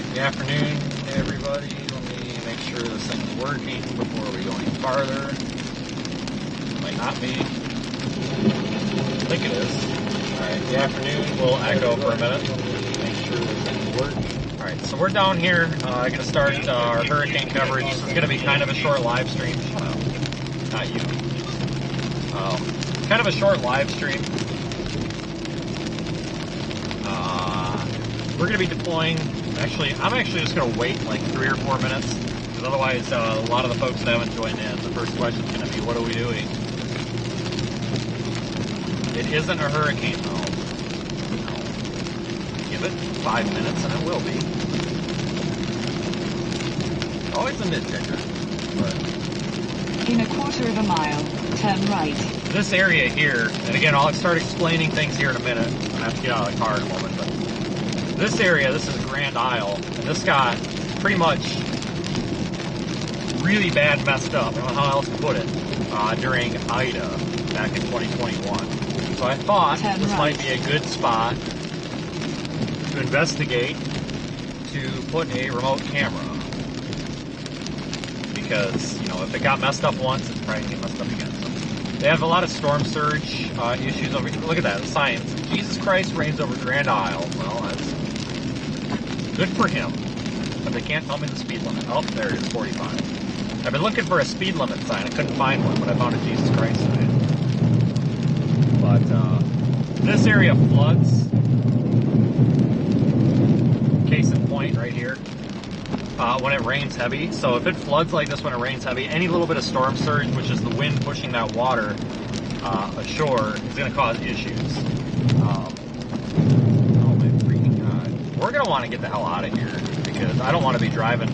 Good afternoon, everybody. Let me make sure this thing's working before we go any farther. It might not be. I think it is. Alright, good afternoon. We'll echo for a minute. Make sure this thing's working. Alright, so we're down here. I'm going to start our hurricane coverage. This is going to be kind of a short live stream. Not you. Kind of a short live stream. We're going to be deploying. I'm actually just going to wait like 3 or 4 minutes, because otherwise a lot of the folks that haven't joined in, the first question is going to be, what are we doing? It isn't a hurricane though. No. Give it 5 minutes and it will be. Oh, it's a mid-ticker. In a quarter of a mile, turn right. This area here, and again, I'll start explaining things here in a minute. I'm going to have to get out of the car in a moment, but this area, this is Grand Isle, and this got pretty much really bad messed up, I don't know how else to put it, during Ida back in 2021. So I thought this might be a good spot to investigate, to put a remote camera. Because, you know, if it got messed up once, it's probably going to get messed up again. So they have a lot of storm surge issues over here. Look at that, the signs. Jesus Christ reigns over Grand Isle. Well, that's good for him, but they can't tell me the speed limit. Oh, there it is, 45. I've been looking for a speed limit sign. I couldn't find one, but I found a Jesus Christ sign. But this area floods. Case in point, right here. When it rains heavy. So if it floods like this when it rains heavy, any little bit of storm surge, which is the wind pushing that water ashore, is going to cause issues. We're going to want to get the hell out of here, because I don't want to be driving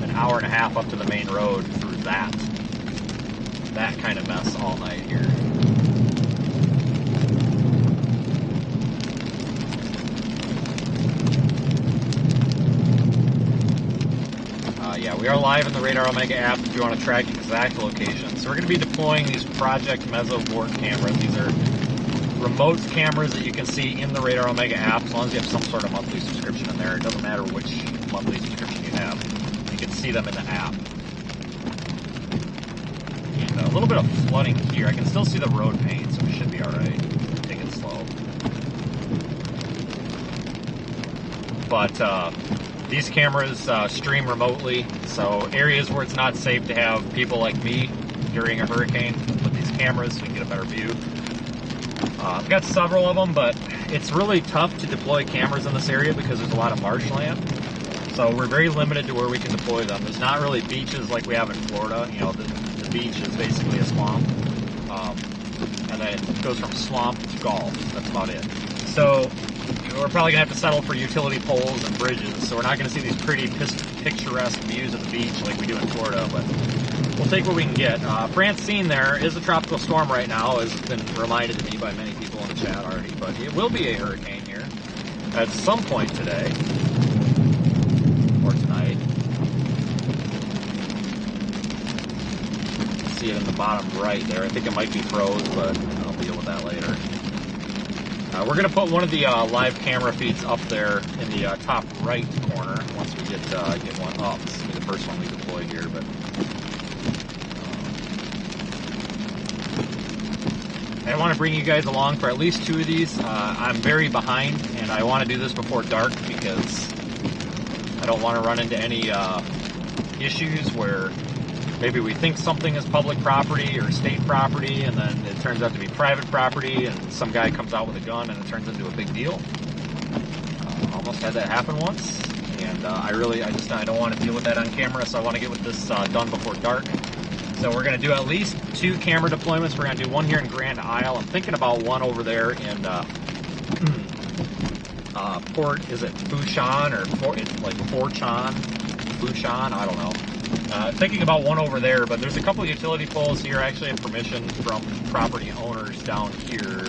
an hour and a half up to the main road through that kind of mess all night here. Yeah, we are live in the Radar Omega app if you want to track exact locations. So we're going to be deploying these Project MesoVort cameras. These are remote cameras that you can see in the Radar Omega app, as long as you have some sort of monthly subscription in there. It doesn't matter which monthly subscription you have. You can see them in the app. And a little bit of flooding here. I can still see the road paint, so we should be alright. Take it slow. But these cameras stream remotely, so areas where it's not safe to have people like me during a hurricane, with these cameras so we can get a better view. I've got several of them, but it's really tough to deploy cameras in this area because there's a lot of marshland. So we're very limited to where we can deploy them. There's not really beaches like we have in Florida. You know, the beach is basically a swamp. And then it goes from swamp to gulf. That's about it. So we're probably going to have to settle for utility poles and bridges. So we're not going to see these pretty picturesque views of the beach like we do in Florida, but we'll take what we can get. Francine there is a tropical storm right now, as has been reminded to me by many people in the chat already, but it will be a hurricane here at some point today, or tonight. See it in the bottom right there. I think it might be froze, but I'll deal with that later. We're going to put one of the live camera feeds up there in the top right corner once we get one up. This will be the first one we deploy here, but I want to bring you guys along for at least 2 of these. I'm very behind, and I want to do this before dark because I don't want to run into any issues where maybe we think something is public property or state property, and then it turns out to be private property, and some guy comes out with a gun, and it turns into a big deal. Almost had that happen once, and I don't want to deal with that on camera, so I want to get with this done before dark. So we're going to do at least 2 camera deployments. We're going to do one here in Grand Isle. I'm thinking about one over there in Port, is it Fushan or it's like Forchan? Fushan? I don't know. Thinking about one over there, but there's a couple of utility poles here. I actually have permission from property owners down here.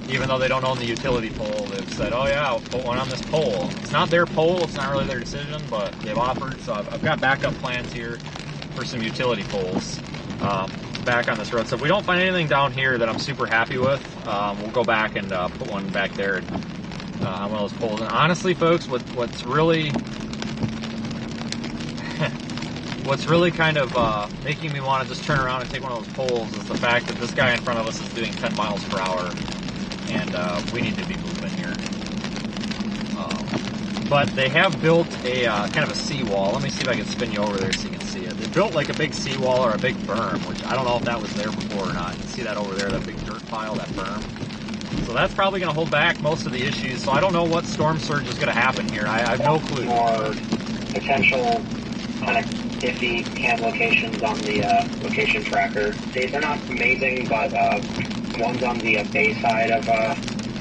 Even though they don't own the utility pole, they've said, oh yeah, I'll put one on this pole. It's not their pole, it's not really their decision, but they've offered, so I've got backup plans here for some utility poles back on this road. So if we don't find anything down here that I'm super happy with, we'll go back and put one back there on one of those poles. And honestly, folks, what's really kind of making me want to just turn around and take one of those poles is the fact that this guy in front of us is doing 10 miles per hour, and we need to be moving here. But they have built a kind of a seawall. Let me see if I can spin you over there so you can see it. They built like a big seawall or a big berm, which I don't know if that was there before or not. You can see that over there, that big dirt pile, that berm. So that's probably going to hold back most of the issues. So I don't know what storm surge is going to happen here. I have no clue. More potential kind of iffy cam locations on the location tracker. They're not amazing, but one's on the bay side of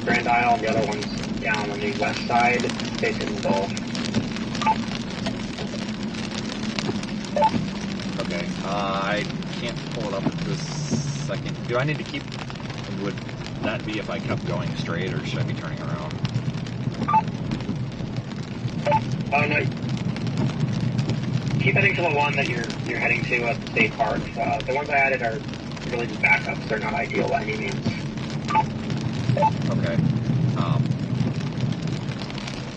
Grand Isle, and the other one's down on the west side, facing the Gulf. Okay, I can't pull it up at this second. Do I need to keep, would that be if I kept going straight, or should I be turning around? Oh, no. Keep heading to the one that you're heading to at the state park. The ones I added are really just backups. They're not ideal by any means. Okay.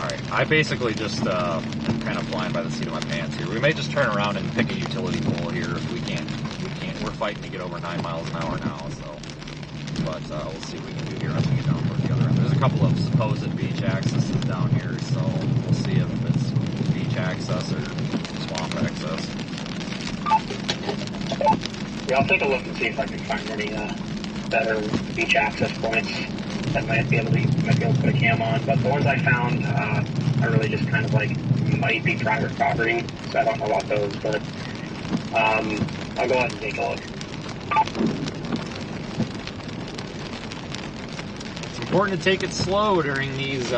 Alright, I basically just am kind of flying by the seat of my pants here. We may just turn around and pick a utility pole here if we can't. We're fighting to get over 9 miles an hour now, so. But we'll see what we can do here as we get down toward the other end. There's a couple of supposed beach accesses down here, so we'll see if it's beach access or swamp access. Yeah, I'll take a look and see if I can find any better beach access points that might be able to put a cam on. But the ones I found are really just kind of like might be private property, so I don't know about those. But I'll go ahead and take a look. It's important to take it slow during these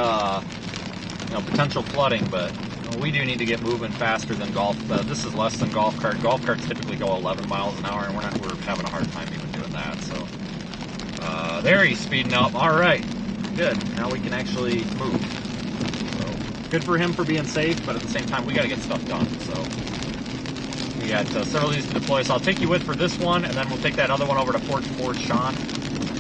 potential flooding, but we do need to get moving faster than golf. This is less than golf cart. Golf carts typically go 11 miles an hour, and we're having a hard time even doing that. So there he's speeding up. All right, good. Now we can actually move. So good for him for being safe, but at the same time we got to get stuff done. So we got several of these to deploy. So I'll take you with for this one, and then we'll take that other one over to Fort Sean.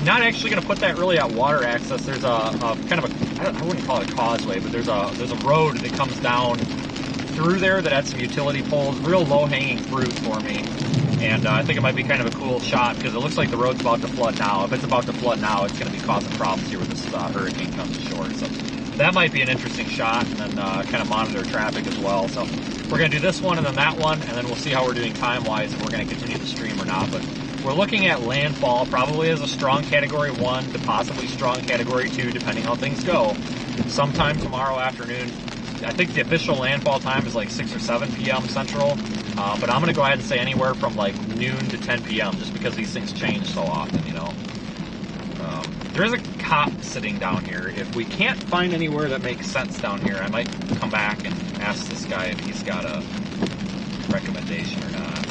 Not actually going to put that really at water access. There's a kind of a, I wouldn't call it a causeway, but there's a road that comes down through there that had some utility poles, real low-hanging fruit for me. And I think it might be kind of a cool shot because it looks like the road's about to flood now. If it's about to flood now, it's going to be causing problems here when this hurricane comes ashore. So that might be an interesting shot, and then kind of monitor traffic as well. So we're going to do this one and then that one, and then we'll see how we're doing time-wise, if we're going to continue the stream or not. But we're looking at landfall probably as a strong Category 1 to possibly strong Category 2, depending on how things go. Sometime tomorrow afternoon. I think the official landfall time is like 6 or 7 p.m. Central, but I'm going to go ahead and say anywhere from like noon to 10 p.m. just because these things change so often, you know. There is a cop sitting down here. If we can't find anywhere that makes sense down here, I might come back and ask this guy if he's got a recommendation or not.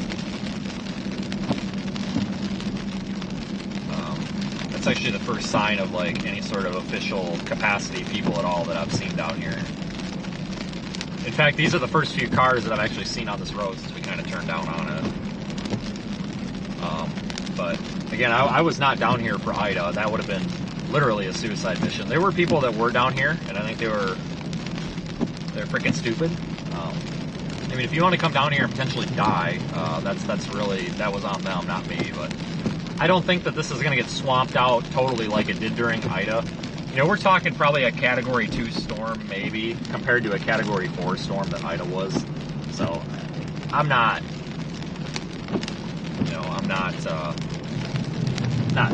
That's actually the first sign of like any sort of official capacity people at all that I've seen down here. In fact, these are the first few cars that I've actually seen on this road since we kind of turned down on it. But again, I was not down here for Ida. That would have been literally a suicide mission. There were people that were down here, and I think they're freaking stupid. I mean, if you want to come down here and potentially die, that was on them, not me. But I don't think that this is going to get swamped out totally like it did during Ida. You know, we're talking probably a Category 2 storm, maybe, compared to a Category 4 storm that Ida was. So, I'm not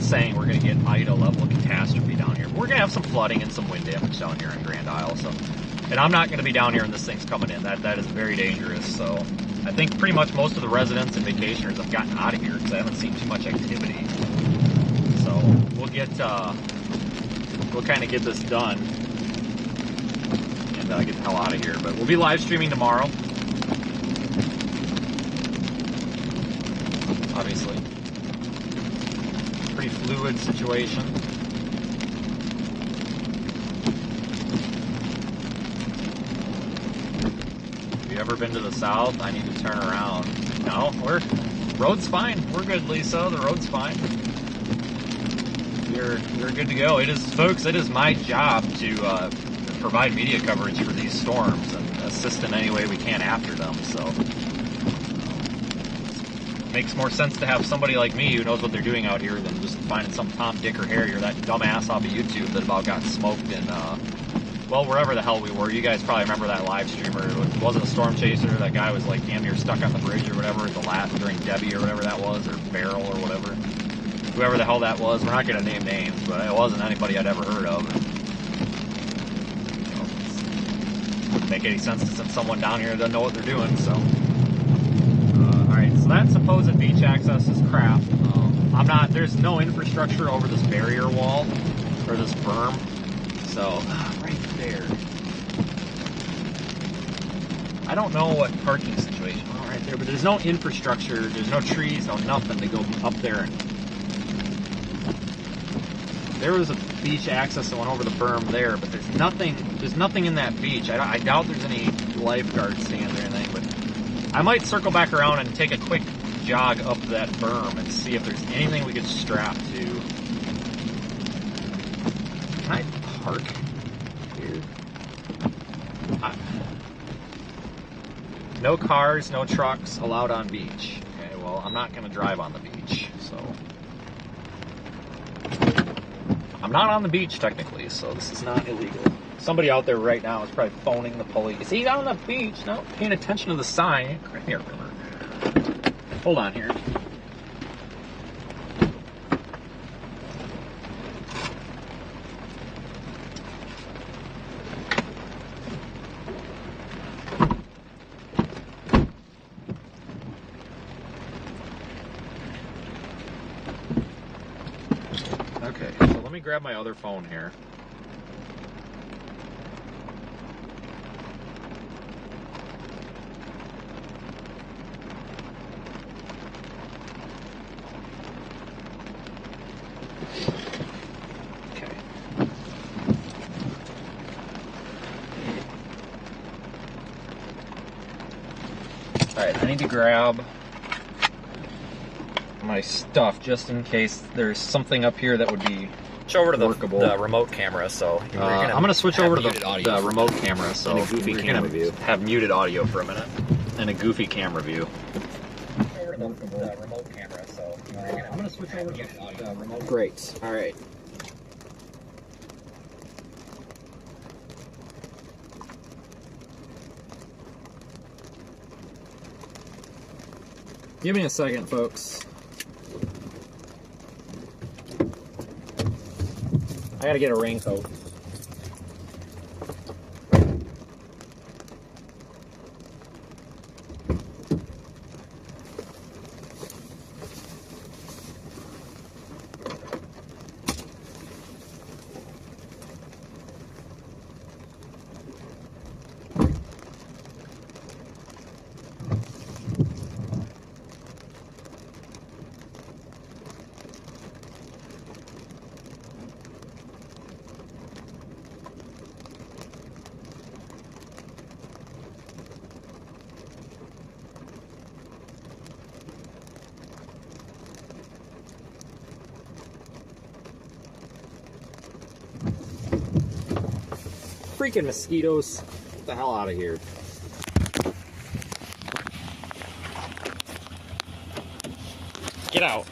saying we're going to get Ida level catastrophe down here. But we're going to have some flooding and some wind damage down here in Grand Isle. So, and I'm not going to be down here when this thing's coming in. That is very dangerous. So, I think pretty much most of the residents and vacationers have gotten out of here because I haven't seen too much activity. So we'll kind of get this done and get the hell out of here. But we'll be live streaming tomorrow. Obviously, pretty fluid situation. Have you ever been to the south? I need to turn around. No, road's fine. We're good, Lisa. The road's fine. You're good to go. It is, folks. It is my job to provide media coverage for these storms and assist in any way we can after them. So. Makes more sense to have somebody like me who knows what they're doing out here than just finding some Tom, Dick, or Harry or that dumbass off of YouTube that about got smoked in, well, wherever the hell we were. You guys probably remember that live streamer. It wasn't a storm chaser. That guy was like damn near stuck on the bridge or whatever, the last during Debbie or whatever that was, or Beryl or whatever. Whoever the hell that was. We're not going to name names, but it wasn't anybody I'd ever heard of. It wouldn't make any sense to send someone down here that doesn't know what they're doing, so... Alright, so that supposed beach access is crap. There's no infrastructure over this barrier wall, or this berm, so, right there. I don't know what parking situation, right there, but there's no infrastructure, there's no trees, no nothing to go up there. There was a beach access that went over the berm there, but there's nothing in that beach. I doubt there's any lifeguard stands or anything, but I might circle back around and take a quick jog up that berm and see if there's anything we could strap to. Can I park here? No cars, no trucks allowed on beach. Okay, well, I'm not going to drive on the beach, so... I'm not on the beach, technically, so this is not illegal. Somebody out there right now is probably phoning the police. He's on the beach, no, paying attention to the sign. Here, hold on here. Okay, so let me grab my other phone here. Alright, I need to grab my stuff just in case there's something up here that would be workable. The remote camera, so I'm going to switch over to the remote camera, so we're going to have muted audio for a minute and a goofy camera view. Over to the remote camera, so I'm going to switch over to the remote. Great. Alright. Give me a second, folks. I gotta get a raincoat. Freaking mosquitoes. Get the hell out of here. Get out.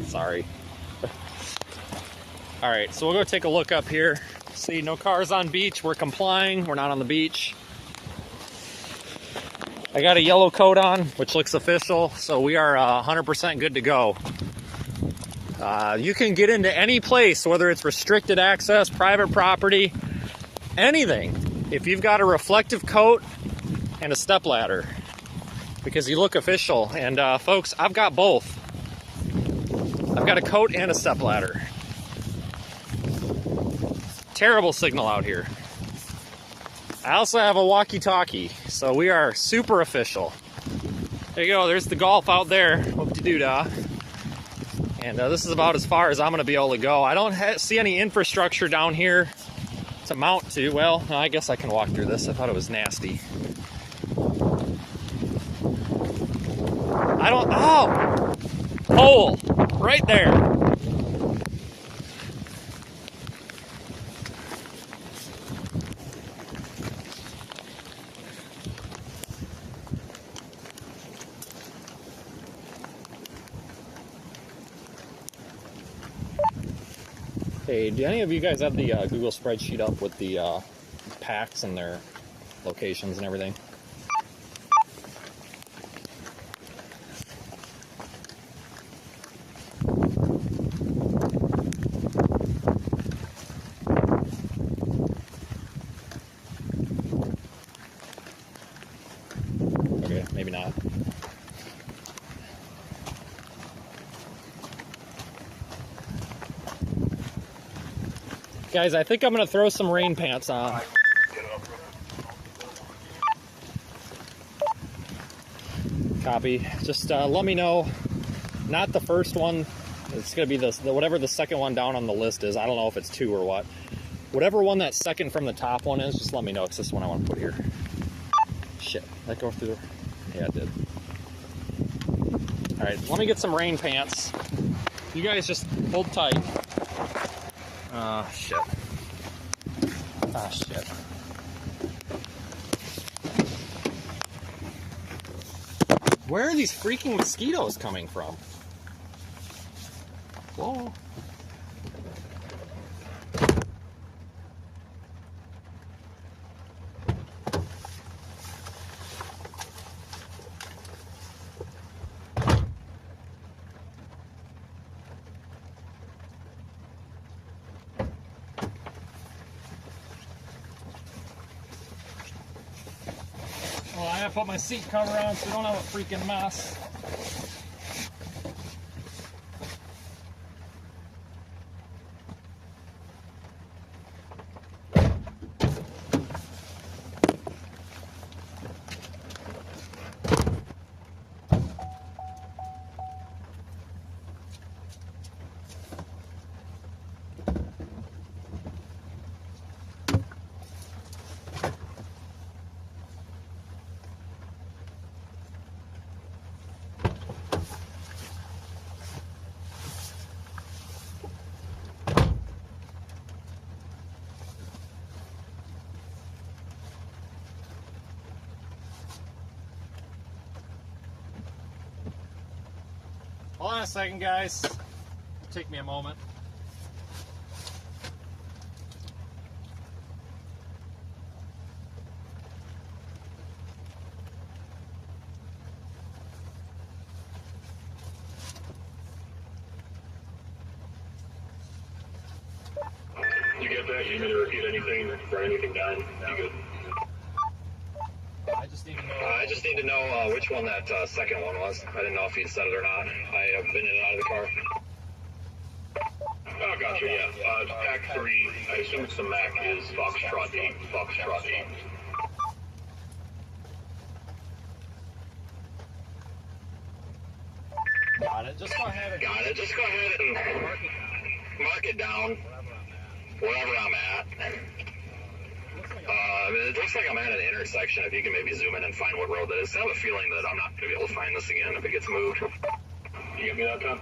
Sorry. Alright, so we'll go take a look up here. See, no cars on beach. We're complying. We're not on the beach. I got a yellow coat on, which looks official, so we are 100% good to go. You can get into any place, whether it's restricted access, private property, anything. If you've got a reflective coat and a stepladder because you look official. And folks, I've got both. I've got a coat and a stepladder. Terrible signal out here. I also have a walkie-talkie, so we are super official. There you go, there's the golf out there. Whoop-de-doo-dah. And this is about as far as I'm going to be able to go. I don't see any infrastructure down here to mount to. Well, I guess I can walk through this. I thought it was nasty. Oh! Hole! Right there! Hey, do any of you guys have the Google spreadsheet up with the packs and their locations and everything? Okay, maybe not. Guys, I think I'm going to throw some rain pants on. Copy. Just let me know. Not the first one. It's going to be the whatever the second one down on the list is. I don't know if it's 2 or what. Whatever one that second from the top one is, just let me know. It's this one I want to put here. Shit. Did that go through? Yeah, it did. Alright, let me get some rain pants. You guys just hold tight. Shit. Ah, shit. Where are these freaking mosquitoes coming from? Whoa. Well, I have to put my seat cover on so we don't have a freaking mess. Hold on a second, guys. Take me a moment. You get that? You need me to repeat anything, write anything down? You good? I just need to know Which one that second one was. I didn't know if you said it or not. I have been in and out of the car. Oh, gotcha, yeah. Pack 3, I assume it's the Mac, is Foxtrot 8. Foxtrot 8. Got it. Just go ahead and Mark it down wherever I'm at. It looks like I'm at an intersection. If you can maybe zoom in and find what road that is. I have a feeling that I'm not going to be able to find this again if it gets moved. You get me that, Tom?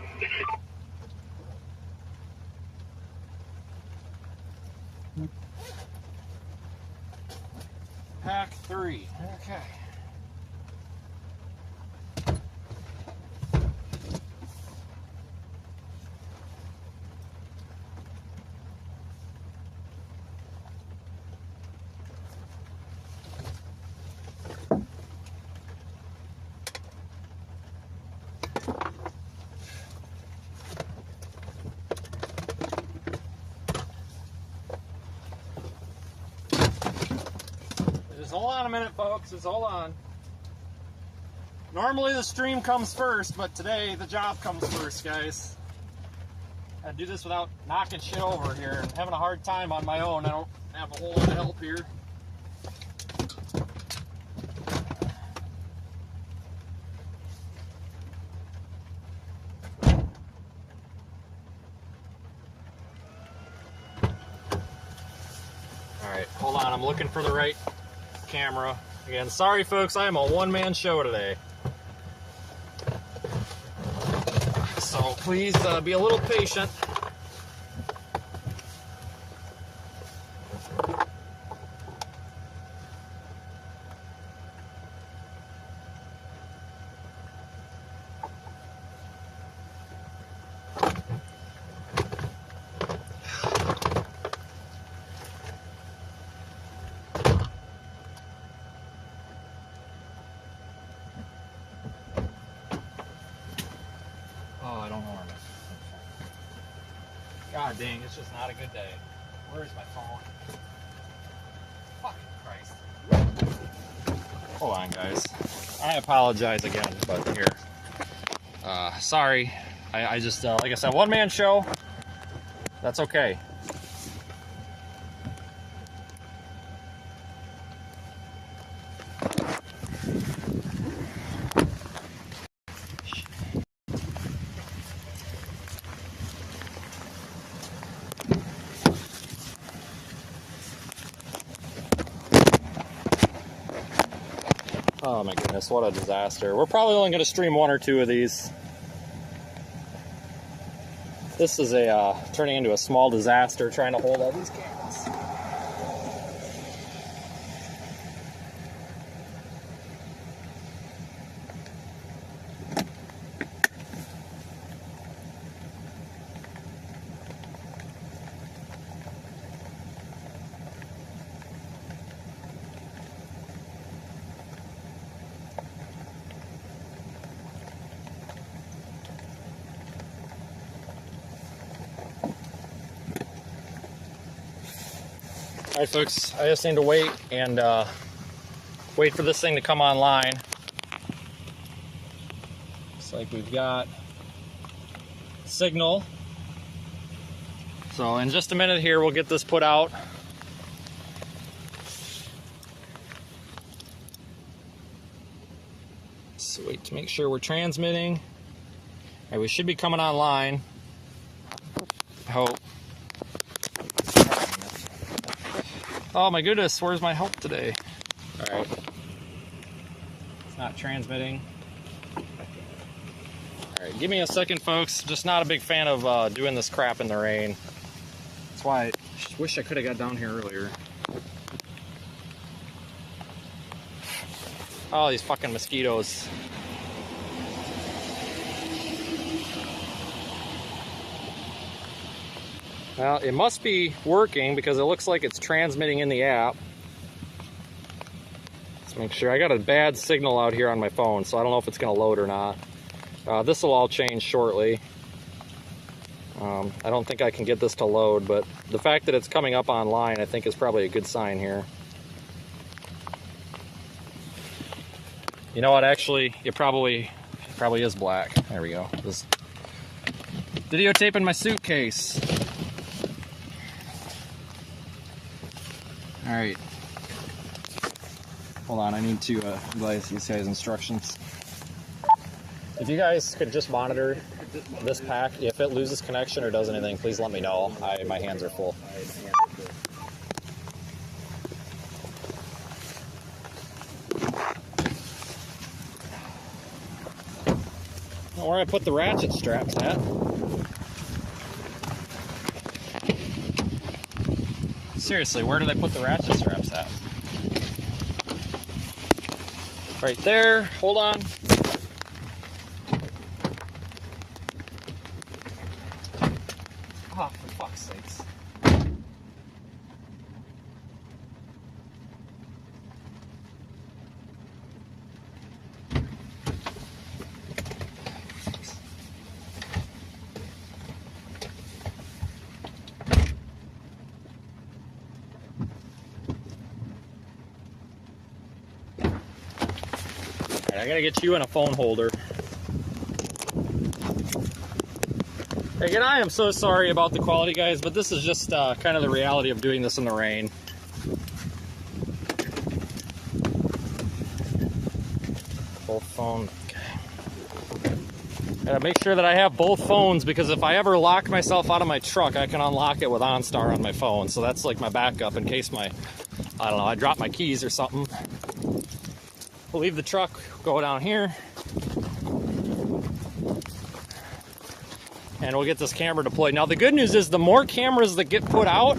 Pack 3. Okay. Just hold on a minute, folks. Just hold on. Normally the stream comes first, but today the job comes first, guys. I do this without knocking shit over here and having a hard time on my own. I don't have a whole lot of help here. Alright, hold on. I'm looking for the right camera. Again, sorry folks, I am a one-man show today. So please be a little patient. Oh, I don't know where God dang, it's just not a good day. Where's my phone? Fucking Christ. Hold on, guys. I apologize again, but here. Sorry. I just, like I said, one-man show. That's okay. Oh my goodness, what a disaster. We're probably only going to stream one or two of these. This is turning into a small disaster trying to hold all these cameras. Alright folks, I just need to wait and wait for this thing to come online. Looks like we've got signal. So in just a minute here we'll get this put out. So wait to make sure we're transmitting. Alright, we should be coming online. I hope. Oh my goodness, where's my help today? Alright. It's not transmitting. Alright, give me a second, folks. Just not a big fan of doing this crap in the rain. That's why I wish I could have got down here earlier. Oh, these fucking mosquitoes. Well, it must be working because it looks like it's transmitting in the app. Let's make sure. I got a bad signal out here on my phone, so I don't know if it's going to load or not. This will all change shortly. I don't think I can get this to load, but the fact that it's coming up online I think is probably a good sign here. You know what, actually, it probably is black. There we go. This videotaping my suitcase. Alright. Hold on, I need to utilize these guys' instructions. If you guys could just monitor this pack, if it loses connection or does anything, please let me know. My hands are full. Where I put the ratchet straps at. Seriously, where did I put the ratchet straps at? Right there. Hold on. Oh, for fuck's sakes. I gotta get you in a phone holder. Again, I am so sorry about the quality, guys, but this is just kind of the reality of doing this in the rain. Both phones. Okay. Gotta make sure that I have both phones, because if I ever lock myself out of my truck, I can unlock it with OnStar on my phone. So that's like my backup in case I don't know, I drop my keys or something. We'll leave the truck, go down here, and we'll get this camera deployed. Now the good news is the more cameras that get put out,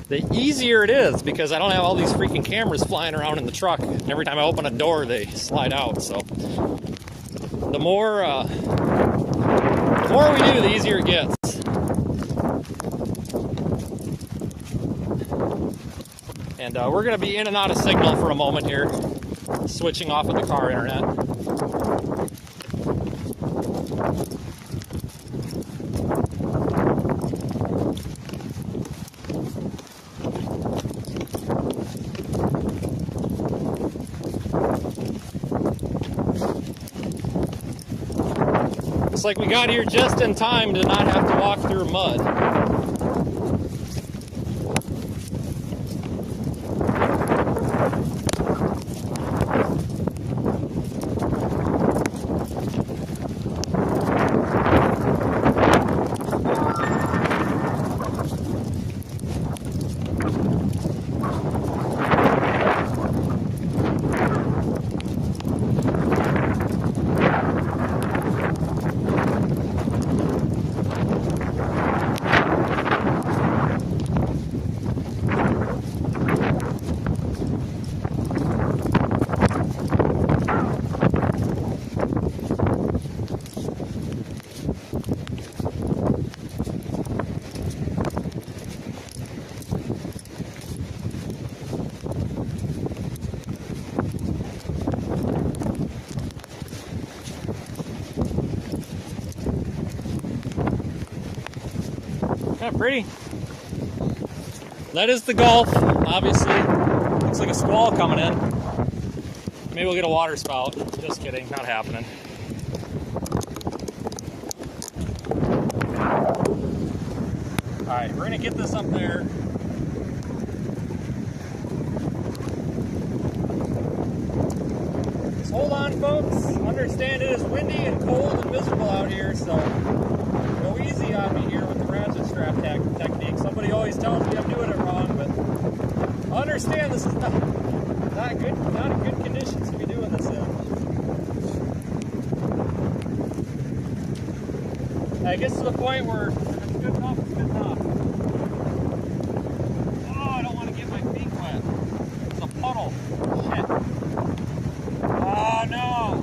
the easier it is, because I don't have all these freaking cameras flying around in the truck. Every time I open a door, they slide out. So the more we do, the easier it gets. And we're going to be in and out of signal for a moment here, switching off of the car internet. Looks like we got here just in time to not have to walk through mud. Kind of pretty. That is the Gulf, obviously. Looks like a squall coming in. Maybe we'll get a water spout. Just kidding, not happening. Alright, we're gonna get this up there. Just hold on, folks. Understand it is windy and cold and miserable out here, so go easy on me here with the ratchet strap technique. Somebody always tells me I'm doing it wrong, but I understand this is not good conditions to be doing this in. It gets to the point where if it's good enough, it's good enough. Oh, I don't want to get my feet wet. It's a puddle. Shit. Oh no.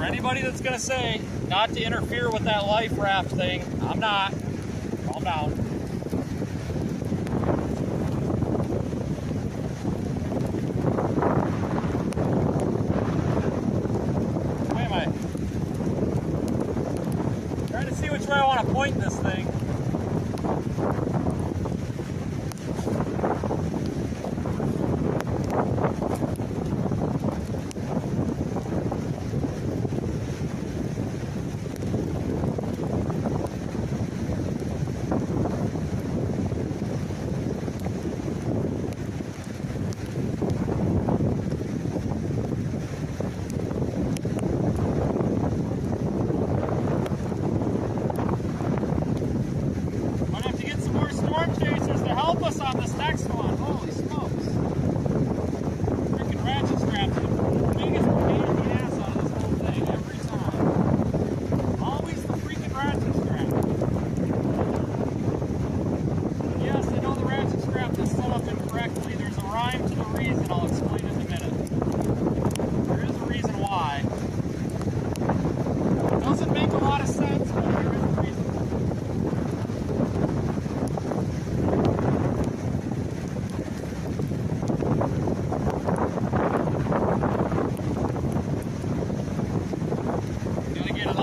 Anybody that's gonna say not to interfere with that life raft thing, I'm not. Calm down. Where am I? Trying to see which way I want to point this thing.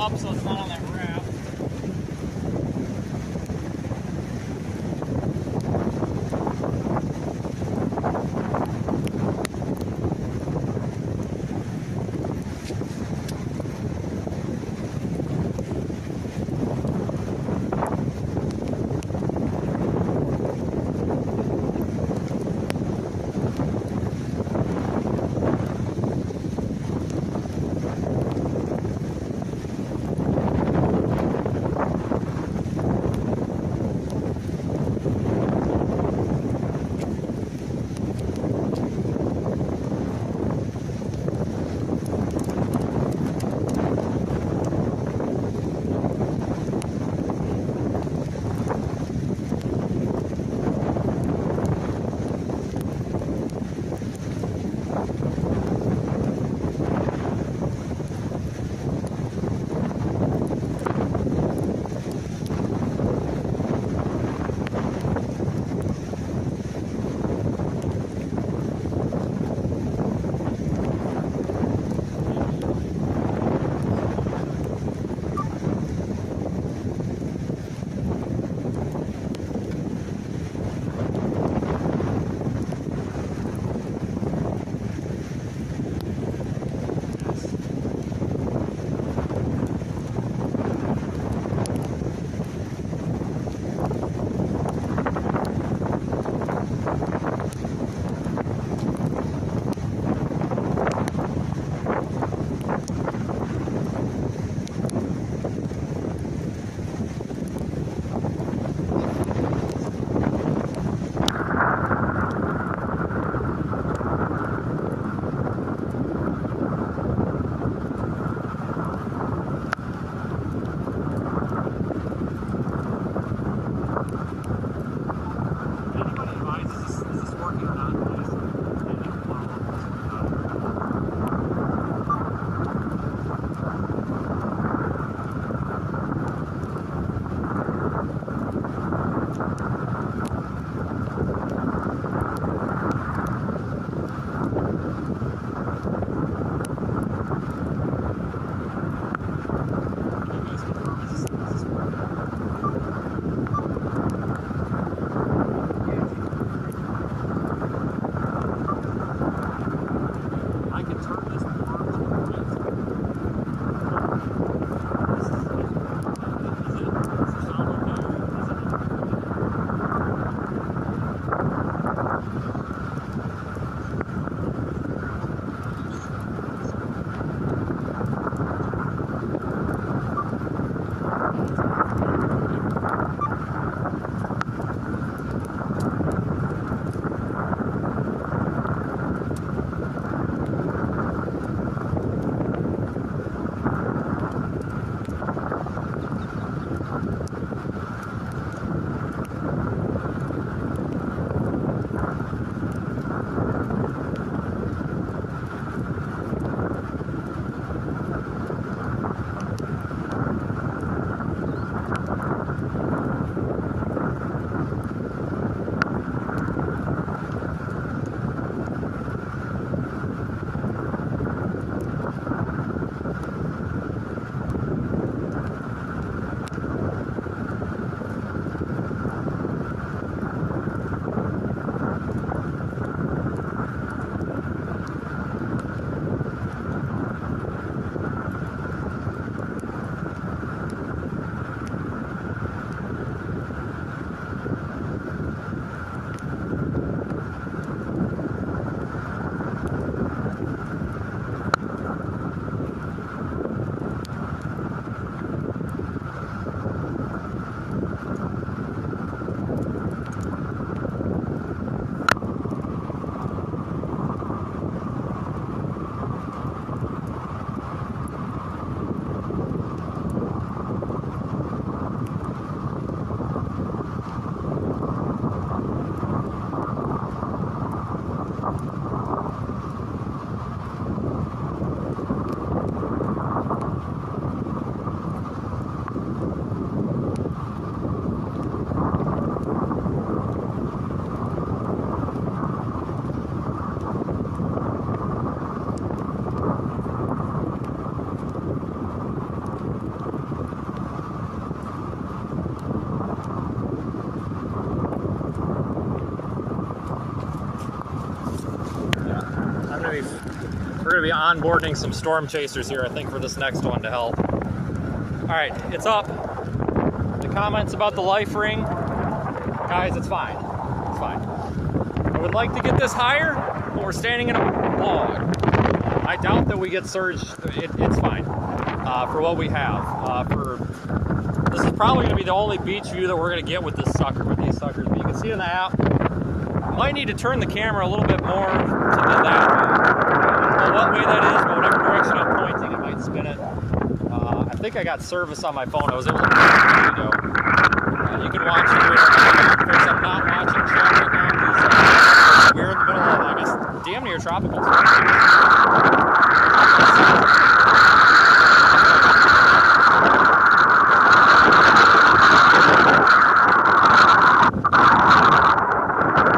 up so it's not on that raft. onboarding some storm chasers here, I think, for this next one to help. All right, it's up. The comments about the life ring, guys, it's fine. It's fine. I would like to get this higher, but we're standing in a log. I doubt that we get surge. It's fine for what we have. This is probably going to be the only beach view that we're going to get with this sucker, with these suckers. But you can see in the app, might need to turn the camera a little bit more to that way. I don't know what way that is, but whatever direction I'm pointing, it might spin it. I think I got service on my phone. I was able to play the video. You can watch it here. Of course, I'm not watching channel right now because we're in the middle of, I guess, damn near tropical.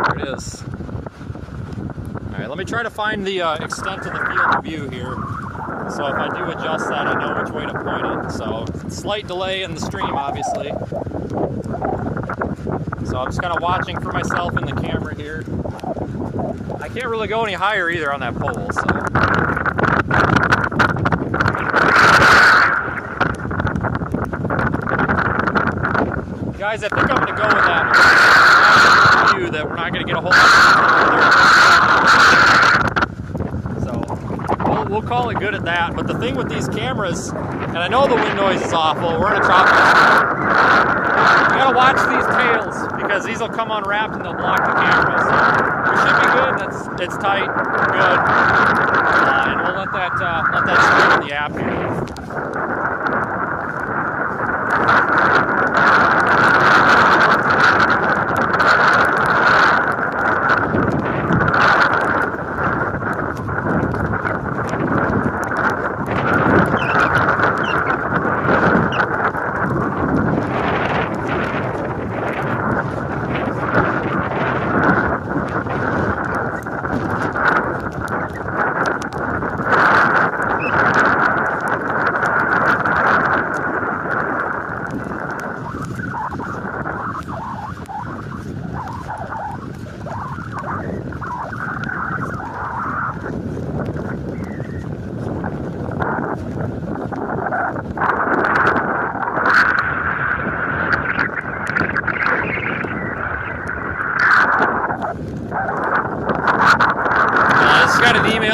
There it is. All right, let me try to find the extent of the field of view here. So if I do adjust that, I know which way to point it. So slight delay in the stream, obviously. So I'm just kind of watching for myself in the camera here. I can't really go any higher either on that pole, so. Guys, I think I'm going to go with that view that we're not going to get a whole lot of. We'll call it good at that, but the thing with these cameras, and I know the wind noise is awful, we're in a tropical storm. You gotta watch these tails because these will come unwrapped and they'll block the camera. So it should be good. It's tight, good, and we'll let that stream in the app here.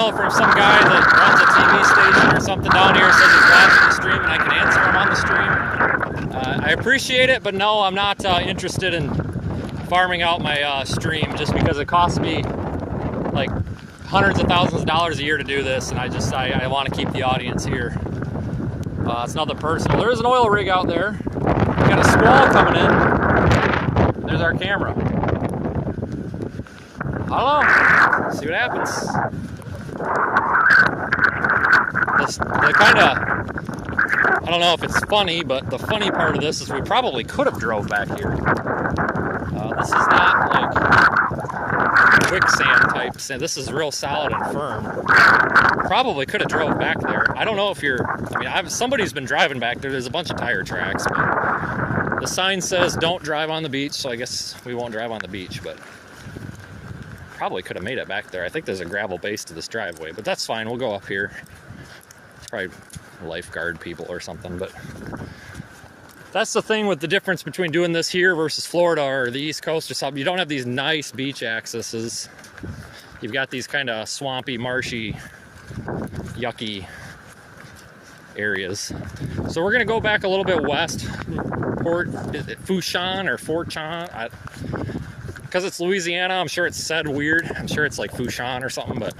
From some guy that runs a TV station or something down here, says he's watching the stream and I can answer him on the stream. I appreciate it, but no, I'm not interested in farming out my stream just because it costs me like hundreds of thousands of dollars a year to do this, and I want to keep the audience here. It's nothing personal. There is an oil rig out there. We got a squall coming in. There's our camera. I don't know. See what happens. The kind of, I don't know if it's funny, but the funny part of this is we probably could have drove back here. This is not like quicksand type sand. This is real solid and firm. Probably could have drove back there. I don't know if somebody's been driving back there. There's a bunch of tire tracks, but the sign says don't drive on the beach, so I guess we won't drive on the beach, but probably could have made it back there. I think there's a gravel base to this driveway, but that's fine. We'll go up here. It's probably lifeguard people or something, but that's the thing with the difference between doing this here versus Florida or the East Coast or something. You don't have these nice beach accesses. You've got these kind of swampy, marshy, yucky areas. So we're gonna go back a little bit west. Fouchon or Fort Chon. Because it's Louisiana, I'm sure it's said weird. I'm sure it's like Fouchon or something, but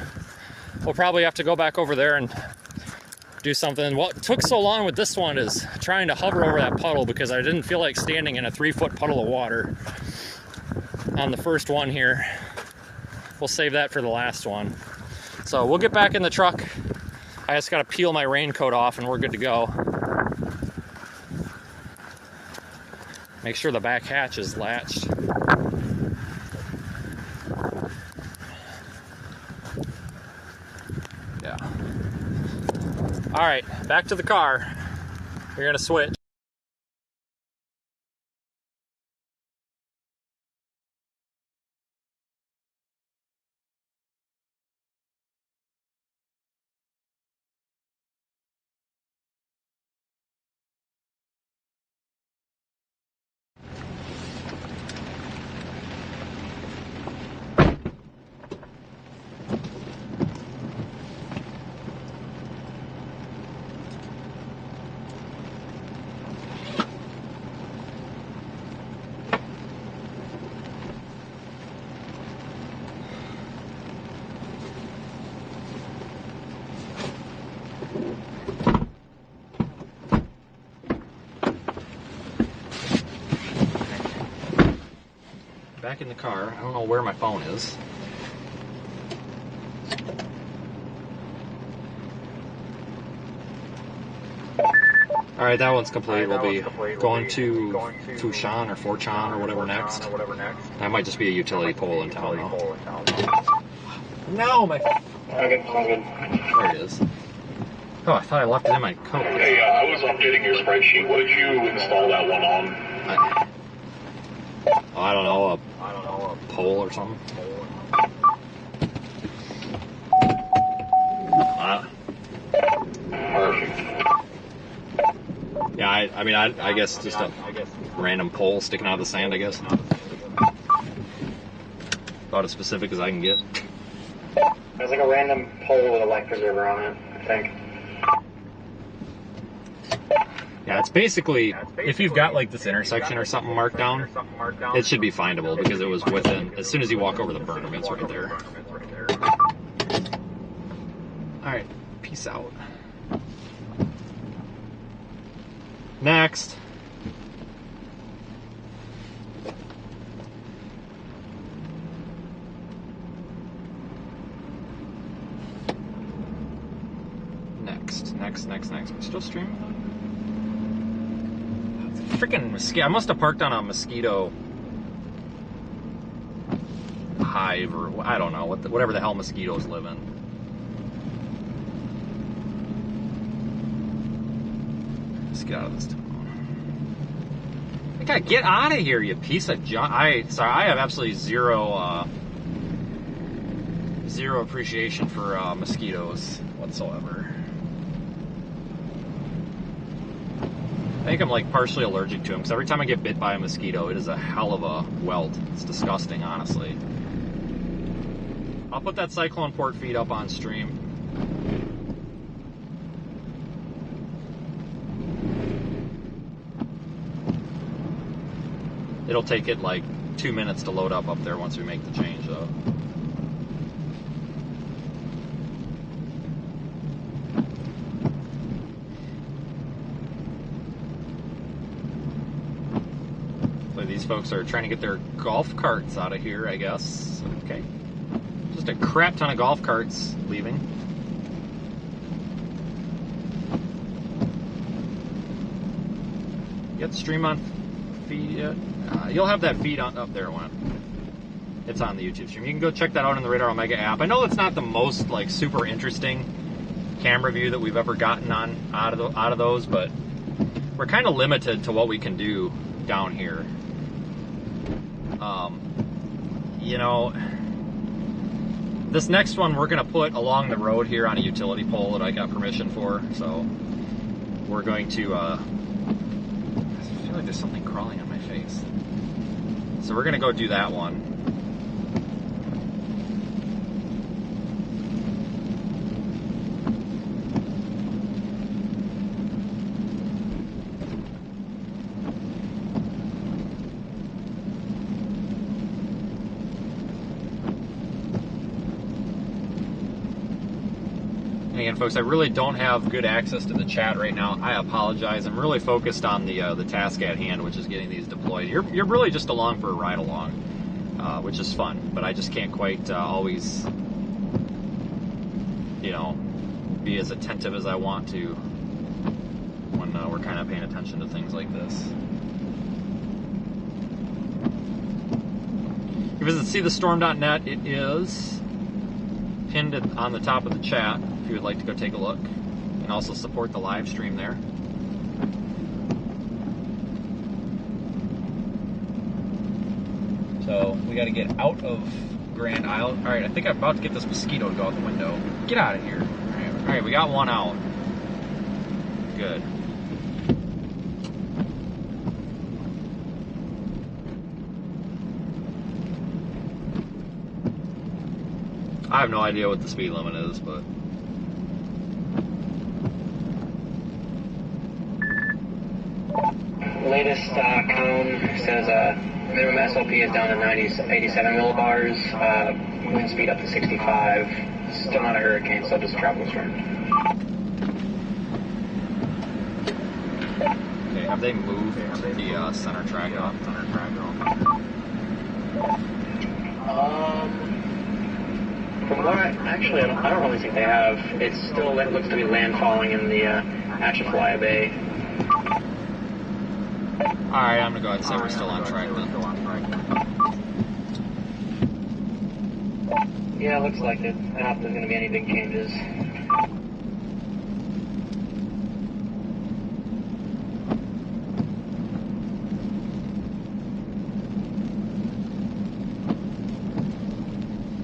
we'll probably have to go back over there and do something. What took so long with this one is trying to hover over that puddle because I didn't feel like standing in a 3-foot puddle of water on the first one here. We'll save that for the last one. So we'll get back in the truck. I just got to peel my raincoat off and we're good to go. Make sure the back hatch is latched. Yeah. All right, back to the car. We're gonna switch. back in the car. I don't know where my phone is. Alright, that one's complete. We'll be going to Fushan or Forchan or whatever next. That might just be a utility pole in town, though. No, my... Okay, sounds good. There it is. Oh, I thought I left it in my coat. Hey, I was updating your spreadsheet. What did you install that one on? I don't know, a pole or something. Perfect. Yeah, I mean, I guess just a random pole sticking out of the sand, I guess. About as specific as I can get. There's like a random pole with a life preserver on it, I think. Yeah, it's basically, if you've got like this intersection or something marked down, it should be findable because it was within, as soon as you walk over the berm, it's right there. Alright, peace out. Next. Next. We're still streaming? Freaking mosquito. I must have parked on a mosquito hive or I don't know, whatever the hell mosquitoes live in. Let's get out of this town. I gotta get out of here, you piece of junk. Sorry, I have absolutely zero appreciation for mosquitoes whatsoever. I think I'm like partially allergic to them because every time I get bit by a mosquito, it is a hell of a welt. It's disgusting, honestly. I'll put that Cyclone port feed up on stream. It'll take it like 2 minutes to load up there once we make the change, though. These folks are trying to get their golf carts out of here, I guess. Okay. Just a crap ton of golf carts leaving. You got the stream on feed yet? You'll have that feed on up there when it's on the YouTube stream. You can go check that out in the Radar Omega app. I know it's not the most like super interesting camera view that we've ever gotten on out of those, but we're kind of limited to what we can do down here. You know, this next one we're going to put along the road here on a utility pole that I got permission for, so we're going to, I feel like there's something crawling on my face. So we're going to go do that one. Again, folks, I really don't have good access to the chat right now. I apologize. I'm really focused on the task at hand, which is getting these deployed. You're really just along for a ride along, which is fun, but I just can't quite always, you know, be as attentive as I want to when we're kind of paying attention to things like this. If you visit seethestorm.net, it is pinned on the top of the chat if you would like to go take a look, and also support the live stream there. So we got to get out of Grand Isle. All right, I think I'm about to get this mosquito to go out the window. Get out of here. All right, we got one out. Good. I have no idea what the speed limit is, but Latest cone says minimum SLP is down to 87 millibars, wind speed up to 65. Still not a hurricane, so just tropical storm. okay, have they moved the center track off? From what I don't really think they have. It looks to be landfalling in the Atchafalaya Bay. Alright, I'm gonna go ahead and say we're still on track then. Yeah, looks like it. I doubt there's going to be any big changes.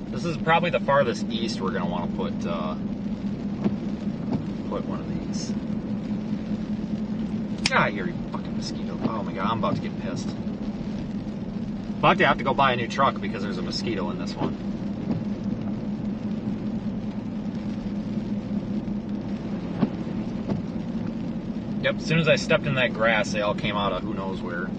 This is probably the farthest east we're going to want to put one of these. Get out of here, you fucking mosquito. Oh my god, I'm about to get pissed. I'm about to have to go buy a new truck because there's a mosquito in this one. Yep, as soon as I stepped in that grass, they all came out of who knows where.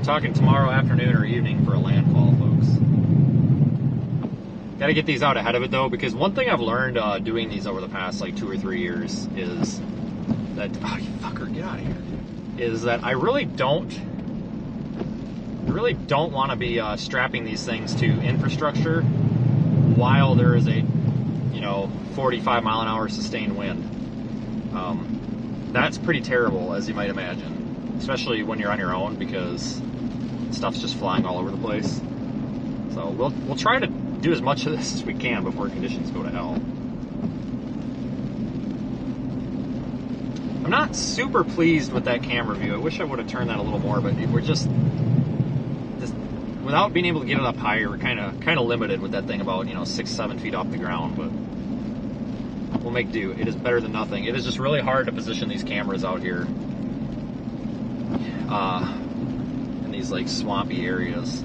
Talking tomorrow afternoon or evening for a landfall, folks. Got to get these out ahead of it though, because one thing I've learned doing these over the past like 2 or 3 years is that oh you fucker, get out of here. Is that I really don't want to be strapping these things to infrastructure while there is a 45 mile an hour sustained wind. That's pretty terrible, as you might imagine, especially when you're on your own because stuff's just flying all over the place. So we'll try to do as much of this as we can before conditions go to hell. I'm not super pleased with that camera view. I wish I would have turned that a little more, but we're just without being able to get it up higher, we're kind of limited with that thing about 6-7 feet off the ground. But we'll make do. It is better than nothing. It is just really hard to position these cameras out here. These like swampy areas.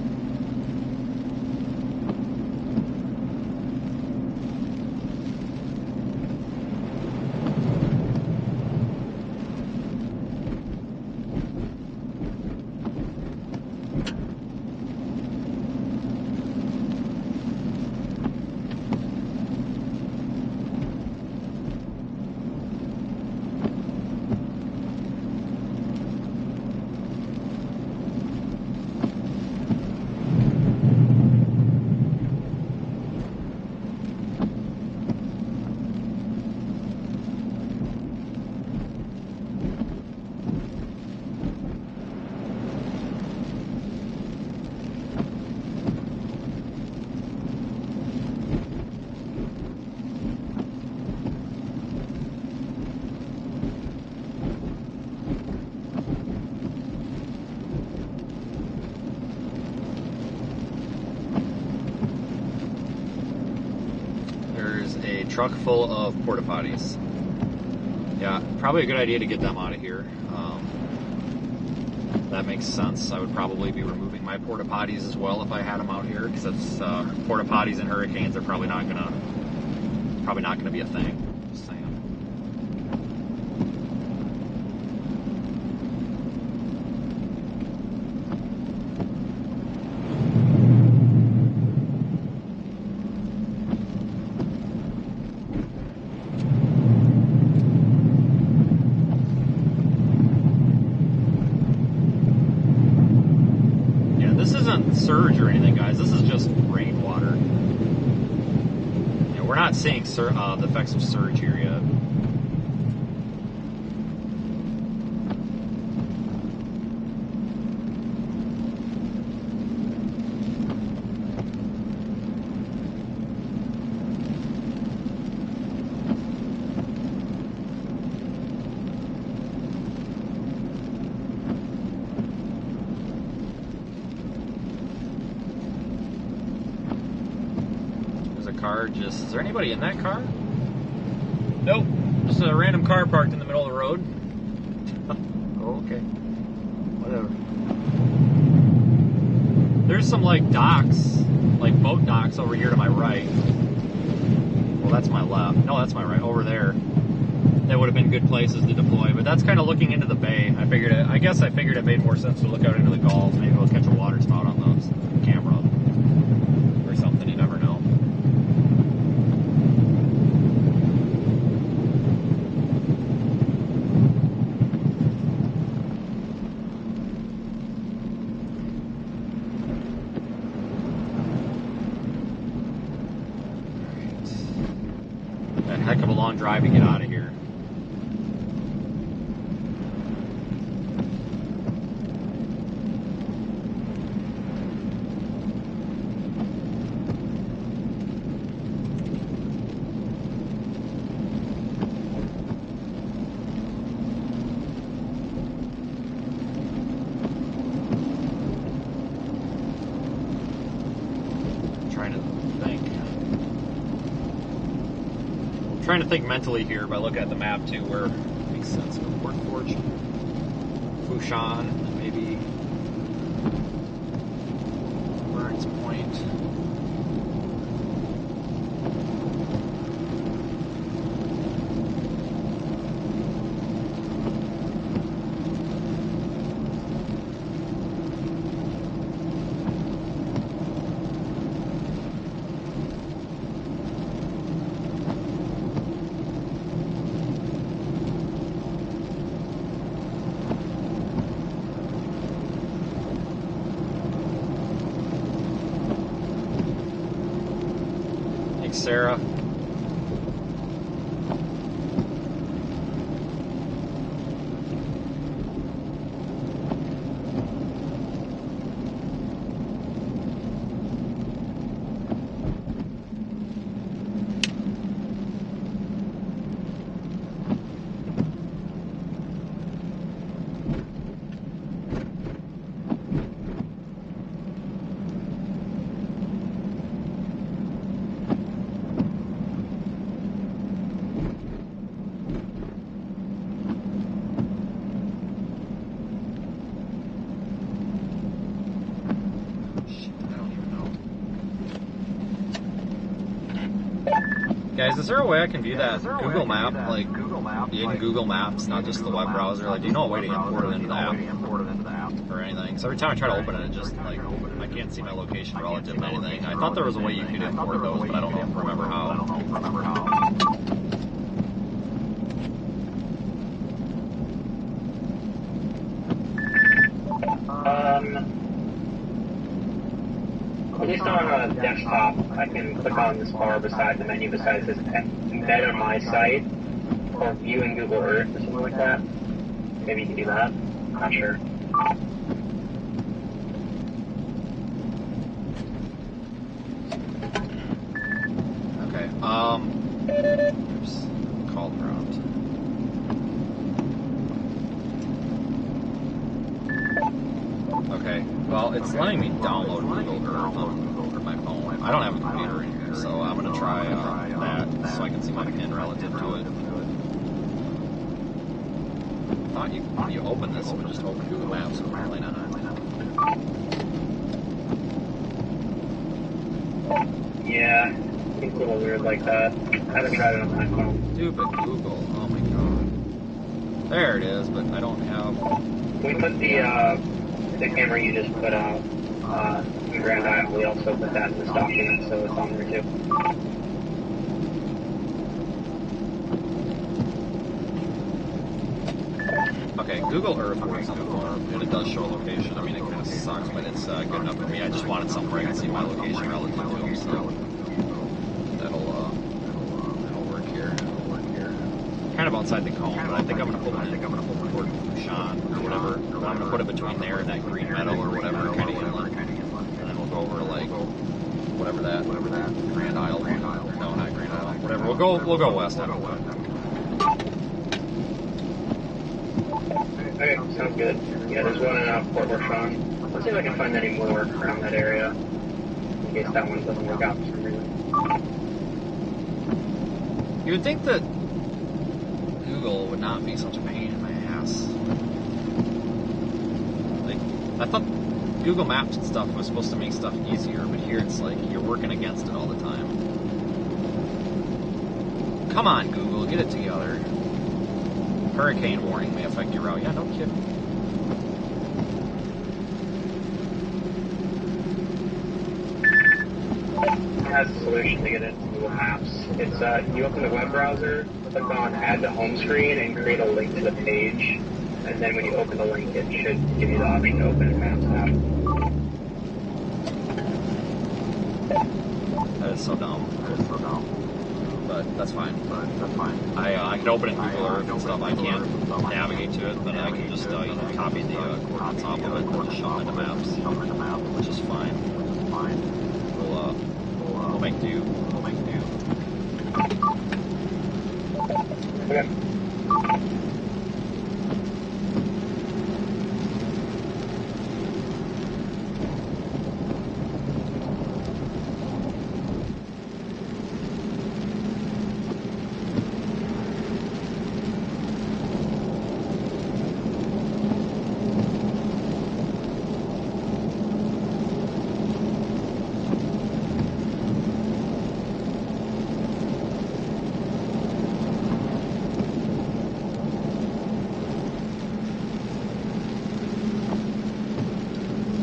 Truck full of porta potties. Yeah, probably a good idea to get them out of here. That makes sense. I would probably be removing my porta potties as well if I had them out here, because that's porta potties and hurricanes are probably not gonna be a thing. Just saying. Surge or anything, guys. This is just rainwater. We're not seeing the effects of surge here yet. Is there anybody in that car? Nope. Just a random car parked in the middle of the road. Oh, okay. Whatever. There's some like docks, like boat docks over here to my right. Well, that's my left. No, that's my right. Over there. That would have been good places to deploy, but that's kind of looking into the bay. I guess I figured it made more sense to look out into the gulls. Maybe we'll catch a water spout on the camera or something. You never know. A heck of a long drive to get out of here. Trying to think mentally here by looking at the map too, where it makes sense. Port Fortune, Fushan, and maybe Burns Point. Sarah. Guys, is there a way I can view that Google map, like in Google Maps, not just the web browser? Like, do you know a way to import it into the app or anything? So every time I try to open it, it just like I can't see my location relative to anything. I thought there was a way you could import those, but I don't remember how. At least on a desktop, I can click on this bar beside the menu beside this embed on my site or view in Google Earth or something like that. Maybe you can do that. Not sure. Okay. Oops. Called route. Okay. Well, it's letting me download Google Earth on my phone. I don't have a computer in here, so I'm gonna try that so I can see my pin relative to it. I thought when you open this, it would just open Google Maps, but apparently not. Yeah, it's a little weird like that. I haven't tried it on my phone. Stupid Google. Oh my god. There it is, but I don't have. We put the camera you just put out in Grand Isle. We also put that in this document, so it's on there too. Okay, Google Earth works on the phone, and it does show location. I mean, it kind of sucks, but it's good enough for me. I just wanted something where I can see my location relative to them, so that'll work here. Kind of outside the cone, but I think I'm gonna put it toward Fushan or whatever. I'm gonna put it between there and that green meadow or whatever, kind of inland, and then we'll go over to like whatever that Grand Isle. No, not Grand Isle. Whatever. We'll go west. Okay, sounds good. Yeah, there's one in Port Rochon. Let's see if I can find any more around that area, in case that one doesn't work out for some reason. You would think that Google would not be such a pain in my ass. I thought Google Maps and stuff was supposed to make stuff easier, but here it's like you're working against it all the time. Come on, Google, get it together. Hurricane warning may affect your route. Yeah, no kidding. Has a solution to get into Google Maps. It's you open the web browser, click on Add to Home Screen, and create a link to the page. And then when you open the link, it should give you the option to open Maps app. That is so dumb. But that's fine. I can open it in Google Earth and stuff. I can't navigate to it, but I can just copy the coordinates off of it and just show them into Maps, which is fine. We'll make do. Okay.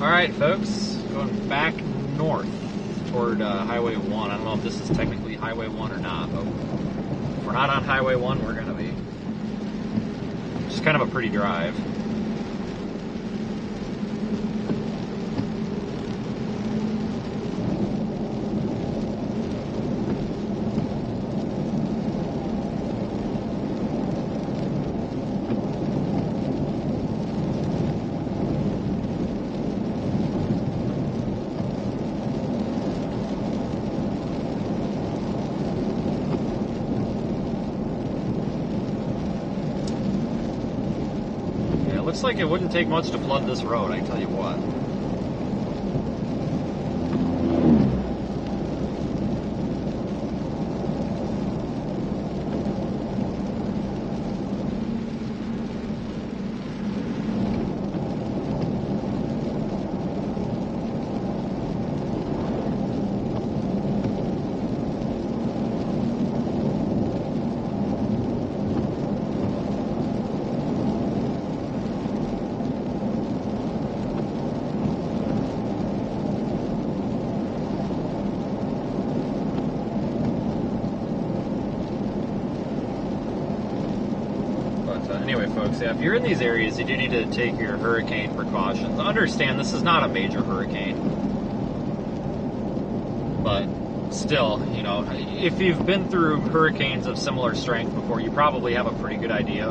Alright, folks, going back north toward Highway 1. I don't know if this is technically Highway 1 or not, but if we're not on Highway 1, we're going to be. It's kind of a pretty drive. Looks like it wouldn't take much to flood this road, I tell you what. Anyway, folks, yeah, if you're in these areas, you do need to take your hurricane precautions. Understand this is not a major hurricane, but still, you know, if you've been through hurricanes of similar strength before, you probably have a pretty good idea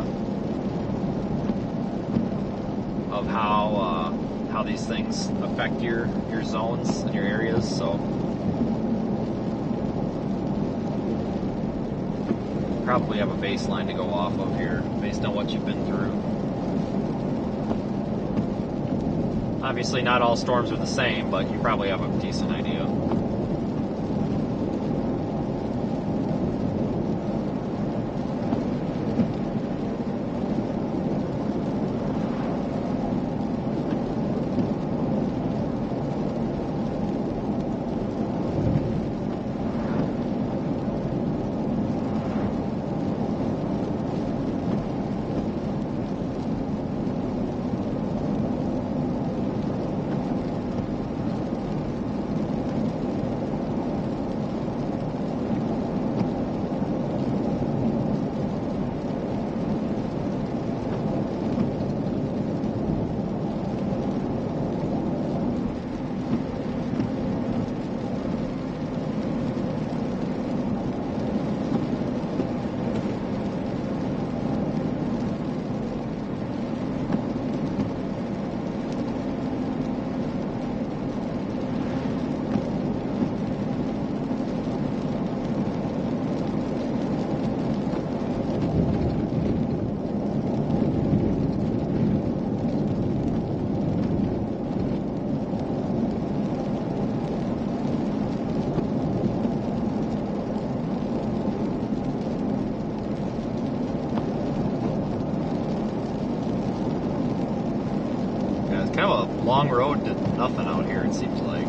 of how these things affect your zones and your areas. So probably have a baseline to go off of here based on what you've been through. Obviously not all storms are the same, but you probably have a decent idea. long road to nothing out here, it seems like.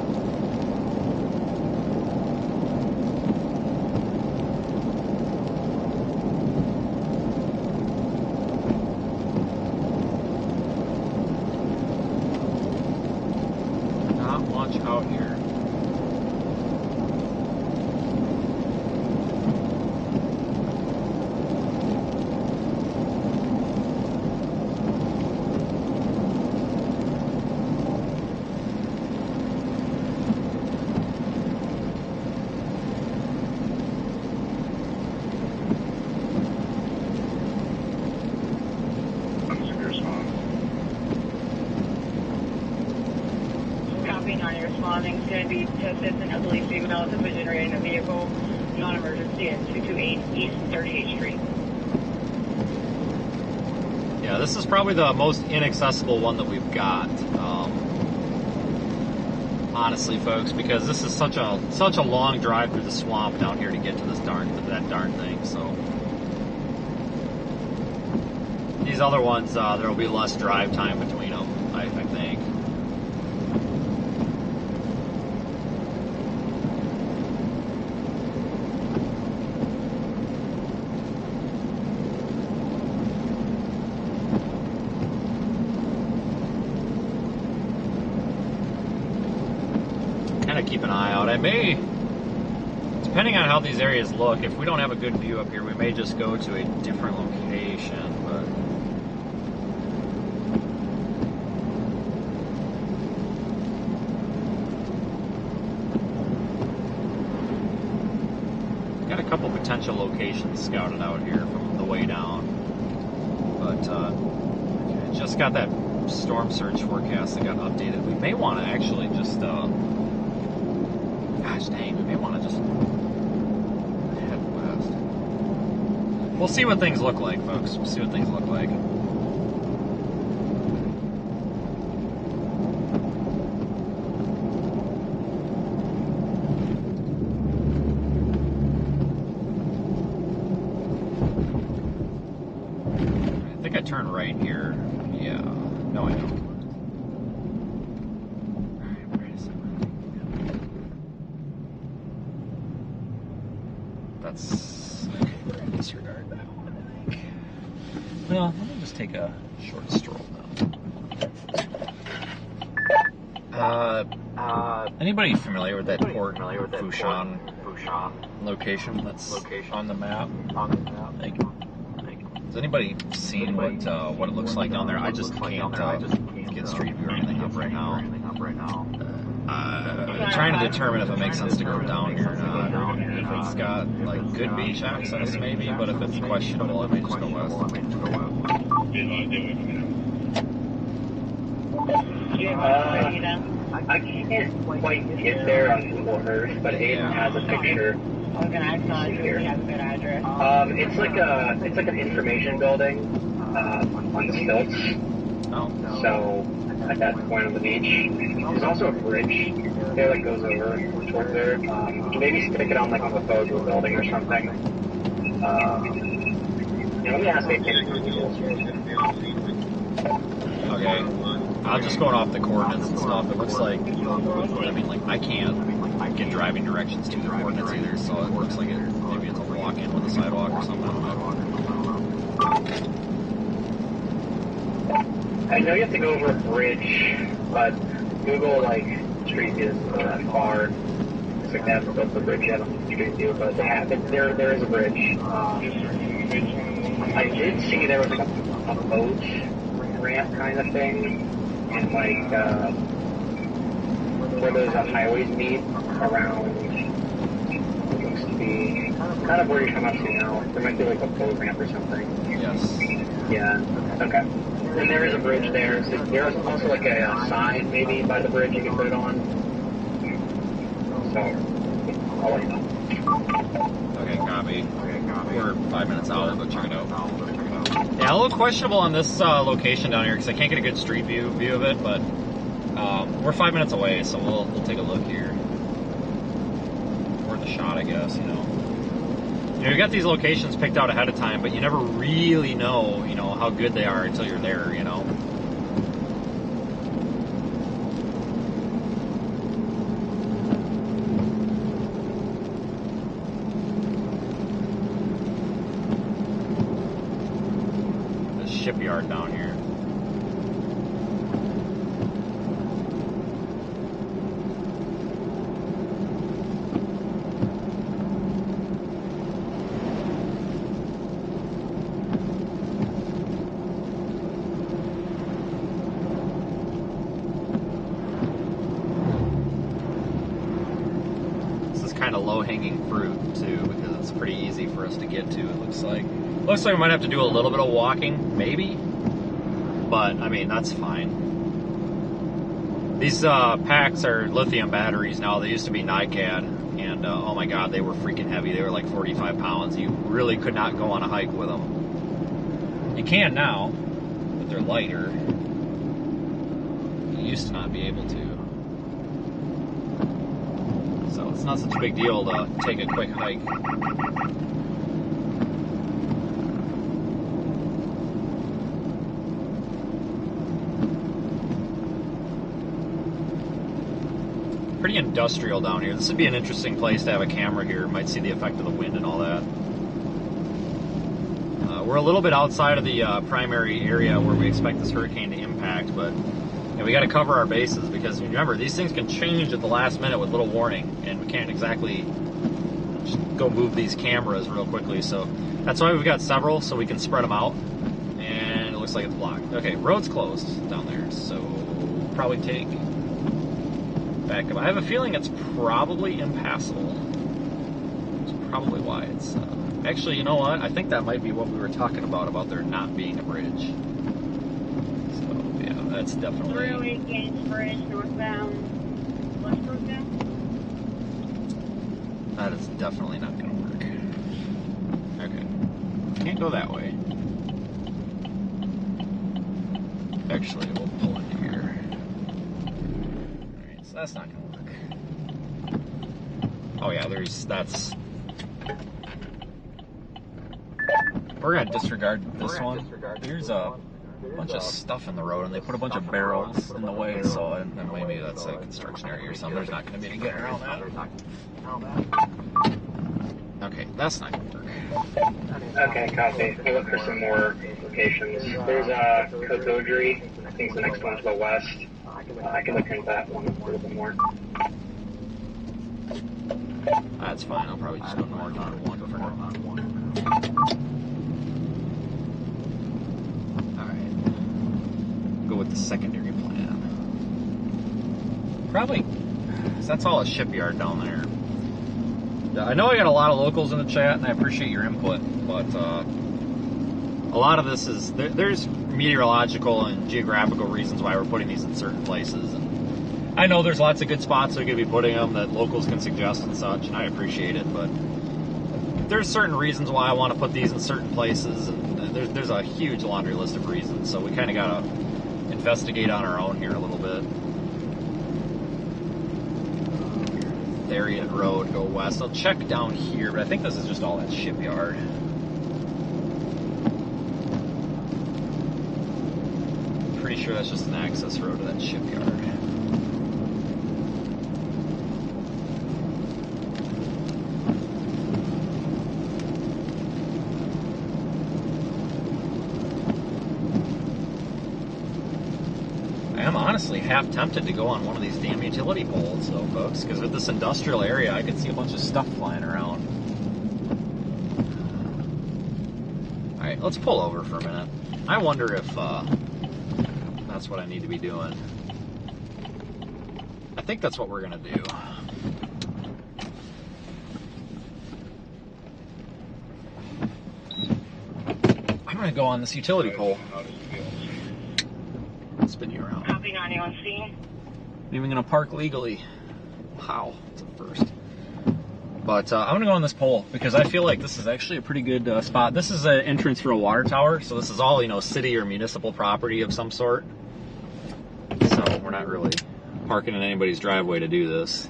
Not much out here. Responding to be tested an elderly female with a vision in a vehicle, non-emergency at 228 East 38th Street. Yeah, this is probably the most inaccessible one that we've got, honestly, folks, because this is such a long drive through the swamp down here to get to that darn thing. So these other ones, there will be less drive time between them, I think. Keep an eye out. I may, depending on how these areas look, if we don't have a good view up here, we may just go to a different location, but got a couple potential locations scouted out here from the way down, but just got that storm surge forecast that got updated. We may want to actually just gosh dang, we may want to just head west. We'll see what things look like, folks. We'll see what things look like. I think I turn right here. Yeah. No, I don't. That's disregard that one, I think. Well, let me just take a short stroll now. Anybody familiar with that Port Fushan location that's on the map? Thank you. Has anybody seen what it looks like down there? I just can't get street view or anything up right now. Trying to determine if it makes sense to go down here or not. If it's got like good beach access, maybe, but if it's questionable, I may just go west. I can't quite get there on Google Earth, but Aiden has a picture. I was gonna ask you if you have a good address. It's like an information building on stilts. Oh. So at that point on the beach, there's also a bridge there that goes over towards there. You can maybe stick it on like on the photo of a building or something. Let me ask Aiden. Okay. I'm just going off the coordinates and stuff. It looks like, I mean, like, I can't get driving directions to the coordinates either, so it looks like maybe it's a walk-in with a sidewalk or something. I know you have to go over a bridge, but Google, like, Street View isn't that far. It's like they haven't built the bridge yet on Street View, but they have it. There is a bridge. I did see there was like a boat ramp kind of thing, and like where those highways meet around what looks to be kind of where you're coming up to now. There might be like a boat ramp or something. Yes. Yeah. Okay. And there is a bridge there. So there is also like a sign maybe by the bridge you can put it on. So I'll let you know. Okay, copy. We're 5 minutes out, but check it out. Yeah, a little questionable on this location down here because I can't get a good street view of it, but we're 5 minutes away, so we'll take a look here. Worth a shot, I guess, you know. You got these locations picked out ahead of time, but you never really know, how good they are until you're there, shipyard down here. Kind of low-hanging fruit too, because it's pretty easy for us to get to. It looks like we might have to do a little bit of walking, maybe, but I mean that's fine. These packs are lithium batteries now. They used to be NiCad, and oh my god, they were freaking heavy. They were like 45 pounds. You really could not go on a hike with them. You can now, but they're lighter. You used to not be able to. So it's not such a big deal to take a quick hike. Pretty industrial down here. This would be an interesting place to have a camera here. Might see the effect of the wind and all that. We're a little bit outside of the primary area where we expect this hurricane to impact, but and we got to cover our bases because remember, these things can change at the last minute with little warning, and we can't exactly just go move these cameras real quickly. So that's why we've got several, so we can spread them out. And it looks like it's blocked. Okay, road's closed down there, so we'll probably take back up. I have a feeling it's probably impassable. That's probably why it's. Actually, you know what? I think that might be what we were talking about there not being a bridge. That's definitely. 308 Gaines Bridge, northbound, westward bound. That is definitely not going to work. Okay. Can't go that way. Actually, we'll pull into here. Alright, so that's not going to work. Oh, yeah, that's. We're going to disregard this one. There's a bunch of stuff in the road, and they put a bunch of barrels in the way, so and maybe that's a construction area or something. There's not going to be any getting around that. Okay, that's not going to work. Okay, copy. We'll look for some more locations. There's Kododri. I think the next one to the west. I can look into that one a little bit more. That's fine. I'll probably just go north on one for now. Go with the secondary plan. Probably, that's all a shipyard down there. I know I got a lot of locals in the chat, and I appreciate your input, but a lot of this is, there's meteorological and geographical reasons why we're putting these in certain places. And I know there's lots of good spots we could be putting them that locals can suggest and such, and I appreciate it, but there's certain reasons why I want to put these in certain places, and there's a huge laundry list of reasons, so we kind of got to investigate on our own here a little bit. Theriot Road, go west. I'll check down here, but I think this is just all that shipyard. Pretty sure that's just an access road to that shipyard. I'm honestly half tempted to go on one of these damn utility poles, though, folks, because with this industrial area, I could see a bunch of stuff flying around. Alright, let's pull over for a minute. I wonder if that's what I need to be doing. I think that's what we're going to do. I'm going to go on this utility pole. Spin you around. Copy 91C. I'm even going to park legally. Wow, it's a first. But I'm going to go on this pole because I feel like this is actually a pretty good spot. This is an entrance for a water tower, so this is all, city or municipal property of some sort. So we're not really parking in anybody's driveway to do this.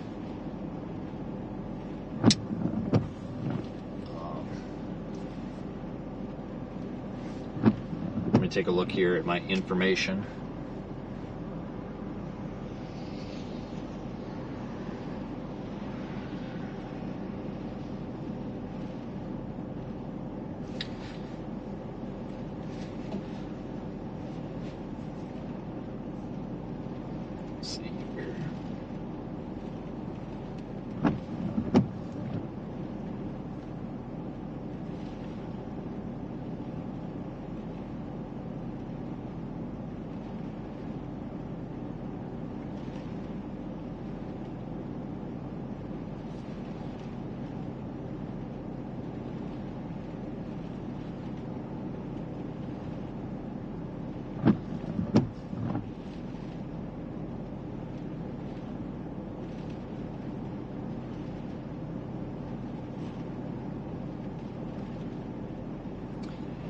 Let me take a look here at my information.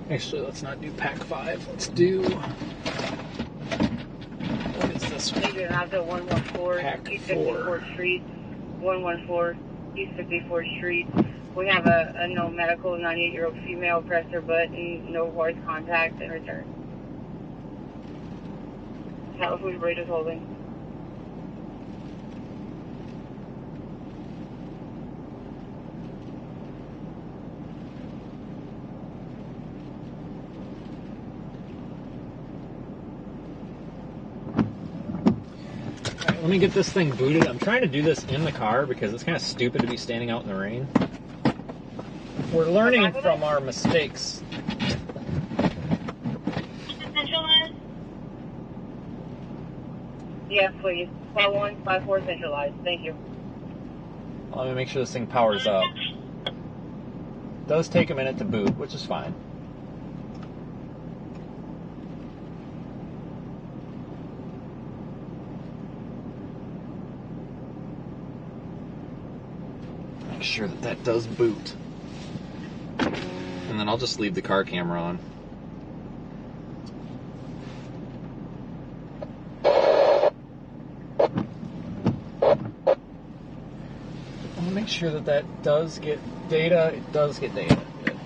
Actually, let's not do pack 5. Let's do... What is this one? Major Hazard 114, Pack East 4. 54th Street, 114, East 54th Street. We have a no medical 98-year-old female, pressed her button, no voice contact, and return. California Bridge is holding. Alright, let me get this thing booted. I'm trying to do this in the car because it's kind of stupid to be standing out in the rain. We're learning from our mistakes. Centralized? Yes, please. 5154 centralized. Thank you. Let me make sure this thing powers up. It does take a minute to boot, which is fine. Make sure that that does boot. And then I'll just leave the car camera on. I'll make sure that that does get data. It does get data. Good.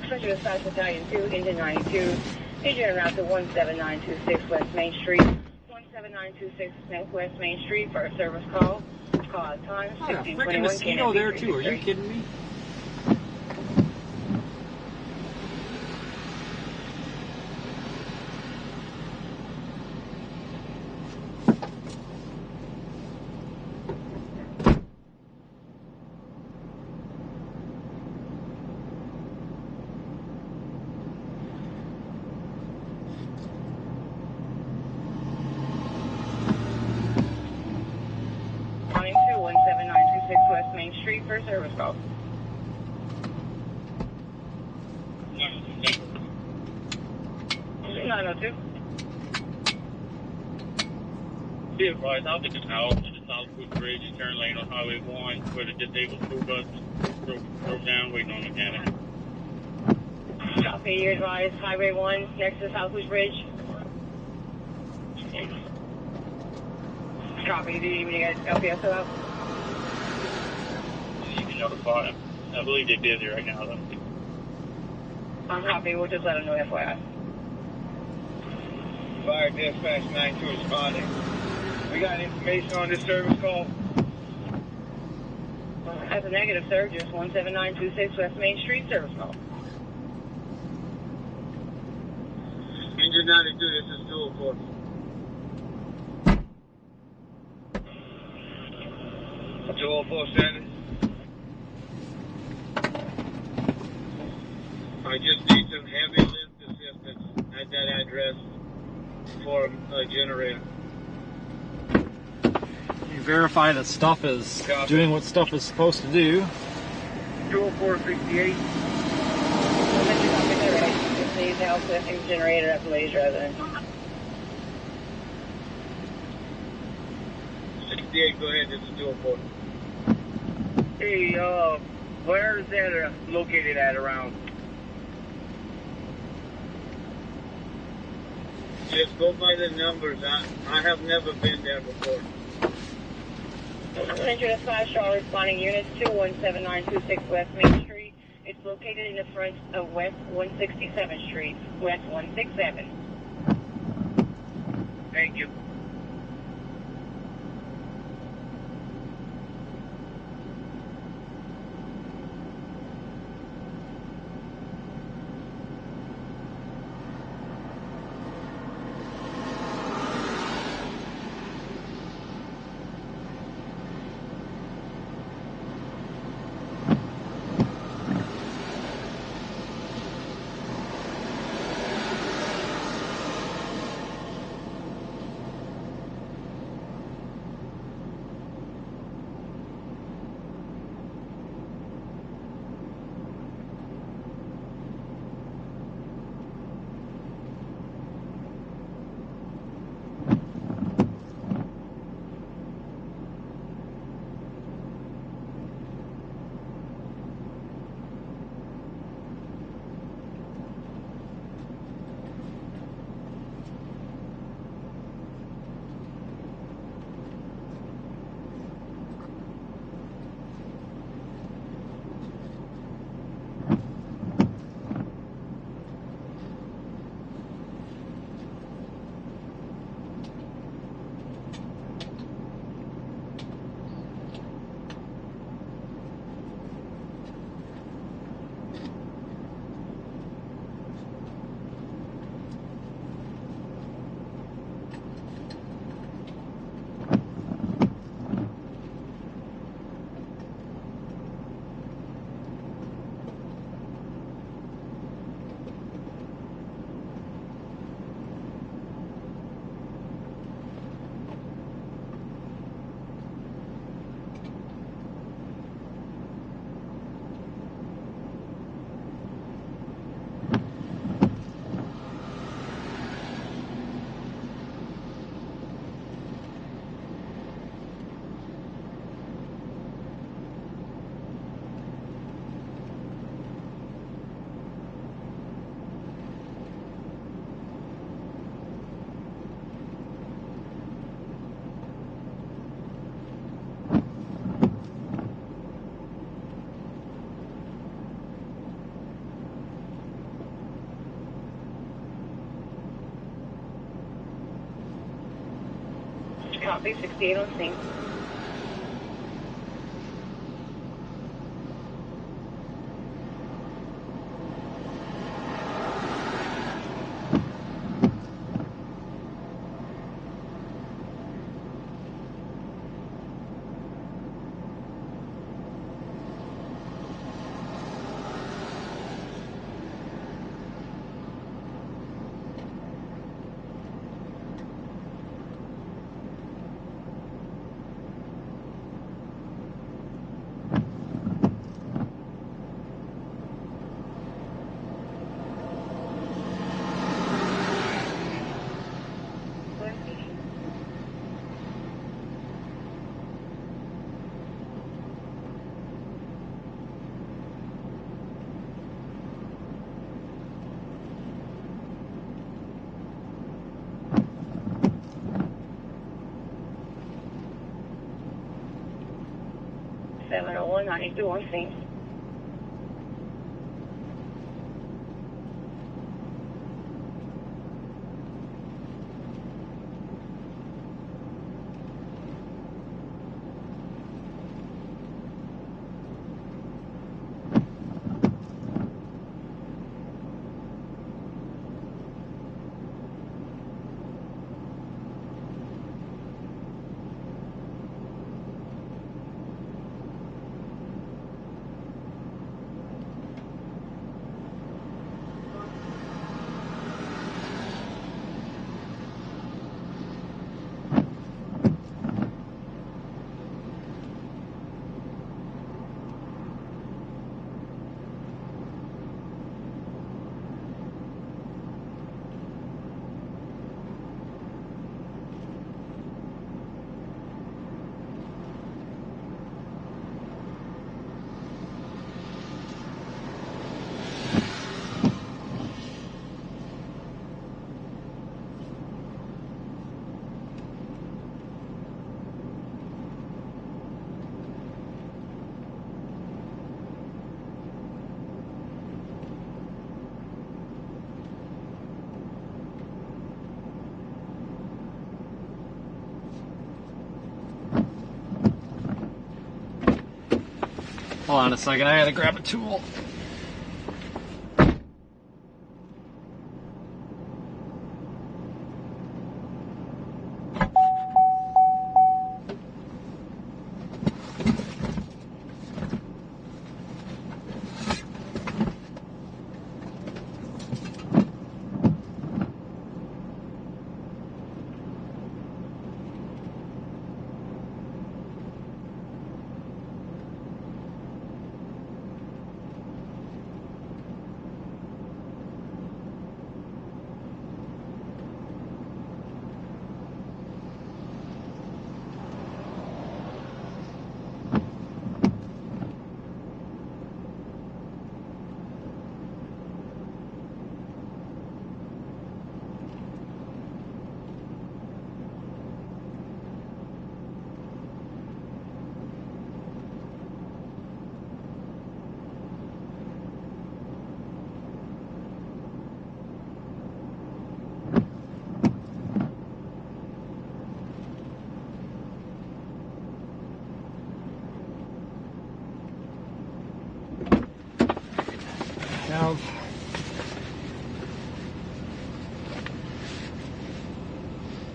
Treasure South Battalion 2, Engine 92. Engine route to 17926 West Main Street. 17926 West Main Street for a service call. Call out time, 1621. Freaking mosquito there too. Are you kidding me? Calling to 17926 West Main Street for a service call. Okay. 902. Be advised, I'll take an out to the Southwood Bridge, turn lane on Highway 1, where the disabled school bus broke down, waiting on mechanic. Copy, you're advised. Highway 1 next to the Southwood Bridge. Copy, do you need me to get LPSO out? You can notify them. I believe they're busy right now, though. Copy, we'll just let them know FYI. Fire Dispatch 92 responding. We got information on this service call. As a negative, sir, just 17926 West Main Street service call. Engine 92, this is dual force. Dual force standard. I just need some heavy lift assistance at that address for a generator. You verify that stuff is doing what stuff is supposed to do. Dual force 68. Just need help with the generator at the laser residence. 68, go ahead, this is dual force. Hey, Where is that located at around? Just go by the numbers. I have never been there before. Central 5 Star responding units to 17926 West Main Street. It's located in the front of West 167th Street. West 167. Thank you. Copy, 68 on scene. Seven oh one 92 on scene. Hold on a second, I gotta grab a tool.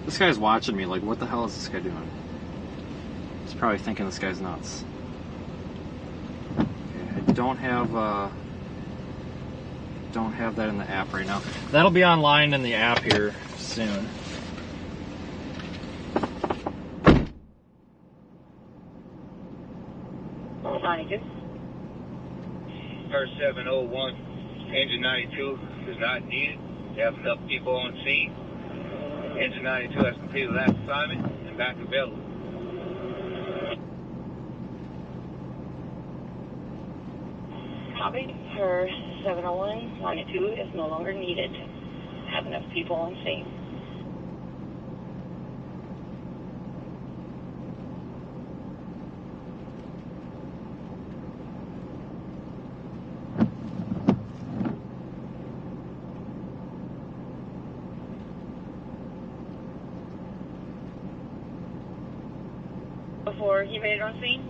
This guy's watching me, like, what the hell is this guy doing? He's probably thinking this guy's nuts. Okay, I don't have that in the app right now. That'll be online in the app here soon. First 701, engine 92 is not needed. We have enough people on scene. Engine 92 has completed last assignment and back available. Copy. For 701, 92 is no longer needed. Have enough people on scene. before he made it on scene?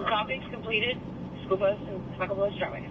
Copies completed. School bus and Taco Bus driving.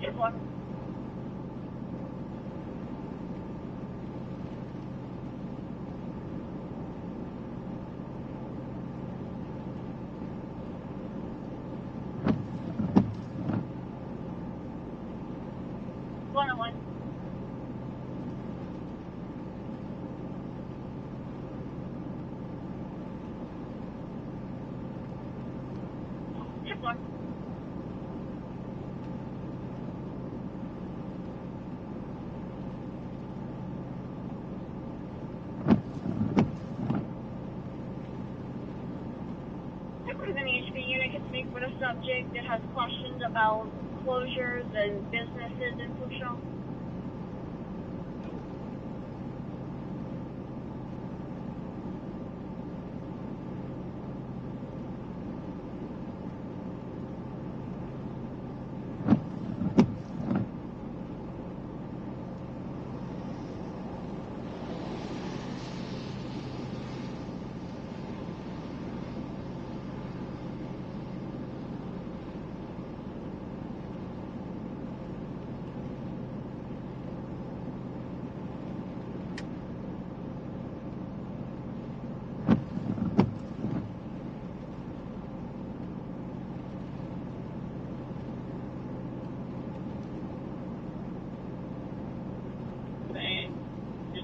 Tip 1. One-on-one. Tip 1. With an HP unit can speak with a subject that has questions about closures and businesses in Fusha.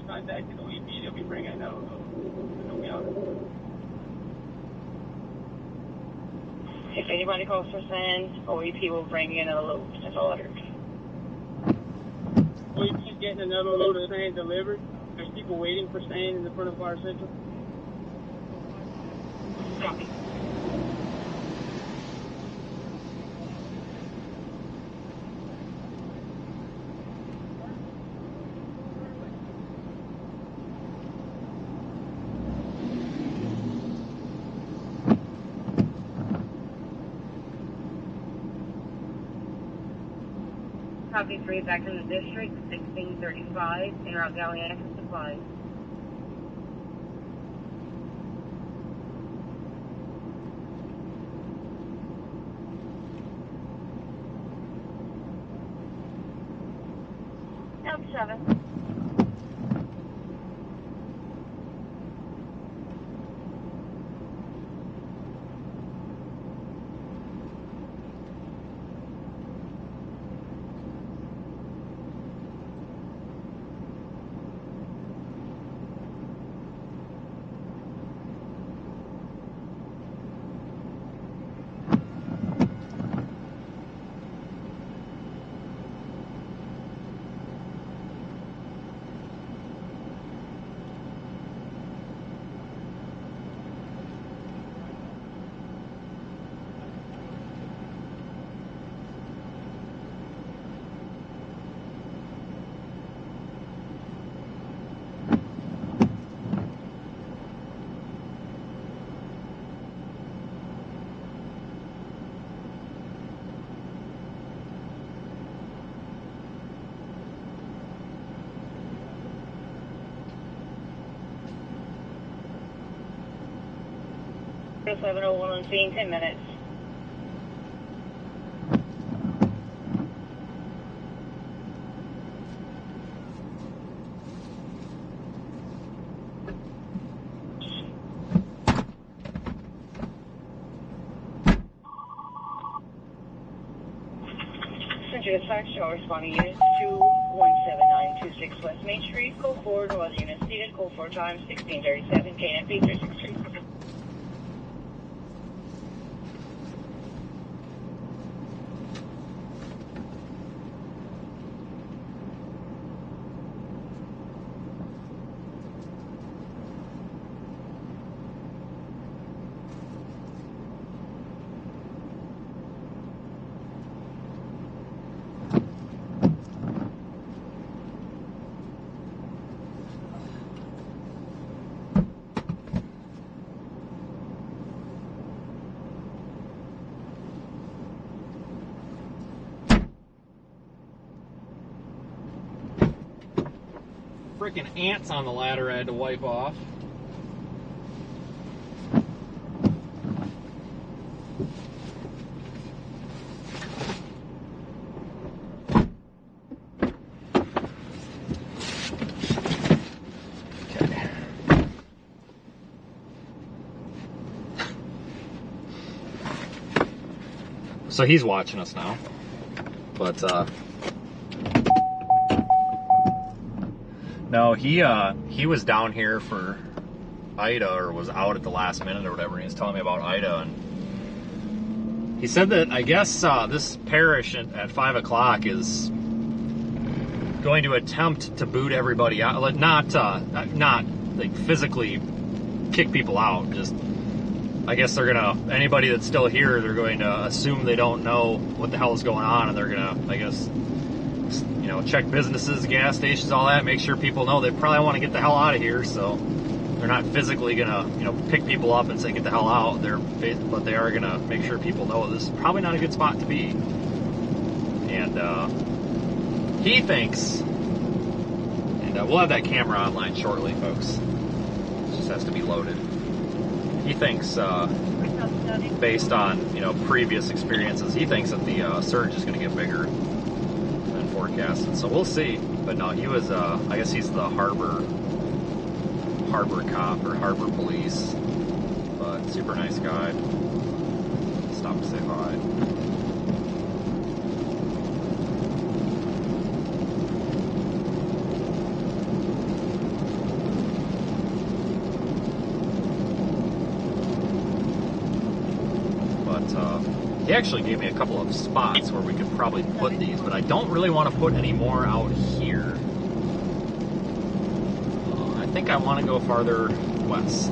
Contacted OEP, they'll be bringing it out. If anybody calls for sand, OEP will bring in a load. That's all I heard. OEP's getting another load of sand delivered. There's people waiting for sand in the front of our central. Copy. Copy 3 back in the district, 1635, en route Galliac and supplies. L7. 0701 on scene, 10 minutes. Central Dispatch, all responding units to 17926 West Main Street. Code 4, no other units needed. Code 4 times 1637, KNP 363. Freaking ants on the ladder I had to wipe off. Okay. So he's watching us now, but no, he was down here for Ida, or was out at the last minute or whatever, and he was telling me about Ida, and he said that I guess this parish at 5 o'clock is going to attempt to boot everybody out, like not like physically kick people out, just I guess they're gonna, anybody that's still here, they're going to assume they don't know what the hell is going on, and they're gonna, I guess, you know, check businesses, gas stations, all that, make sure people know they probably want to get the hell out of here, so they're not physically gonna, you know, pick people up and say get the hell out. But they are gonna make sure people know this is probably not a good spot to be. And he thinks, and we'll have that camera online shortly, folks. It just has to be loaded. He thinks, based on, you know, previous experiences, he thinks that the surge is going to get bigger than forecasted. So we'll see. But no, he was, I guess he's the harbor cop or harbor police. But super nice guy. Stopped to say hi. He actually gave me a couple of spots where we could probably put these, but I don't really want to put any more out here. I think I want to go farther west.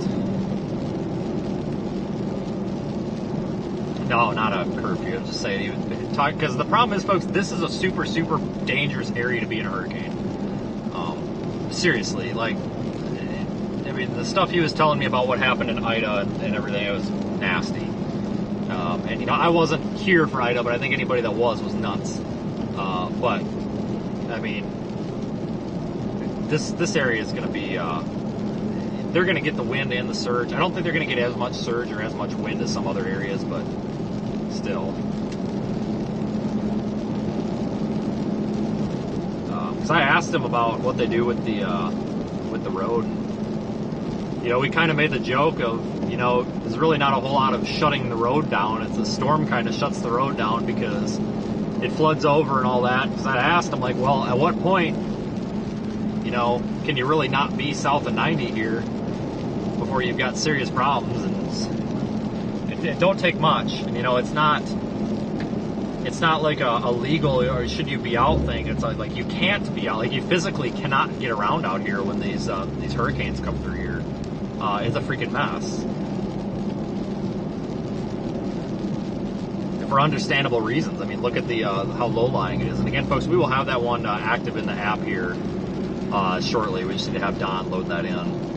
No, not a curfew. I'm just saying, because the problem is, folks, this is a super, super dangerous area to be in a hurricane. Seriously, like, I mean, the stuff he was telling me about what happened in Ida and everything, it was nasty. And, you know, I wasn't here for Ida, but I think anybody that was nuts. But, I mean, this area is going to be, they're going to get the wind and the surge. I don't think they're going to get as much surge or as much wind as some other areas, but still. Because I asked him about what they do with the road. You know, we kind of made the joke of, you know, there's really not a whole lot of shutting the road down. It's a storm kind of shuts the road down because it floods over and all that. Because I asked him, like, well, at what point, you know, can you really not be south of 90 here before you've got serious problems? And it don't take much. And, you know, it's not like a legal or should you be out thing. It's like you can't be out. Like, you physically cannot get around out here when these hurricanes come through here. It's a freaking mess. And for understandable reasons. I mean, look at the how low-lying it is. And again, folks, we will have that one active in the app here shortly. We just need to have Don load that in.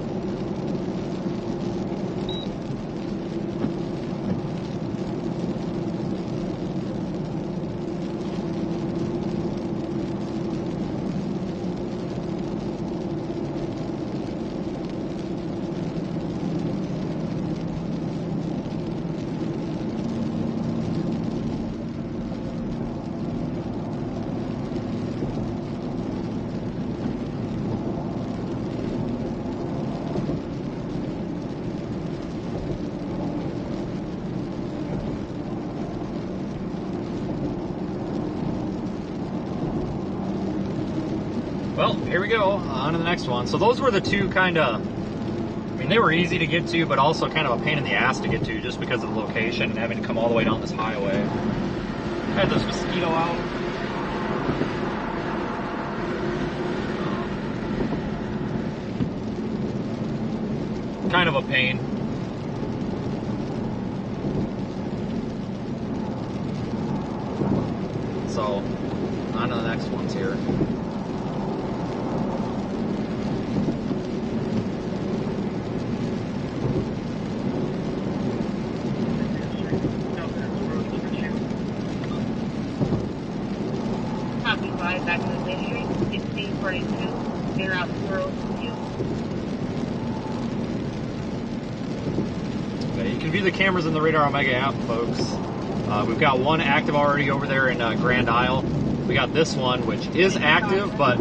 Well, here we go. On to the next one. So those were the two kind of, I mean, they were easy to get to, but also kind of a pain in the ass to get to just because of the location and having to come all the way down this highway. Had this mosquito out. Kind of a pain. So, on to the next ones here. Copy 5, back to the Main Street, 1642, in route 0. Okay, you can view the cameras in the Radar Omega app, folks. We've got one active already over there in Grand Isle. We got this one, which is active, but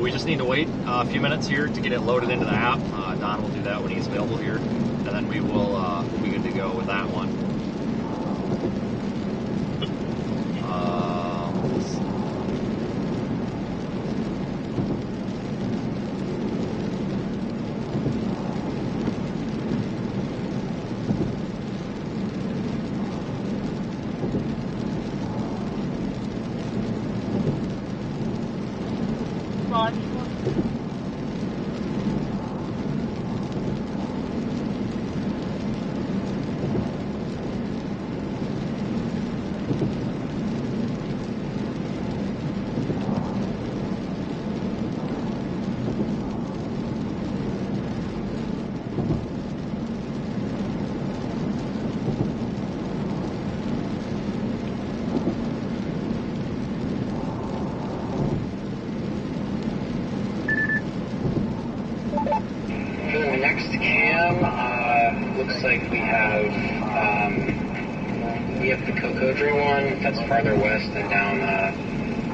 we just need to wait a few minutes here to get it loaded into the app. Don will do that when he's available here, and then we will we'll be good to go with that one. Looks like we have the Cocodrie one. That's farther west and down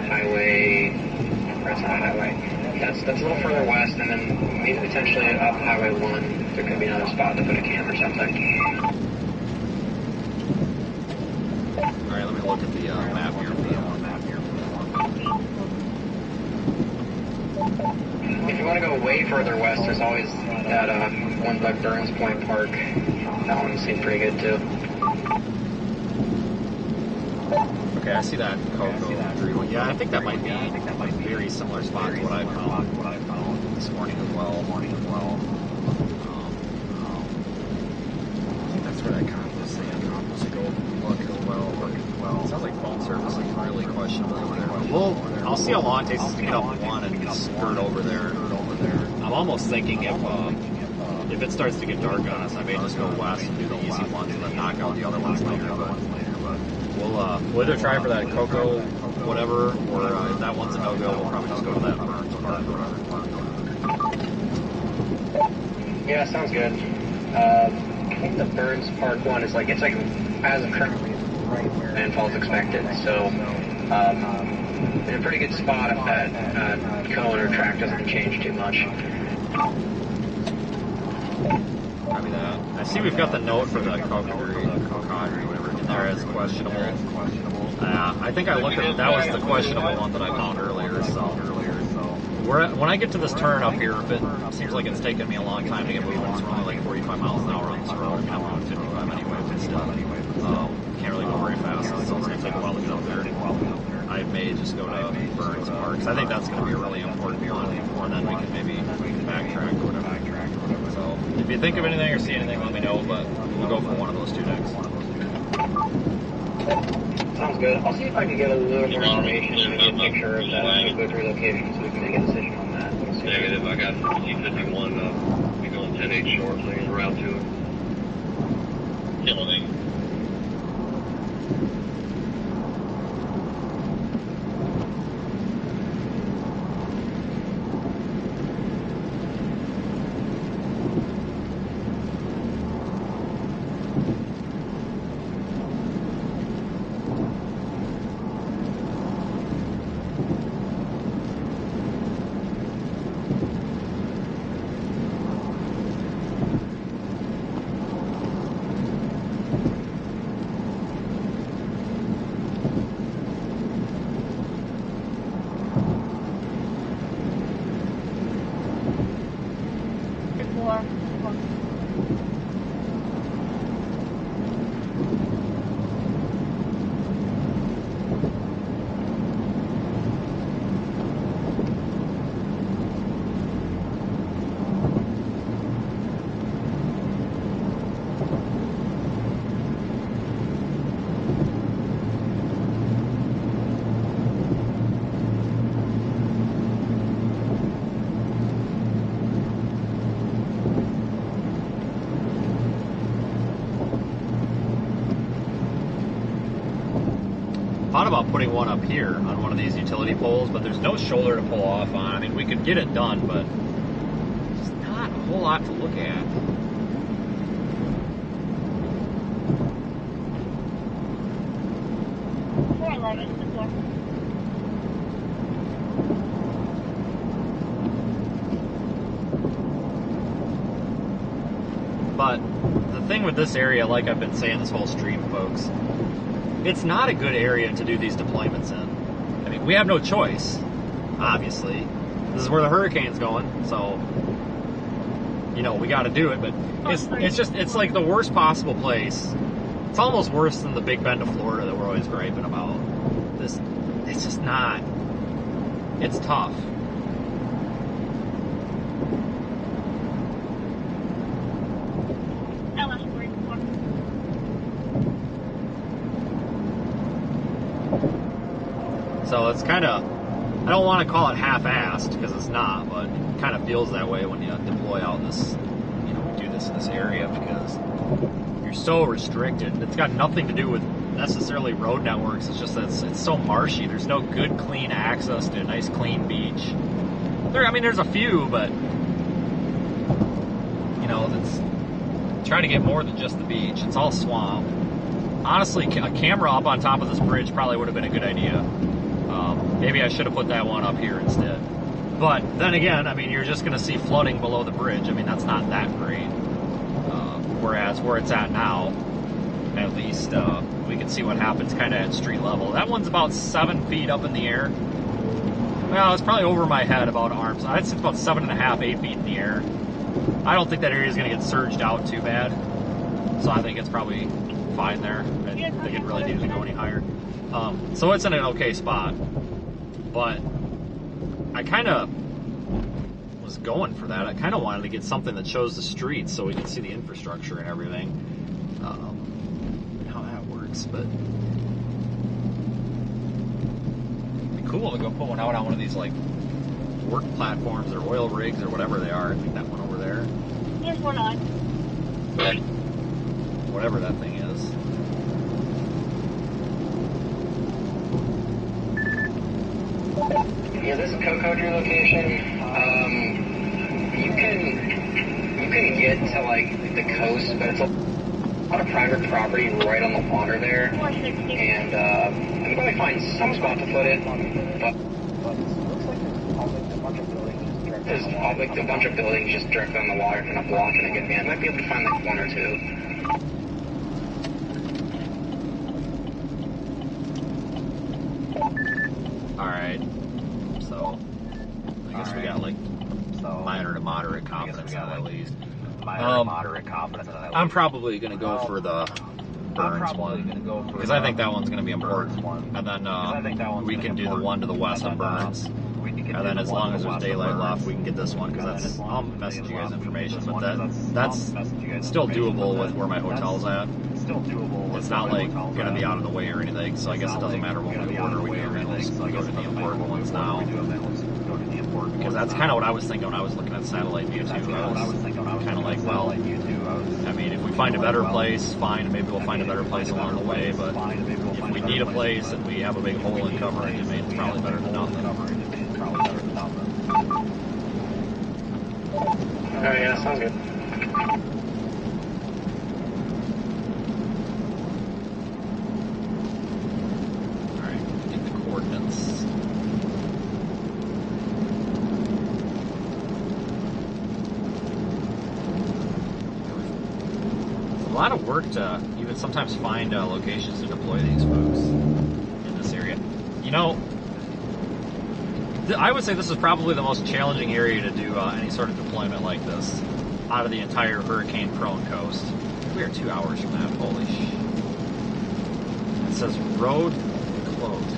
highway. Or it's not a highway. That's a little further west, and then maybe potentially up Highway 1. There could be another spot to put a cam or something. All right, let me look at the map here. If you want to go way further west, there's always that one by Burns Point Park. That one seemed pretty good too. Okay, I see that Cocodrie one. Yeah, I think that might be a very similar spot to what I found this morning as well. I think that's where that cop was saying. To go look as well. It sounds like phone service is really questionable over there. I'll see how long it takes us to get up one and skirt over there. I'm almost thinking if it starts to get dark on us, I may just go west and do the easy ones and then knock out the other ones later. But we'll either try for that Coco whatever, or if that one's a no-go, we'll probably just go to that Burns Park or whatever. Yeah, sounds good. I think the Burns Park one is like, it's like as of currently right where landfall is expected, so in a pretty good spot if that cone or track doesn't change too much. Copy that. I see we've got the note for the Cocodrie, whatever, in there as questionable. I think I looked at that was the questionable one that I found earlier. So when I get to this turn up here, if it seems like it's taken me a long time to get moving, it's only like 45 miles an hour on this road. I'm on 55 anyway, but still, can't really go very fast. So it's going to take a while to get up there. I may just go to Burns Park, because I think that's going to be a really important one, and then we can maybe backtrack or whatever. So if you think of anything or see anything, let me know, but we'll go for one of those two next. Sounds good. I'll see if I can get a little more information and maybe a picture of that Cocodrie location so we can make a decision on that. Negative, I got T51, we going 10-8 short, laying route 2. Killing. putting one up here on one of these utility poles, but there's no shoulder to pull off on. I mean, we could get it done, but there's not a whole lot to look at. But the thing with this area, like I've been saying this whole stream, folks, it's not a good area to do these deployments in. I mean, we have no choice, obviously. This is where the hurricane's going, so, you know, we got to do it. But it's like the worst possible place. It's almost worse than the Big Bend of Florida that we're always griping about. It's just not. It's tough. So it's kind of, I don't want to call it half-assed because it's not, but it kind of feels that way when you deploy out this, you know, do this in this area because you're so restricted. It's got nothing to do with necessarily road networks. It's just that it's so marshy. There's no good, clean access to a nice, clean beach. I mean, there's a few, but, you know, that's try to get more than just the beach. It's all swamp. Honestly, a camera up on top of this bridge probably would have been a good idea. Maybe I should have put that one up here instead. But then again, I mean, you're just going to see flooding below the bridge. I mean, that's not that great. Whereas where it's at now, at least, we can see what happens kind of at street level. That one's about 7 feet up in the air. Well, it's probably over my head about arms. I'd say it's about 7.5, 8 feet in the air. I don't think that area is going to get surged out too bad. So I think it's probably fine there. I don't think it really needs to go any higher. So it's in an okay spot. But I kind of was going for that. I kind of wanted to get something that shows the streets so we can see the infrastructure and everything. How that works, but it'd be cool to go put one out on one of these like work platforms or oil rigs or whatever they are. I think that one over there. Here's one on. Whatever that thing is. Yeah, this is Cocodrie location. You can get to like the coast, but it's a lot of private property right on the water there, and you can probably find some spot to put it. But there's public, a bunch of buildings just directly on the water, kind of blocking it again. Man, might be able to find like one or two. Alright, so I guess we got like minor to moderate confidence in that at least. I'm probably going to go for the Burns one because I think that one's going to be important. And then we can do the one to the west of Burns. And then as long as there's daylight left, we can get this one because that's, I'll message you guys information, but that's still doable with where my hotel's at. It's not like going to be out of the way or anything, so I guess it doesn't matter what we order. We do rentals. We go to the important ones now. Because that's kind of what I was thinking when I was looking at satellite view too. I was kind of like, well, I mean, if we find a better place, fine, maybe we'll find a better place along the way, but if we need a place and we have a big hole in coverage, I mean, it's probably better than nothing. Oh yeah, sounds good. Alright, get the coordinates. It's a lot of work to even sometimes find locations to deploy these folks in this area. You know, I would say this is probably the most challenging area to do any sort of deployment like this out of the entire hurricane-prone coast. We are 2 hours from that. Holy sh! It says road closed.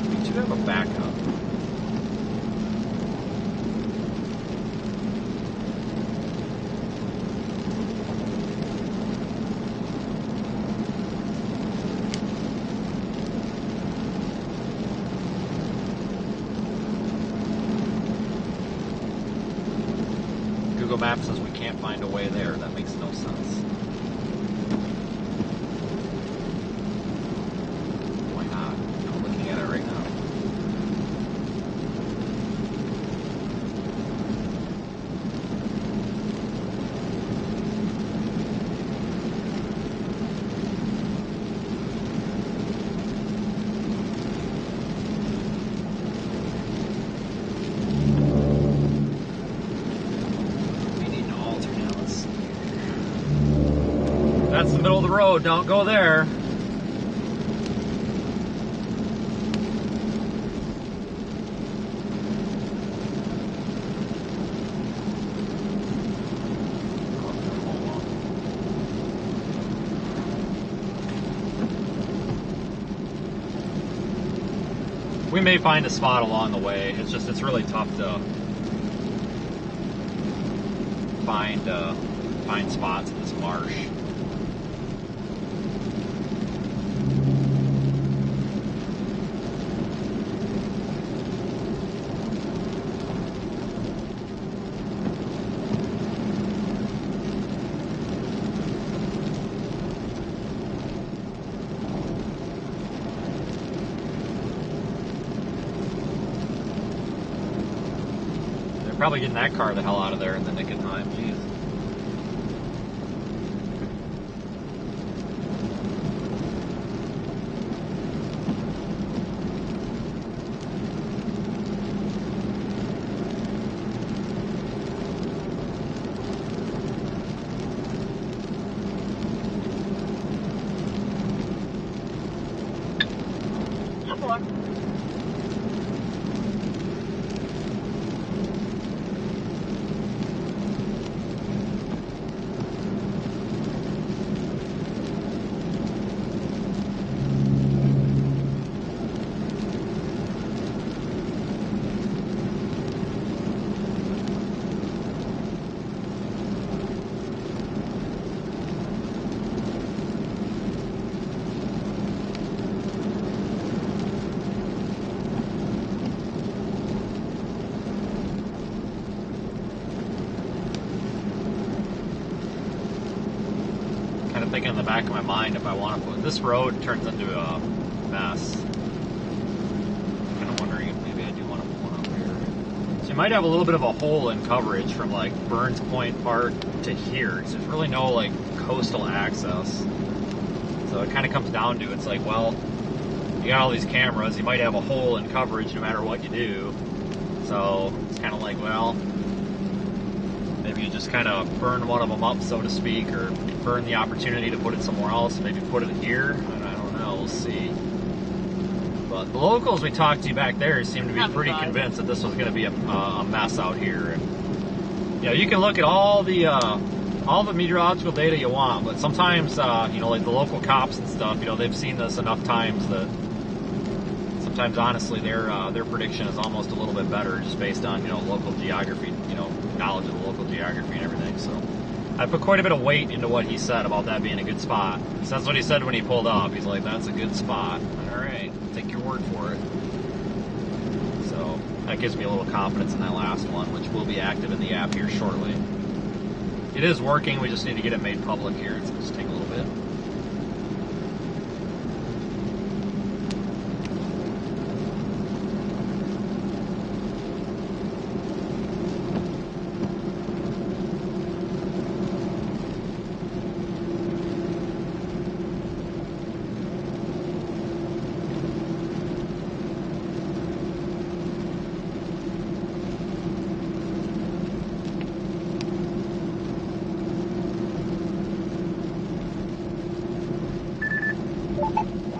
We do have a backup. Google Maps says we can't find a way there. That makes no sense. road, don't go there. We may find a spot along the way. It's really tough to find spots in this marsh. Probably getting that car the hell out of there in the nick of time. Jeez. Thinking in the back of my mind if I want to put this road turns into a mess. I'm kind of wondering if maybe I do want to put one up here. So you might have a little bit of a hole in coverage from like Burns Point Park to here, because there's really no like coastal access. So it kind of comes down to it's like, well, you got all these cameras, you might have a hole in coverage no matter what you do. So it's kind of like, well, maybe you just kind of burn one of them up, so to speak, or burn the opportunity to put it somewhere else, maybe put it here. I don't know, we'll see. But the locals we talked to back there seem to be pretty convinced that this was going to be a mess out here. And, you know, you can look at all the meteorological data you want, but sometimes, you know, like the local cops and stuff, you know, they've seen this enough times that sometimes, honestly, their prediction is almost a little bit better just based on, you know, local geography, you know, knowledge of the local geography and everything. So I put quite a bit of weight into what he said about that being a good spot. So that's what he said when he pulled up. He's like, that's a good spot. All right, take your word for it. So that gives me a little confidence in that last one, which will be active in the app here shortly. It is working, we just need to get it made public here. It's just take a little bit.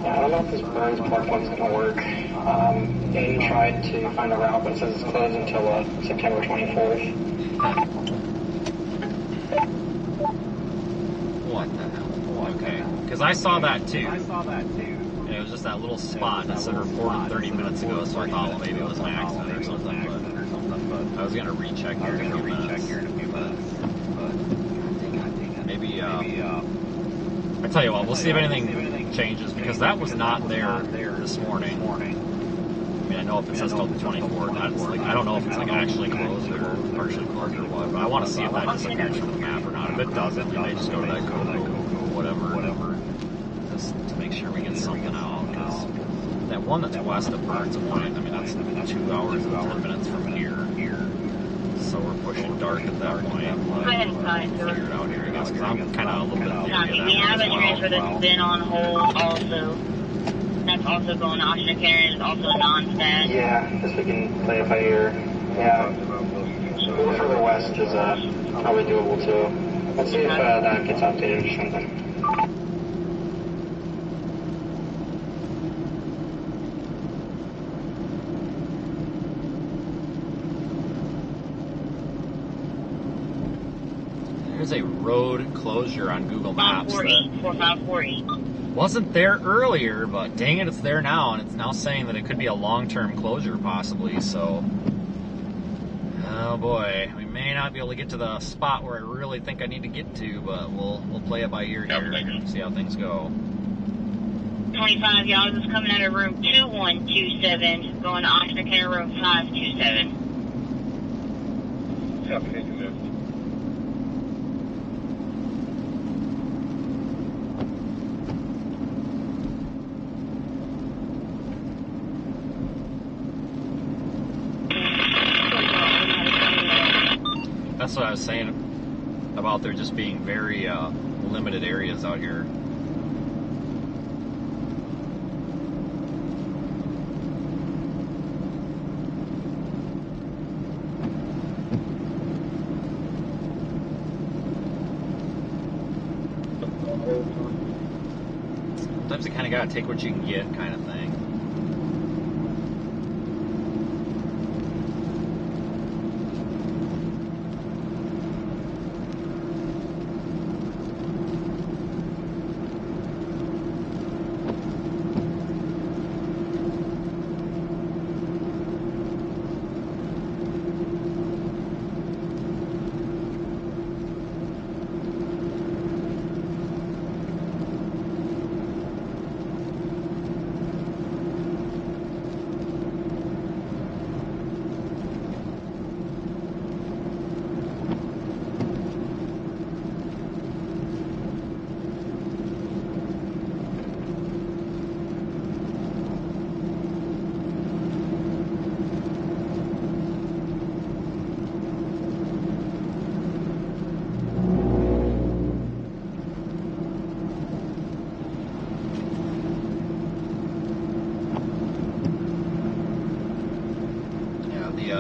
I don't know if this Burns Park one's going to work. Aiden tried to find a route, but it says it's closed until September 24th. What the hell? Okay, because I saw that too. And it was just that little spot that said reported 30 minutes ago, so I thought, well, maybe it was an accident or something. But I was going to recheck here in a few minutes. Maybe, I tell you what, we'll see if anything changes, because that was not there this morning. I mean, I know if it says till the 24th, that's like, I don't know if it's like actually closed or partially closed or what, but I want to see if that disappears from the map or not. If it doesn't, we may just go to that code or whatever, just to make sure we get something out, because that one that's west of Burns Point, I mean, that's 2 hours and 10 minutes from here. So we're pushing dark at that point. Figure it out here, I guess, because I'm kind of a little bit leery of that. We have a transfer that's been on hold also. That's also going to Ocean Carrier, is also a non-stat. Yeah, guess we can play it by ear. Yeah. A little further west is probably doable too. Let's see if that gets updated or something. There's a road closure on Google Maps 4540. that wasn't there earlier, but dang it, it's there now, and it's now saying that it could be a long-term closure possibly, so... Oh boy, we may not be able to get to the spot where I really think I need to get to, but we'll play it by ear here and see how things go. 25, y'all, this is coming out of room 2127, going to Oxford County room 527. Copy, thank you, ma'am. That's what I was saying about there just being very limited areas out here. Sometimes you kind of got to take what you can get kind of thing.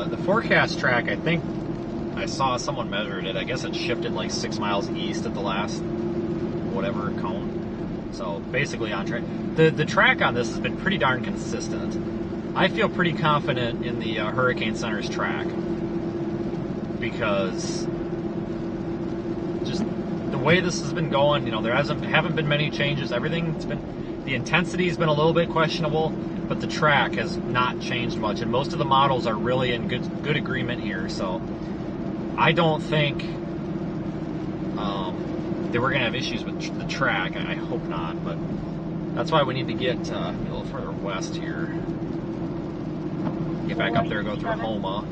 The forecast track, I think I saw someone measured it. I guess it shifted like 6 miles east at the last whatever cone. So basically on track. The track on this has been pretty darn consistent. I feel pretty confident in the Hurricane Center's track because just the way this has been going, you know, there haven't been many changes. Everything's been, the intensity's been a little bit questionable, but the track has not changed much, and most of the models are really in good agreement here. So I don't think that we're gonna have issues with the track. I hope not, but that's why we need to get a little further west here. Get back up there, go through Homa.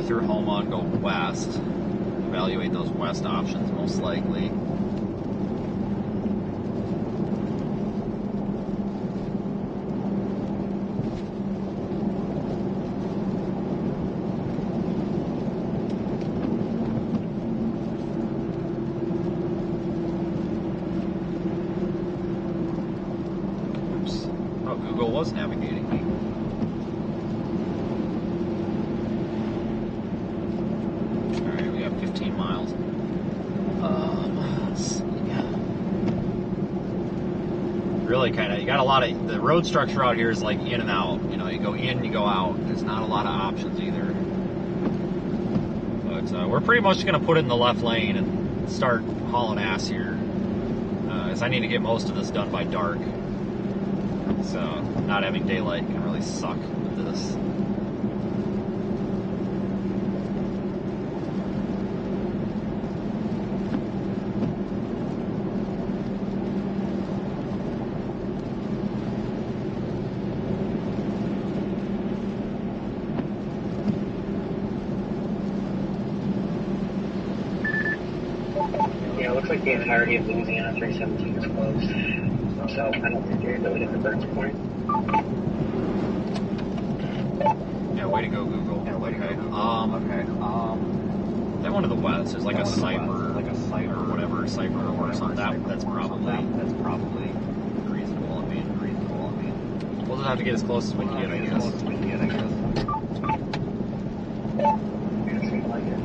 Through Homa and go west. Evaluate those west options most likely. Oops. Oh, Google was navigating me. Really kind of, you got a lot of, the road structure out here is like in and out. You know, you go in, you go out. There's not a lot of options either. But we're pretty much going to put it in the left lane and start hauling ass here. As I need to get most of this done by dark. So not having daylight can really suck with this. Yeah, it looks like the entirety of Louisiana 317 is closed. So I don't think you're really at the Burns Point. Yeah, way to go, Google. Yeah, way to go. That one to the west is like a cipher, or whatever, cipher or something. That's probably reasonable. I mean, we'll just have to get as close as we can get, I guess. Yeah, it seems like it.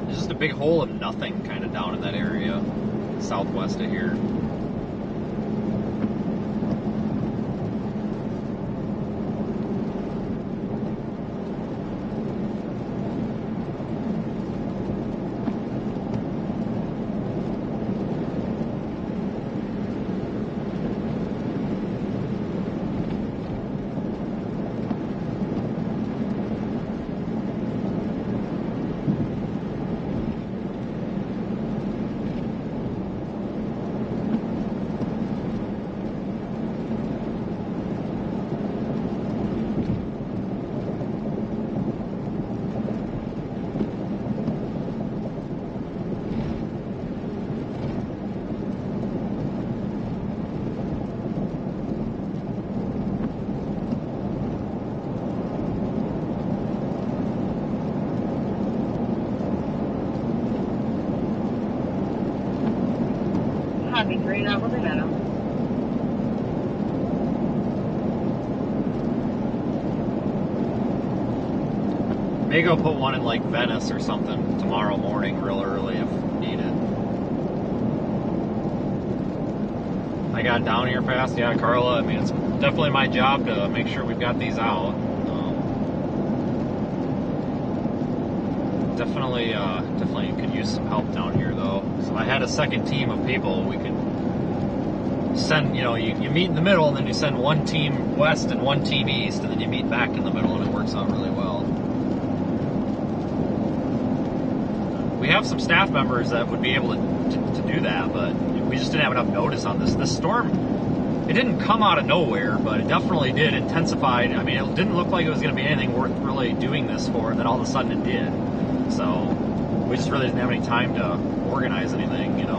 There's just a big hole of nothing kind of down in that area, southwest of here. Happy 3 Apples and Meadow. May go put one in like Venice or something tomorrow morning, real early if needed. I got down here fast, yeah, Carla. I mean, it's definitely my job to make sure we've got these out. Definitely could use some help down here though. So I had a second team of people. We could send, you meet in the middle, and then you send one team west and one team east, and then you meet back in the middle, and it works out really well. We have some staff members that would be able to do that, but we just didn't have enough notice on this. This storm, it didn't come out of nowhere, but it definitely did intensify. I mean, it didn't look like it was going to be anything worth really doing this for, and then all of a sudden it did. So we just really didn't have any time to organize anything, And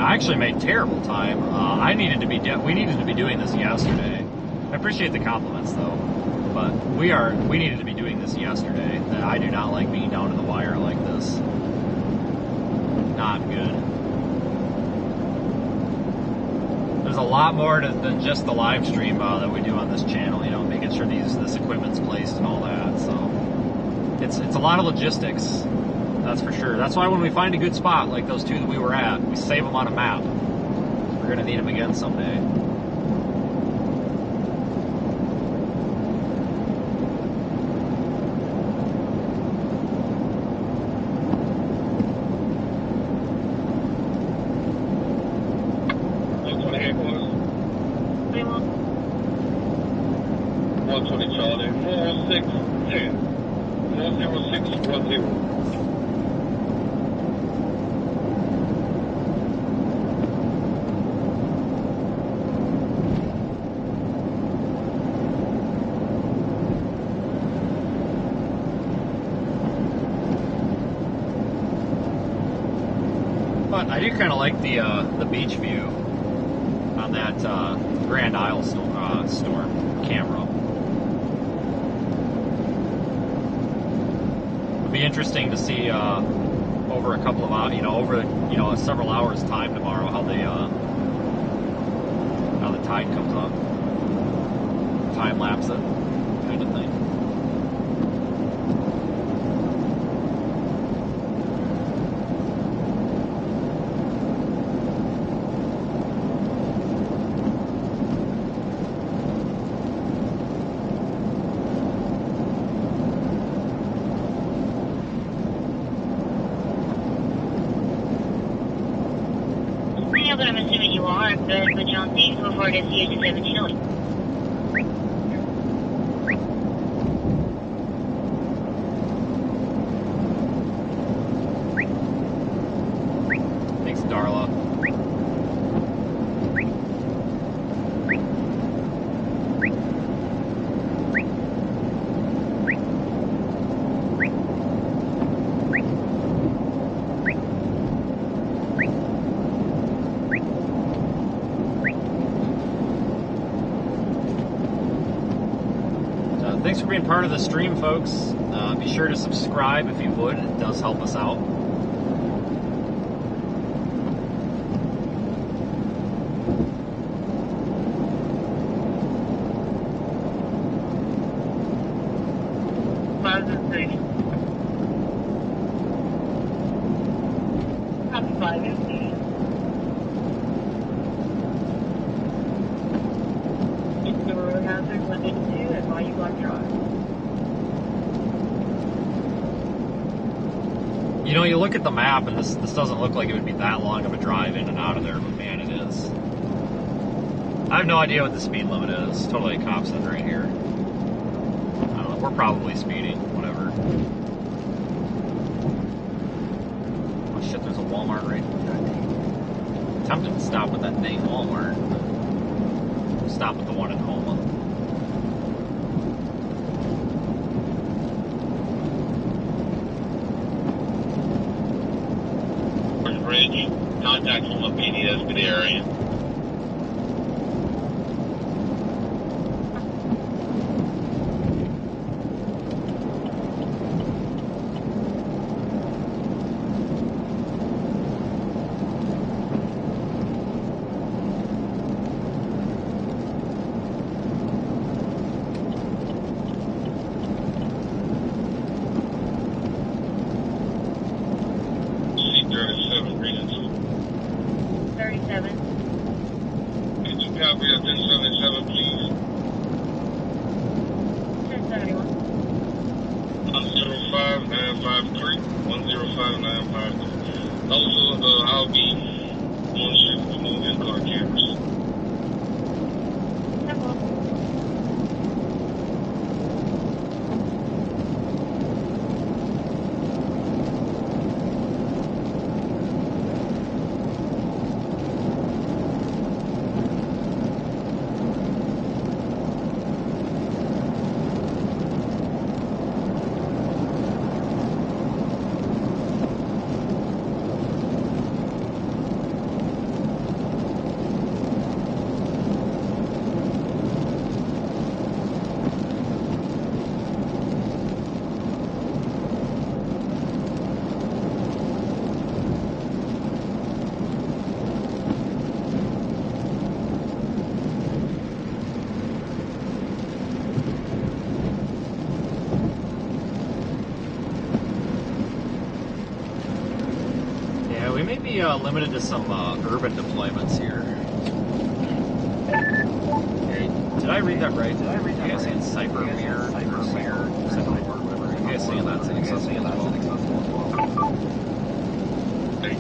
I actually made terrible time. We needed to be doing this yesterday. I appreciate the compliments though, but we needed to be doing this yesterday. I do not like being down to the wire like this. Not good. There's a lot more than just the live stream that we do on this channel, making sure this equipment's placed and all that. So it's a lot of logistics, that's for sure. That's why when we find a good spot like those two that we were at, we save them on a map. We're gonna need them again someday. But I do kind of like the beach view on that Grand Isle storm camera. It'll be interesting to see over a couple of hours, over several hours time tomorrow how the tide comes up, time lapse it, kind of thing. SCH 1708. Thanks, Darla. Thanks for being part of the stream, folks. Be sure to subscribe if you would. It does help us out. Plaza Station. Copy 5 empty. The road hazard 182 at Bayou Block Drive. You know, you look at the map, and this doesn't look like it would be that long of a drive in and out of there, but man, it is. I have no idea what the speed limit is. Totally a cop sign right here. I don't know. We're probably speeding. Whatever. Oh shit! There's a Walmart right there. I'm tempted to stop at that dang Walmart. But stop at the one in Homa. Bridge, contact from a PDS to the area. C37, green and blue. 37. Could you copy of 1077, please? 1071. 105953. 105953. Also, I'll be on shift to move in-car cameras. We may be limited to some urban deployments here. Hey, did I read that right? Did I read that right? You guys saying Cyber Mirror? Cyber Mirror? Whatever. You guys saying that's inaccessible as well? Right.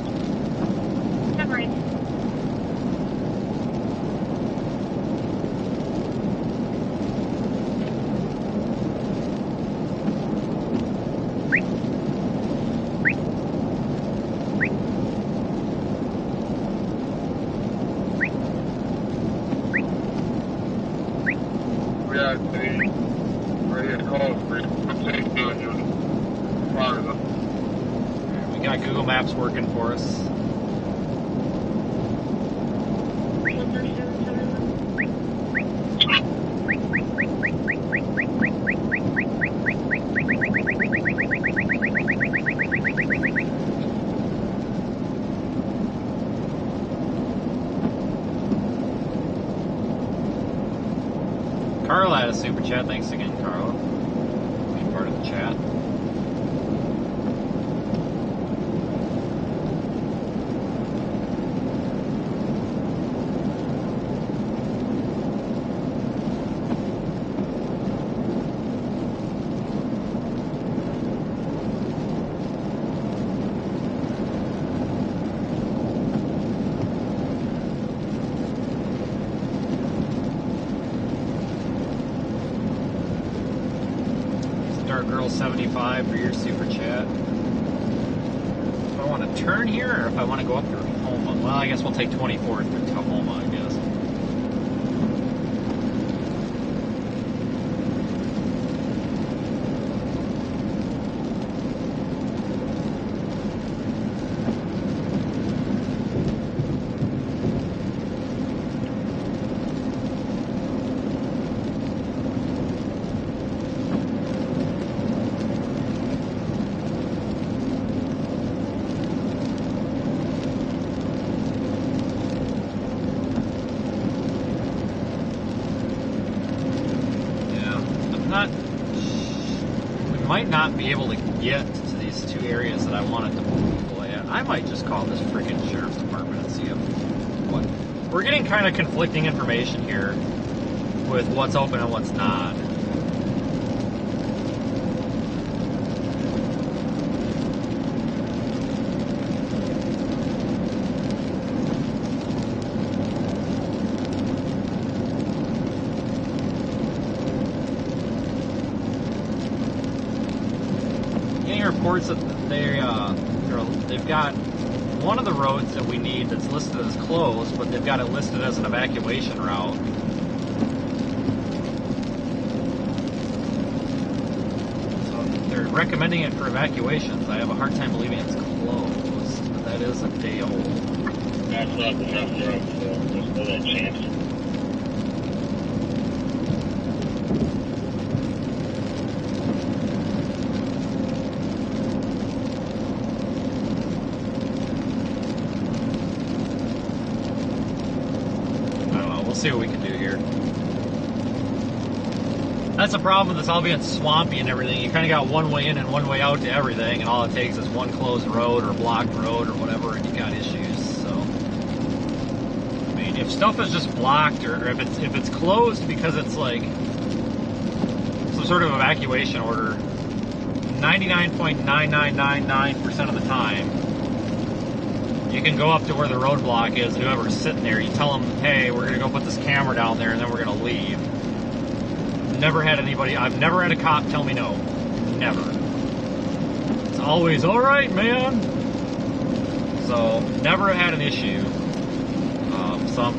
We got Google Maps working for us. Carla had a super chat. Thanks again, Carla. Being part of the chat. Dark Girl 75 for your super chat. If I want to turn here, or if I want to go up to Homa. Well, I guess we'll take 24th to Homa, I guess. Not be able to get to these two areas that I wanted to play at. I might just call this freaking sheriff's department and see if what we're getting kind of conflicting information here with what's open and what's not. Reports that they've got one of the roads that we need that's listed as closed, but they've got it listed as an evacuation route. So they're recommending it for evacuations. I have a hard time believing it's closed, but that is a day old. That's not enough room, so there's no that chance. See what we can do here. That's the problem with this all being swampy and everything. You kind of got one way in and one way out to everything, and all it takes is one closed road or blocked road or whatever, and you got issues. So, I mean, if stuff is just blocked, or if it's closed because it's like some sort of evacuation order, 99.9999% of the time, you can go up to where the roadblock is, and whoever's sitting there, you tell them, hey, we're going to go put this camera down there, and then we're going to leave. I've never had a cop tell me no. Never. It's always, all right, man. So, never had an issue. A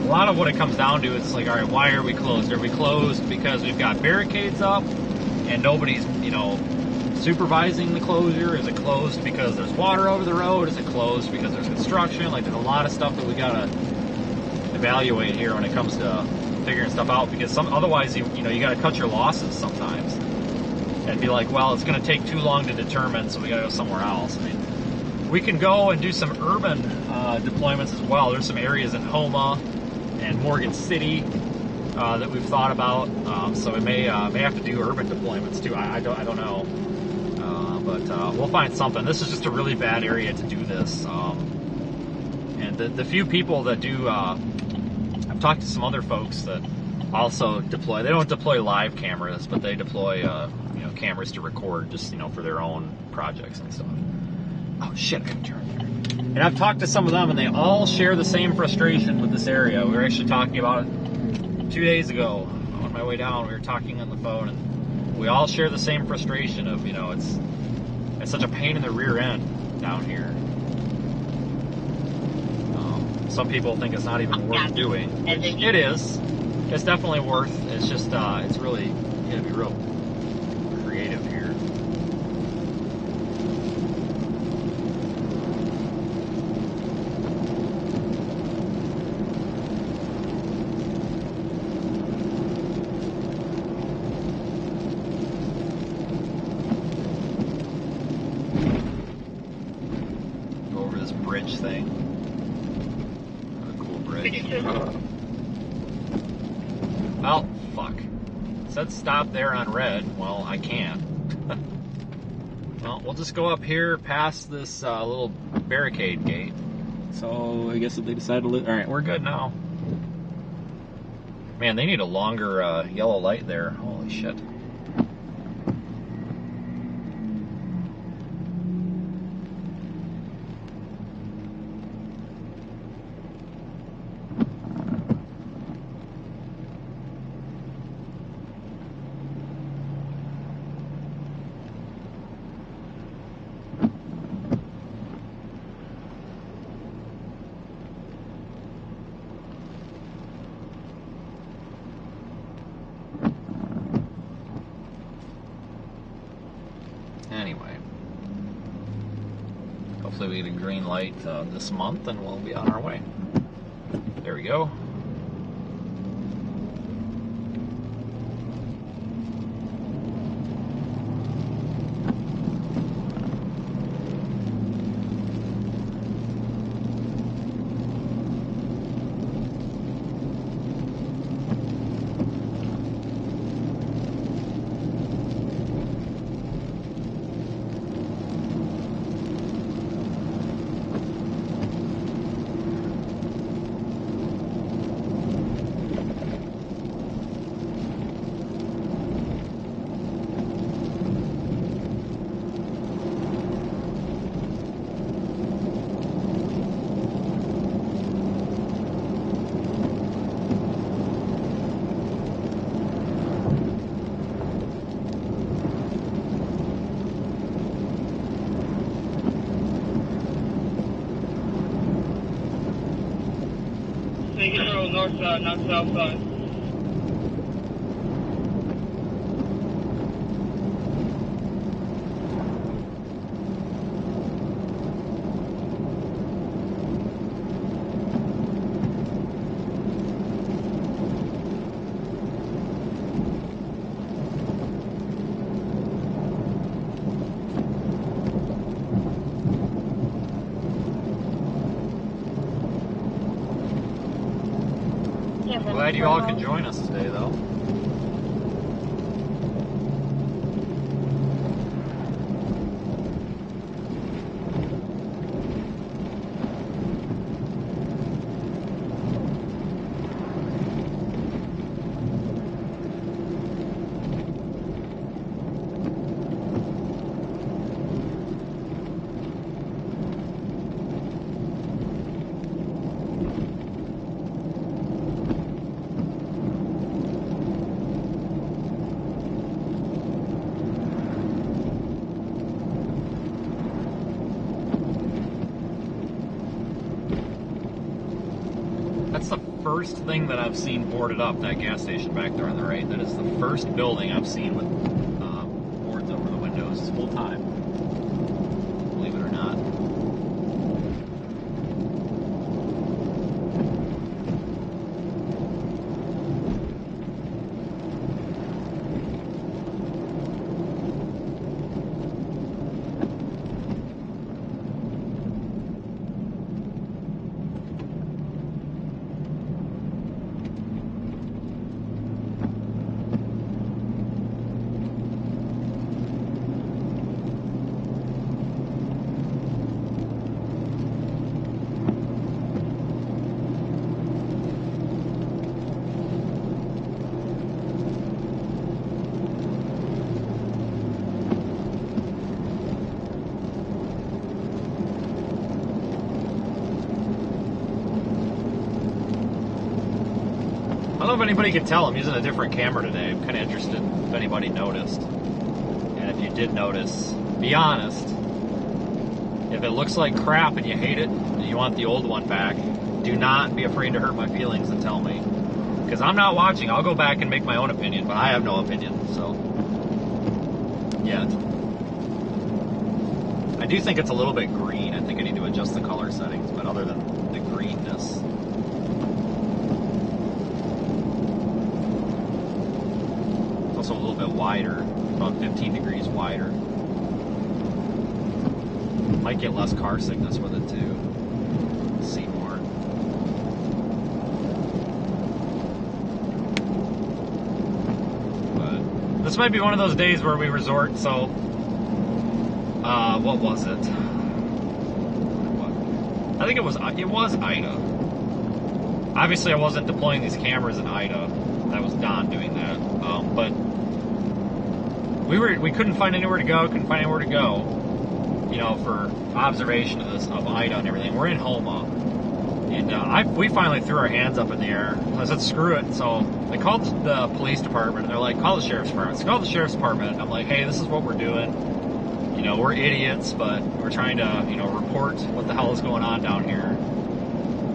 lot of what it comes down to is like, all right, why are we closed? Are we closed because we've got barricades up, and nobody's, supervising the closure? Is it closed because there's water over the road? Is it closed because there's construction? Like, there's a lot of stuff that we gotta evaluate here when it comes to figuring stuff out, because otherwise you gotta cut your losses sometimes and be like, well, it's gonna take too long to determine, so we gotta go somewhere else. I mean, we can go and do some urban deployments as well. There's some areas in Homa and Morgan City that we've thought about, so we may have to do urban deployments too. I don't know. But we'll find something. This is just a really bad area to do this. And the few people that do, I've talked to some other folks that also deploy. They don't deploy live cameras, but they deploy, cameras to record, just for their own projects and stuff. Oh shit! I can turn here. And I've talked to some of them, and they all share the same frustration with this area. We were actually talking about it 2 days ago on my way down. We were talking on the phone, and we all share the same frustration of, it's such a pain in the rear end down here. Some people think it's not even worth doing. It is. It's definitely worth. It's just, it's really, you gotta be real creative here. Bridge thing. What a cool bridge. Well, fuck. It said stop there on red. Well, I can't. Well, we'll just go up here past this little barricade gate. So, I guess if they decide to leave... Alright, we're good now. Man, they need a longer yellow light there. Holy shit. anyway. Hopefully we get a green light this month and we'll be on our way. There we go. North side, not south side. Glad you all could join us today, though. That's the first thing that I've seen boarded up, that gas station back there on the right. That is the first building I've seen with boards over the windows. It's full time, believe it or not. I don't know if anybody could tell, I'm using a different camera today. I'm kind of interested if anybody noticed. And if you did notice, be honest. If it looks like crap and you hate it and you want the old one back, do not be afraid to hurt my feelings and tell me. Because I'm not watching. I'll go back and make my own opinion, but I have no opinion, so. Yet. I do think it's a little bit green. I think I need to adjust the color settings, but other than the greenness. A little bit wider, about 15 degrees wider. Might get less car sickness with it too. See more. But this might be one of those days where we resort. So, what was it? I think it was Ida. Obviously, I wasn't deploying these cameras in Ida. That was Don doing that. But we couldn't find anywhere to go, you know, for observation of Ida and everything. We're in Homa, and we finally threw our hands up in the air. I said, screw it. So they called the police department, and they're like, call the sheriff's department. So call the sheriff's department, and I'm like, hey, this is what we're doing. You know, we're idiots, but we're trying to, you know, report what the hell is going on down here.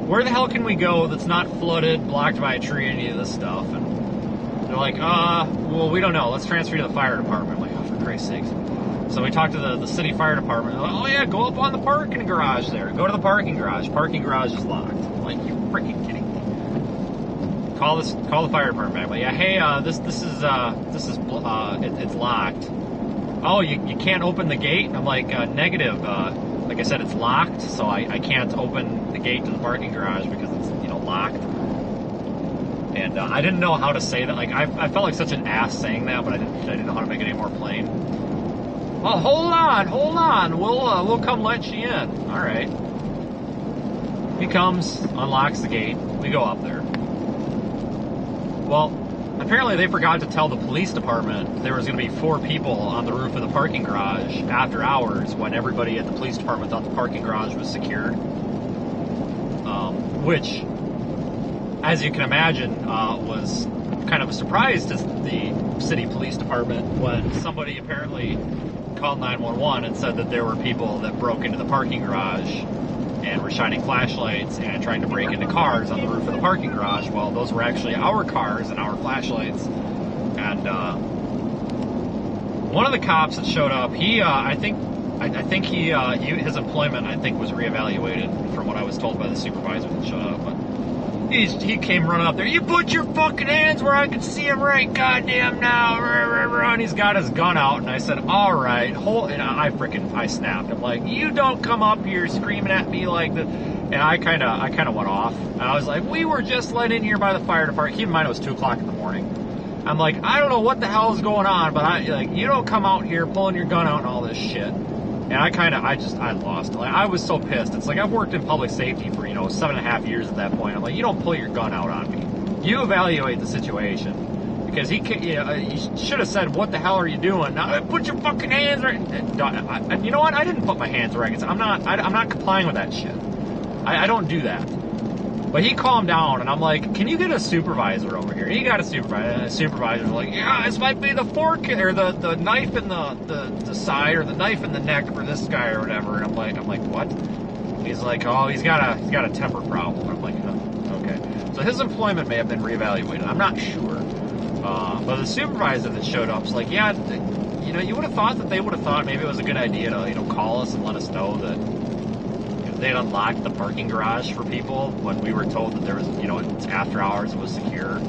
Where the hell can we go that's not flooded, blocked by a tree, any of this stuff? And they're like, well, we don't know. Let's transfer you to the fire department. I'm like, oh, for Christ's sakes. So we talked to the city fire department. They're like, oh yeah, go up on the parking garage there. Go to the parking garage. Parking garage is locked. I'm like, you freaking kidding me? Call the fire department back. But yeah, hey, it's locked. Oh, you can't open the gate? I'm like, negative. Like I said, it's locked, so I can't open the gate to the parking garage because it's, locked. And I didn't know how to say that. Like, I felt like such an ass saying that, but I didn't know how to make it any more plain. Well, hold on. We'll come let you in. All right. He comes, unlocks the gate. We go up there. Well, apparently they forgot to tell the police department there was going to be 4 people on the roof of the parking garage after hours when everybody at the police department thought the parking garage was secured. Which, as you can imagine, was kind of a surprise to the city police department when somebody apparently called 911 and said that there were people that broke into the parking garage and were shining flashlights and trying to break into cars on the roof of the parking garage. Well, those were actually our cars and our flashlights. And one of the cops that showed up, his employment, I think, was reevaluated from what I was told by the supervisor that showed up. But he came running up there. You put your fucking hands where I can see them right goddamn now. And he's got his gun out. And I said, all right, and I snapped. I'm like, you don't come up here screaming at me like that. And I kind of went off. And I was like, we were just let in here by the fire department. Keep in mind it was 2 o'clock in the morning. I'm like, I don't know what the hell is going on, but you don't come out here pulling your gun out and all this shit. And I lost. Like, I was so pissed. It's like, I've worked in public safety for, 7.5 years at that point. I'm like, you don't pull your gun out on me. You evaluate the situation. Because he should have said, what the hell are you doing? Now, put your fucking hands right. And you know what? I didn't put my hands where I can say. I'm not complying with that shit. I don't do that. But he calmed down, and I'm like, can you get a supervisor over here? He got a supervisor, and the supervisor's like, yeah, this might be the fork, or the knife in the side, or the knife in the neck for this guy, or whatever. And I'm like, what? He's like, oh, he's got a temper problem. I'm like, oh, okay. So his employment may have been reevaluated. I'm not sure. But the supervisor that showed up was like, yeah, you would have thought that they would have thought maybe it was a good idea to, call us and let us know that they had unlocked the parking garage for people when we were told that there was, it's after hours, it was secure.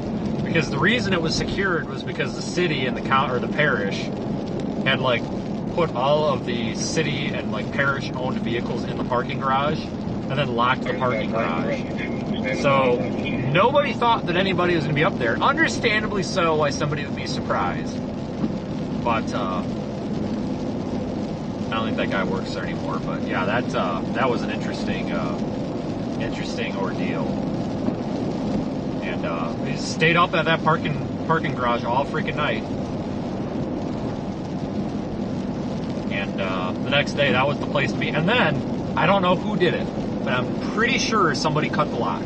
Because the reason it was secured was because the city and the parish had put all of the city and parish owned vehicles in the parking garage and then locked the parking garage. So nobody thought that anybody was going to be up there. Understandably so, why somebody would be surprised. But I don't think that guy works there anymore, but yeah, that was an interesting ordeal. And we stayed up at that parking garage all freaking night. And the next day, that was the place to be. And then I don't know who did it, but I'm pretty sure somebody cut the lock.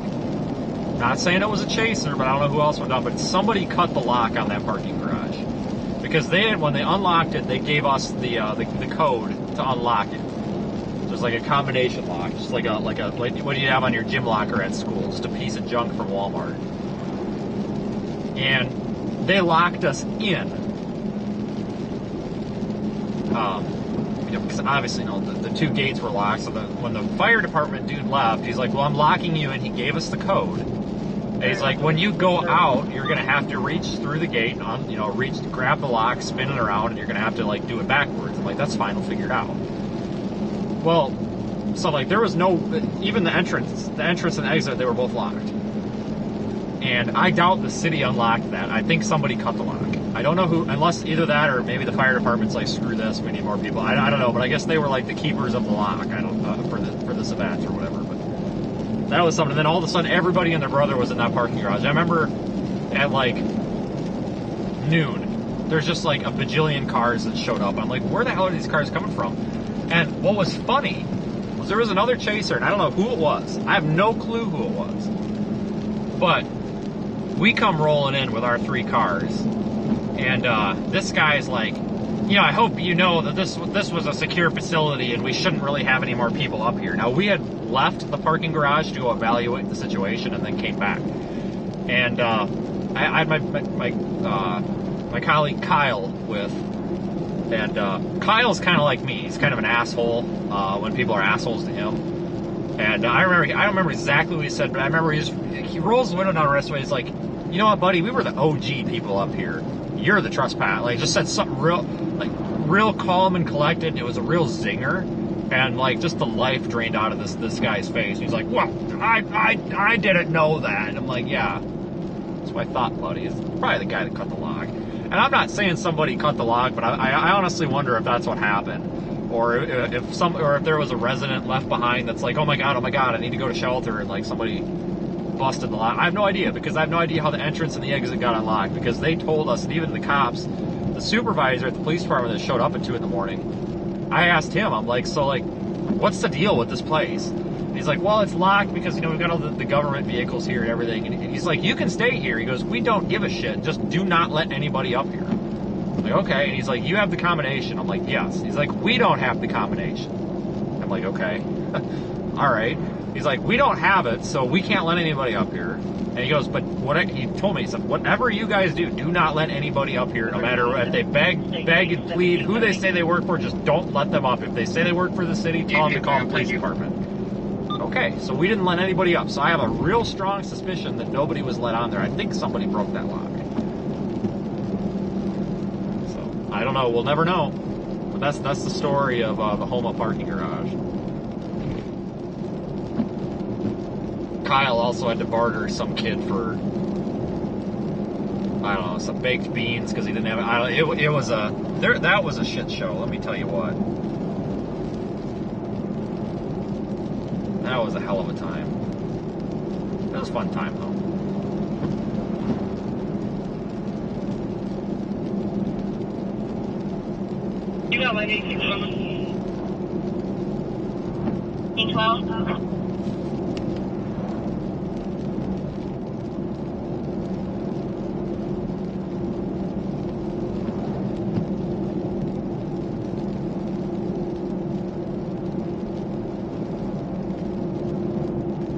Not saying it was a chaser, but I don't know who else went up. But somebody cut the lock on that parking garage. Because when they unlocked it, they gave us the code to unlock it. So it's like a combination lock, just like what do you have on your gym locker at school, just a piece of junk from Walmart. And they locked us in. Because obviously, the 2 gates were locked. So when the fire department dude left, he's like, "Well, I'm locking you," and he gave us the code. And he's like, when you go out, you're going to have to reach through the gate, grab the lock, spin it around, and you're going to have to, do it backwards. I'm like, that's fine, we'll figure it out. Well, so, there was even the entrance and exit, they were both locked. And I doubt the city unlocked that. I think somebody cut the lock. I don't know who, unless either that or maybe the fire department's like, screw this, we need more people. I don't know, but I guess they were, the keepers of the lock, I don't know, for this event or whatever, but that was something. And then all of a sudden, everybody and their brother was in that parking garage. I remember at noon, there's just a bajillion cars that showed up. I'm like, where the hell are these cars coming from? And what was funny was there was another chaser, and I don't know who it was. I have no clue who it was. But we come rolling in with our 3 cars, and this guy's like, I hope you know that this was a secure facility and we shouldn't really have any more people up here. Now, we had left the parking garage to go evaluate the situation and then came back. And I had my colleague Kyle with, And Kyle's kind of like me. He's kind of an asshole when people are assholes to him. And I don't remember exactly what he said, but I remember he rolls the window down the rest of the way. He's like, you know what, buddy? We were the OG people up here. You're the trespass. Like, just said something real calm and collected. It was a real zinger, and like just the life drained out of this guy's face. He's like, well, I didn't know that. And I'm like, yeah, that's what I thought, buddy. It's probably the guy that cut the log. And I'm not saying somebody cut the log, but I honestly wonder if that's what happened. Or if there was a resident left behind that's like, oh my god, I need to go to shelter, and like somebody busted the lock. I have no idea, because I have no idea how the entrance and the exit got unlocked, because they told us, and even the cops, the supervisor at the police department that showed up at 2 in the morning, I asked him, I'm like, so like, what's the deal with this place? And he's like, well, it's locked because, you know, we've got all the government vehicles here and everything. And he's like, you can stay here. He goes, we don't give a shit. Just do not let anybody up here. I'm like, okay. And he's like, you have the combination. I'm like, yes. He's like, we don't have the combination. I'm like, okay. All right. He's like, we don't have it, so we can't let anybody up here. And he goes, but he told me, he said, whatever you guys do, do not let anybody up here, no matter if they beg and plead, who they say they work for, just don't let them up. If they say they work for the city, tell them to call the police department. Okay, so we didn't let anybody up. So I have a real strong suspicion that nobody was let on there. I think somebody broke that lock. So, I don't know. We'll never know. But that's the story of the Homa parking garage. Kyle also had to barter some kid for, I don't know, some baked beans because he didn't have it. That was a shit show, let me tell you what. That was a hell of a time. It was a fun time, though. You got my 861. 812?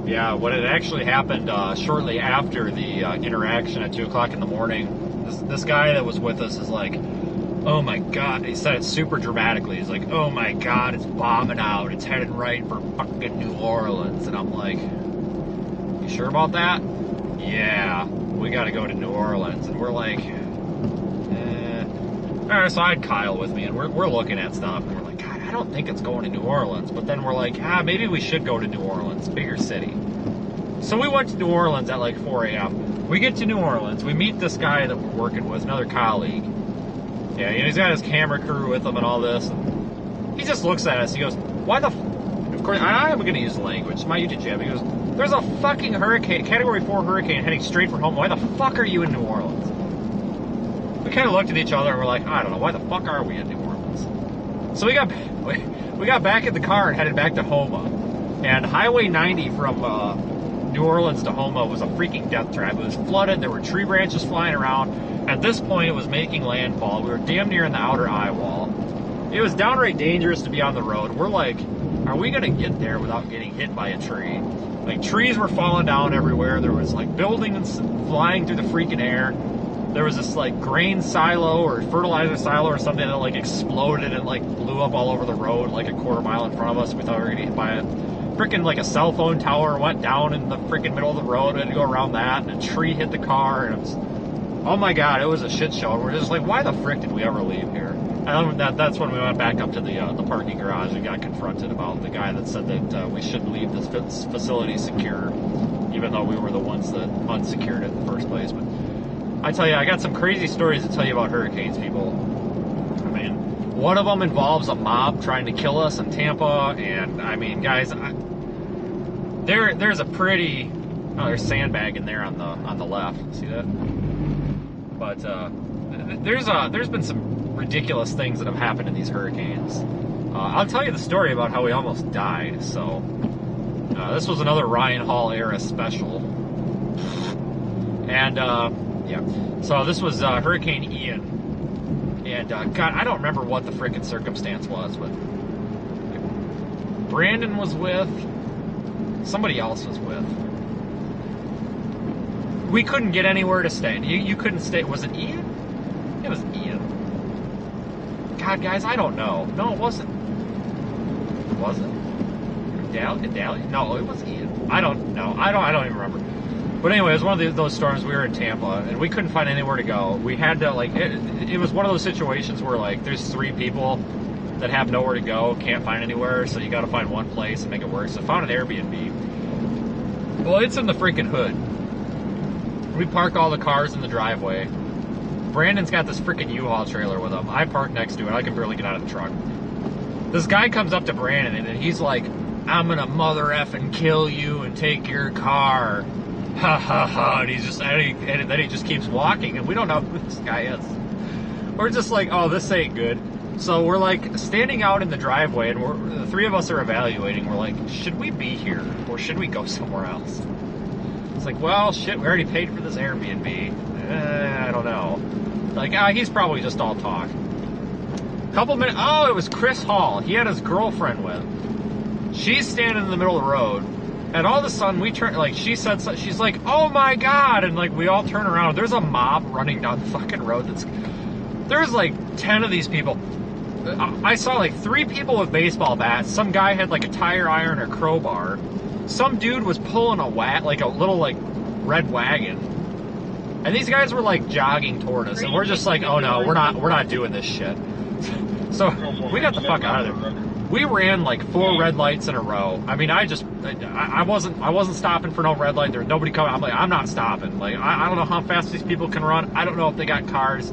Yeah, what had actually happened shortly after the interaction at 2 o'clock in the morning, this guy that was with us is like, oh my god, he said it super dramatically. He's like, oh my god, it's bombing out. It's headed right for fucking New Orleans. And I'm like, you sure about that? Yeah, we gotta go to New Orleans. And we're like, Alright, so I had Kyle with me, and we're looking at stuff, and we're like, God, I don't think it's going to New Orleans. But then we're like, maybe we should go to New Orleans, bigger city. So we went to New Orleans at like 4 a.m. We get to New Orleans, we meet this guy that we're working with, another colleague. Yeah, he's got his camera crew with him and all this. And he just looks at us, he goes, why the of course, I'm going to use the language, it's my YouTube channel. He goes, there's a fucking hurricane, Category 4 hurricane heading straight for home. Why the fuck are you in New Orleans? We kind of looked at each other and we're like, I don't know, why the fuck are we in New Orleans? So we got back in the car and headed back to Homa. And Highway 90 from New Orleans to Homa was a freaking death trap. It was flooded, there were tree branches flying around. At this point, it was making landfall. We were damn near in the outer eye wall. It was downright dangerous to be on the road. We're like, are we going to get there without getting hit by a tree? Like, trees were falling down everywhere. There was, like, buildings flying through the freaking air. There was this, like, grain silo or fertilizer silo or something that, like, exploded and, like, blew up all over the road, like, a quarter mile in front of us. We thought we were going to get hit by it. Freaking, like, a cell phone tower went down in the freaking middle of the road. We had to go around that, and a tree hit the car, and it was, oh my god, it was a shit show. We're just like, why the frick did we ever leave here? And that's when we went back up to the parking garage and got confronted about the guy that said that we shouldn't leave this facility secure, even though we were the ones that unsecured it in the first place. But I tell you, I got some crazy stories to tell you about hurricanes, people. I mean, one of them involves a mob trying to kill us in Tampa, and I mean, guys, there's a pretty, there's sandbag in there on the left. See that? But there's been some ridiculous things that have happened in these hurricanes. I'll tell you the story about how we almost died. So this was another Ryan Hall era special, and yeah. So this was Hurricane Ian, and God, I don't remember what the frickin' circumstance was, but Brandon was with, somebody else was with. We couldn't get anywhere to stay. You couldn't stay. Was it Ian? It was Ian. God, God, guys, I don't know. No, it wasn't. Was it? Dally? No, it wasn't Ian. I don't know. I don't even remember. But anyway, it was one of those storms. We were in Tampa, and we couldn't find anywhere to go. We had to, like, it was one of those situations where, like, there's 3 people that have nowhere to go, can't find anywhere, so you got to find one place and make it work. So I found an Airbnb. Well, it's in the freaking hood. We park all the cars in the driveway. Brandon's got this freaking U-Haul trailer with him. I park next to it. I can barely get out of the truck. This guy comes up to Brandon, and he's like, I'm gonna mother effing kill you and take your car. Ha ha ha. And then he just keeps walking, and we don't know who this guy is. We're just like, oh, this ain't good. So we're like standing out in the driveway, and the 3 of us are evaluating. We're like, should we be here, or should we go somewhere else? It's like, well, shit, we already paid for this Airbnb. I don't know. Like, he's probably just all talk. Couple minutes, oh, it was Chris Hall. He had his girlfriend with. She's standing in the middle of the road, and all of a sudden we turn, like, she said something, she's like, oh my God, and like, we all turn around. There's a mob running down the fucking road there's like 10 of these people. I saw like 3 people with baseball bats. Some guy had like a tire iron or crowbar. Some dude was pulling a little like red wagon. And these guys were like jogging toward us, and we're just like, oh no, we're not doing this shit. So we got the fuck out of there. We ran like 4 red lights in a row. I mean, I wasn't stopping for no red light. There was nobody coming. I'm like, I'm not stopping. Like, I don't know how fast these people can run. I don't know if they got cars.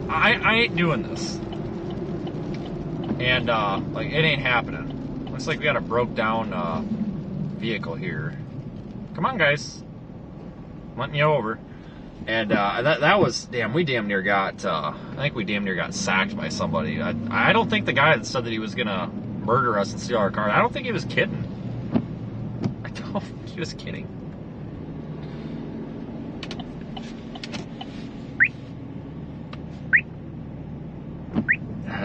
I ain't doing this. And like, it ain't happening. Looks like we got a broke down vehicle here. Come on, guys. I'm letting you over. And that was, damn, we damn near got, I think we damn near got sacked by somebody. I don't think the guy that said that he was going to murder us and steal our car, I don't think he was kidding. I don't think he was kidding.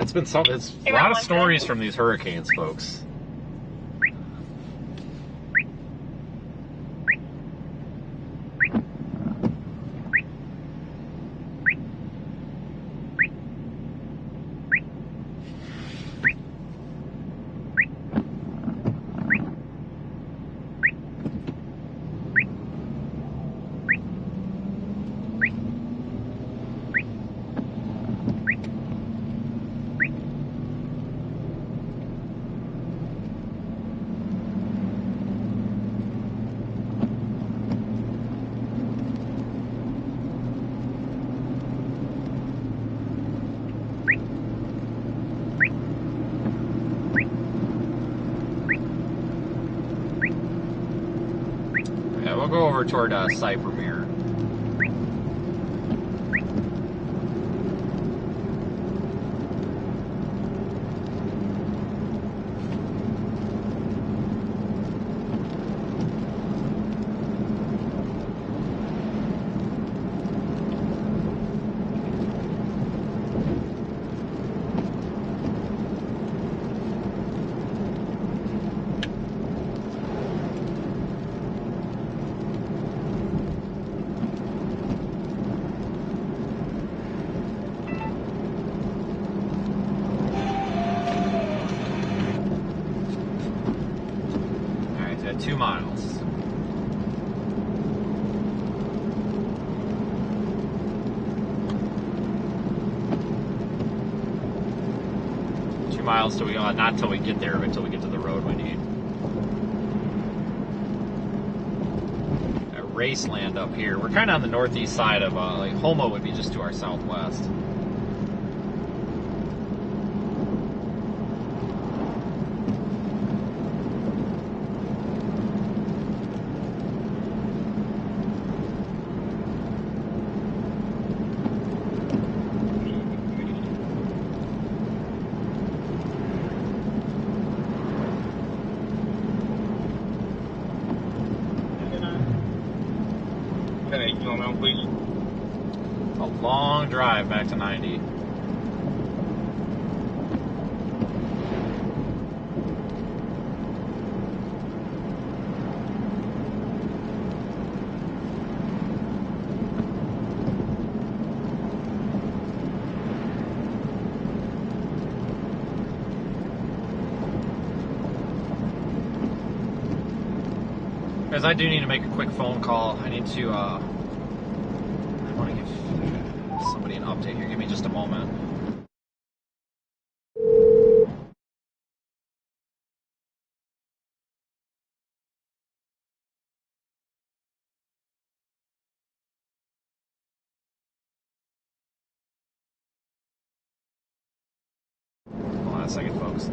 It's been something, it's a lot of stories from these hurricanes, folks. We'll go over toward Cypremere. Alright, at 2 miles. Till we not till we get there, but until we get to the road we need. At Raceland up here. We're kind of on the northeast side of like Homo would be just to our southwest. A long drive back to 90. Guys, I do need to make a quick phone call. I need to, I want to give somebody an update here. Give me just a moment. Hold on a second, folks.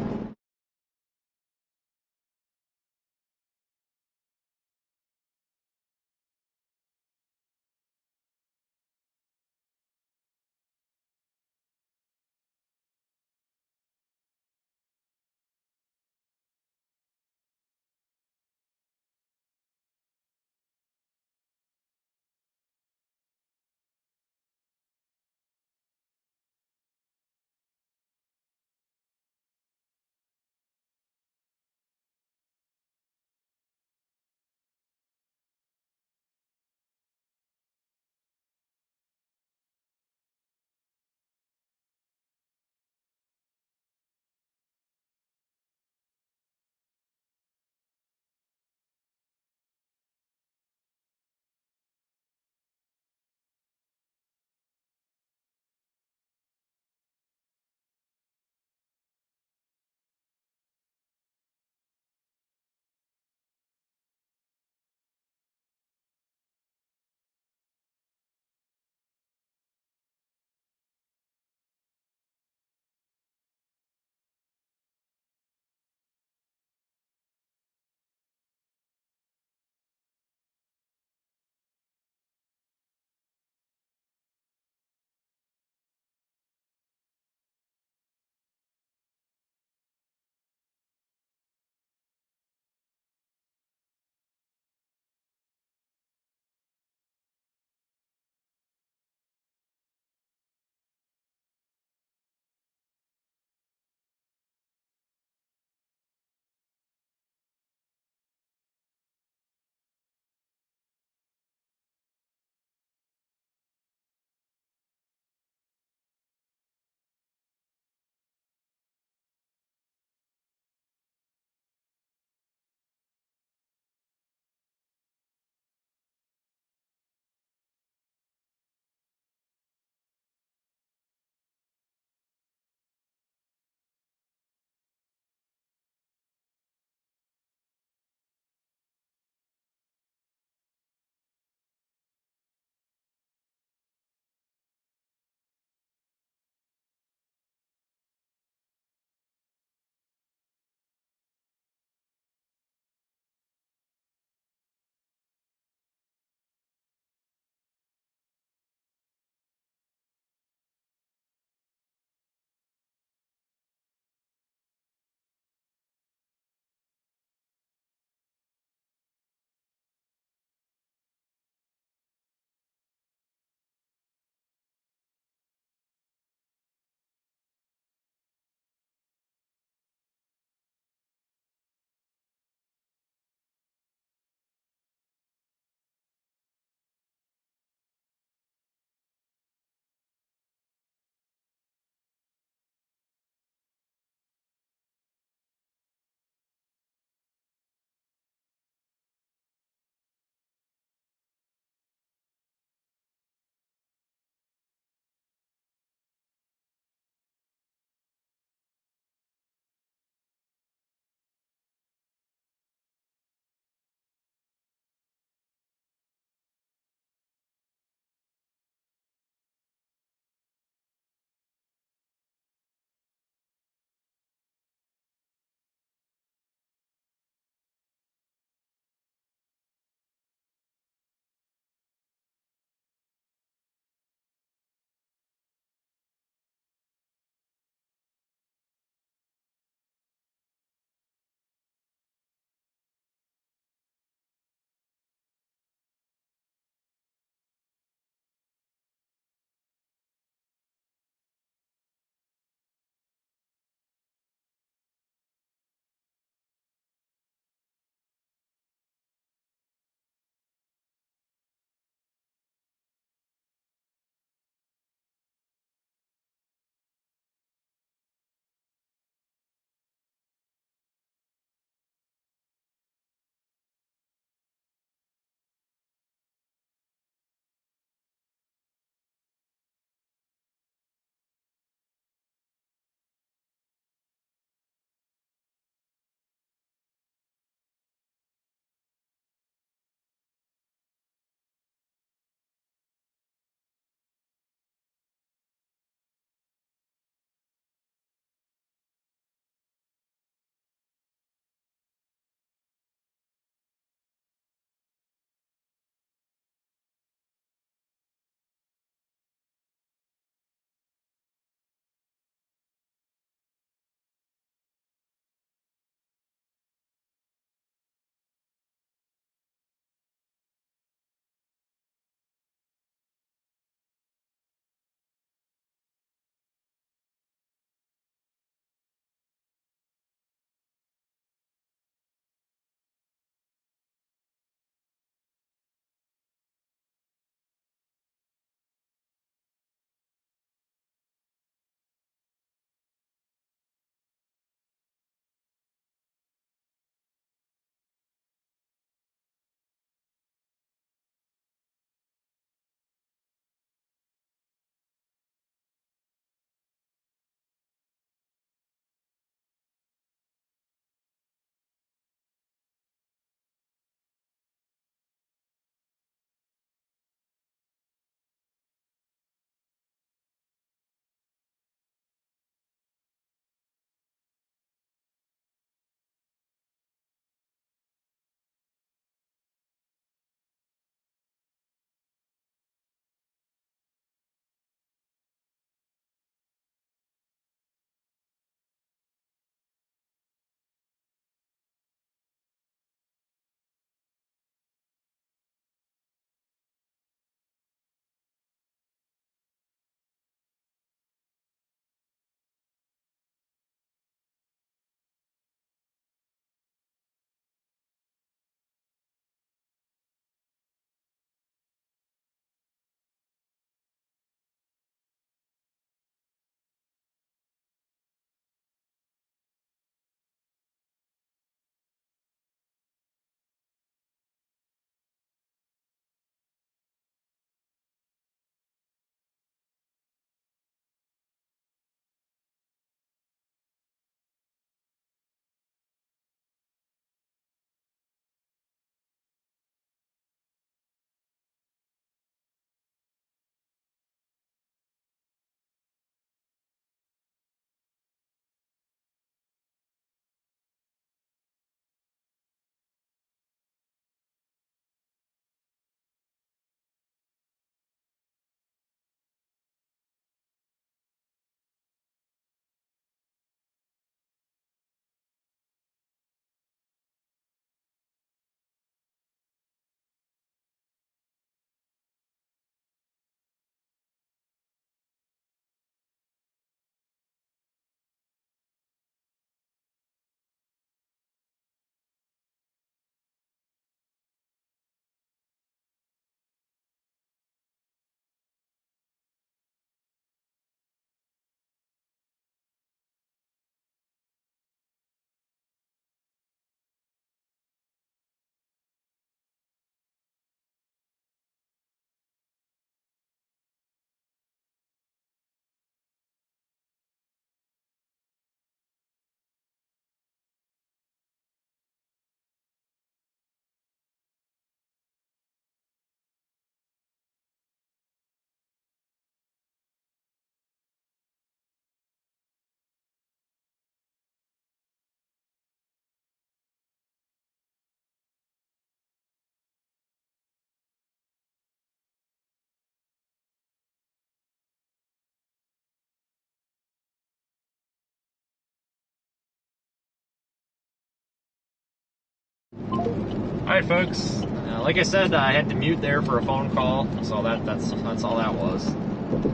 Alright folks, like I said, I had to mute there for a phone call, so that's all that was.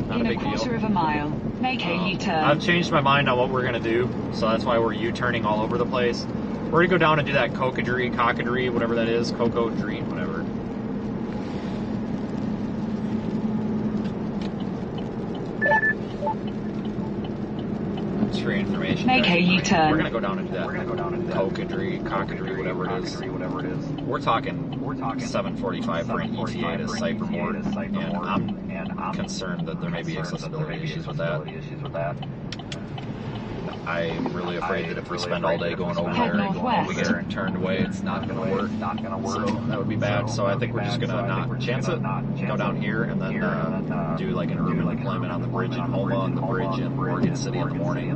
Not In a a big quarter deal. of a mile, make a U-turn. I've changed my mind on what we're going to do, so that's why we're U-turning all over the place. We're going to go down and do that cockadry, whatever that is, coco-dry, whatever. It's free information. Make a U-turn. We're going to go down and do that cockadry, whatever it is. We're talking 745 for an ETA to Cyberport, and I'm concerned that there may be accessibility issues with that. I'm really afraid that if we spend all day going over there and we get turned away, it's not going to work. So that would be bad. So I think we're just going to not chance it, go down here, and then do like an urban deployment on the bridge in Homa, on the bridge in Morgan City in the morning,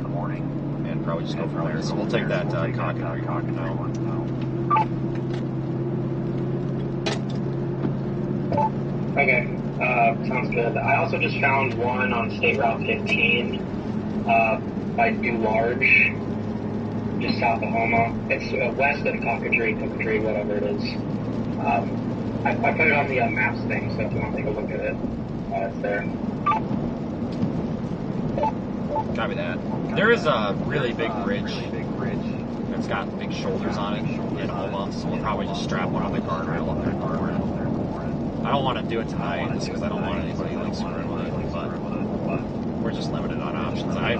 and probably just go from there. So we'll take that cockadry now. Okay, sounds good. I also just found one on State Route 15 by Dularge, just south of Homa. It's west of cockadry, whatever it is. I put it on the maps thing, so if you want to take a look at it, it's there. Copy that. There is a really big bridge. It's got big shoulders on it in Homa, so we'll probably just strap one on the guardrail up there in the corner. I don't want to do it tonight just because I don't want anybody like screwing with it, but we're just limited on options. I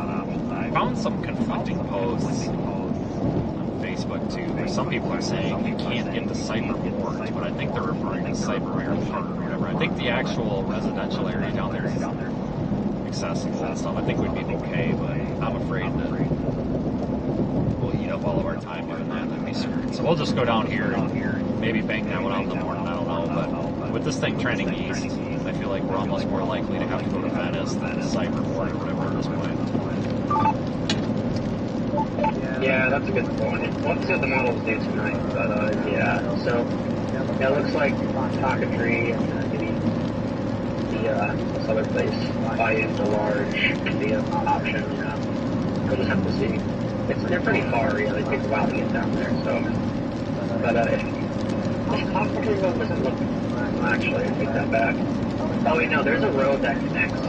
found some conflicting posts on Facebook too, where some people are saying you can't get to Cyberport, but I think they're referring to Cyberport Park or whatever. I think the actual residential area down there is accessible and stuff. I think we'd be okay, but I'm afraid that we'll eat up all of our time doing that and then be screwed. So we'll just go down here and maybe bang that one out in the morning, I don't know, but with this thing trending east, I feel like we're almost more likely to have to go to Venice than Cyberport or whatever at this point. Yeah, that's a good point. Let's see what the models do tonight, but yeah, so yeah, it looks like cockadry and maybe this other place by into large could be an option. Yeah. We'll just have to see. They're pretty far, yeah, it takes a while to get down there, so. But if cockadry road doesn't look, actually, I take that back. Oh wait, no, there's a road that connects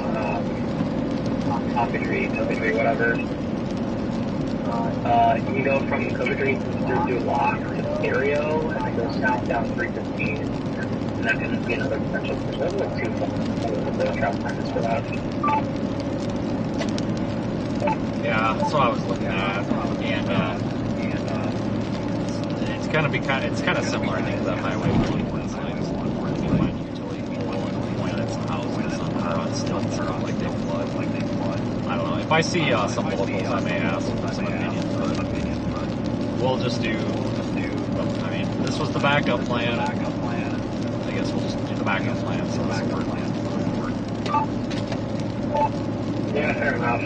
cockadry, whatever. You can go from cockadry through Lock to Stereo, and then go south down 315, and that can be another potential. It doesn't look too far. I don't know what the travel time is for that. Yeah, that's what I was looking at, and it's kind of similar, I think, to that highway 41 signs. You find utility pole and point at some houses on stilts and stuff like they flood. I don't know. If I see some locals, I may ask for some opinions, but we'll just do. I mean, this was the backup plan. I guess we'll just do the backup plan. So this will work. Yeah, fair enough.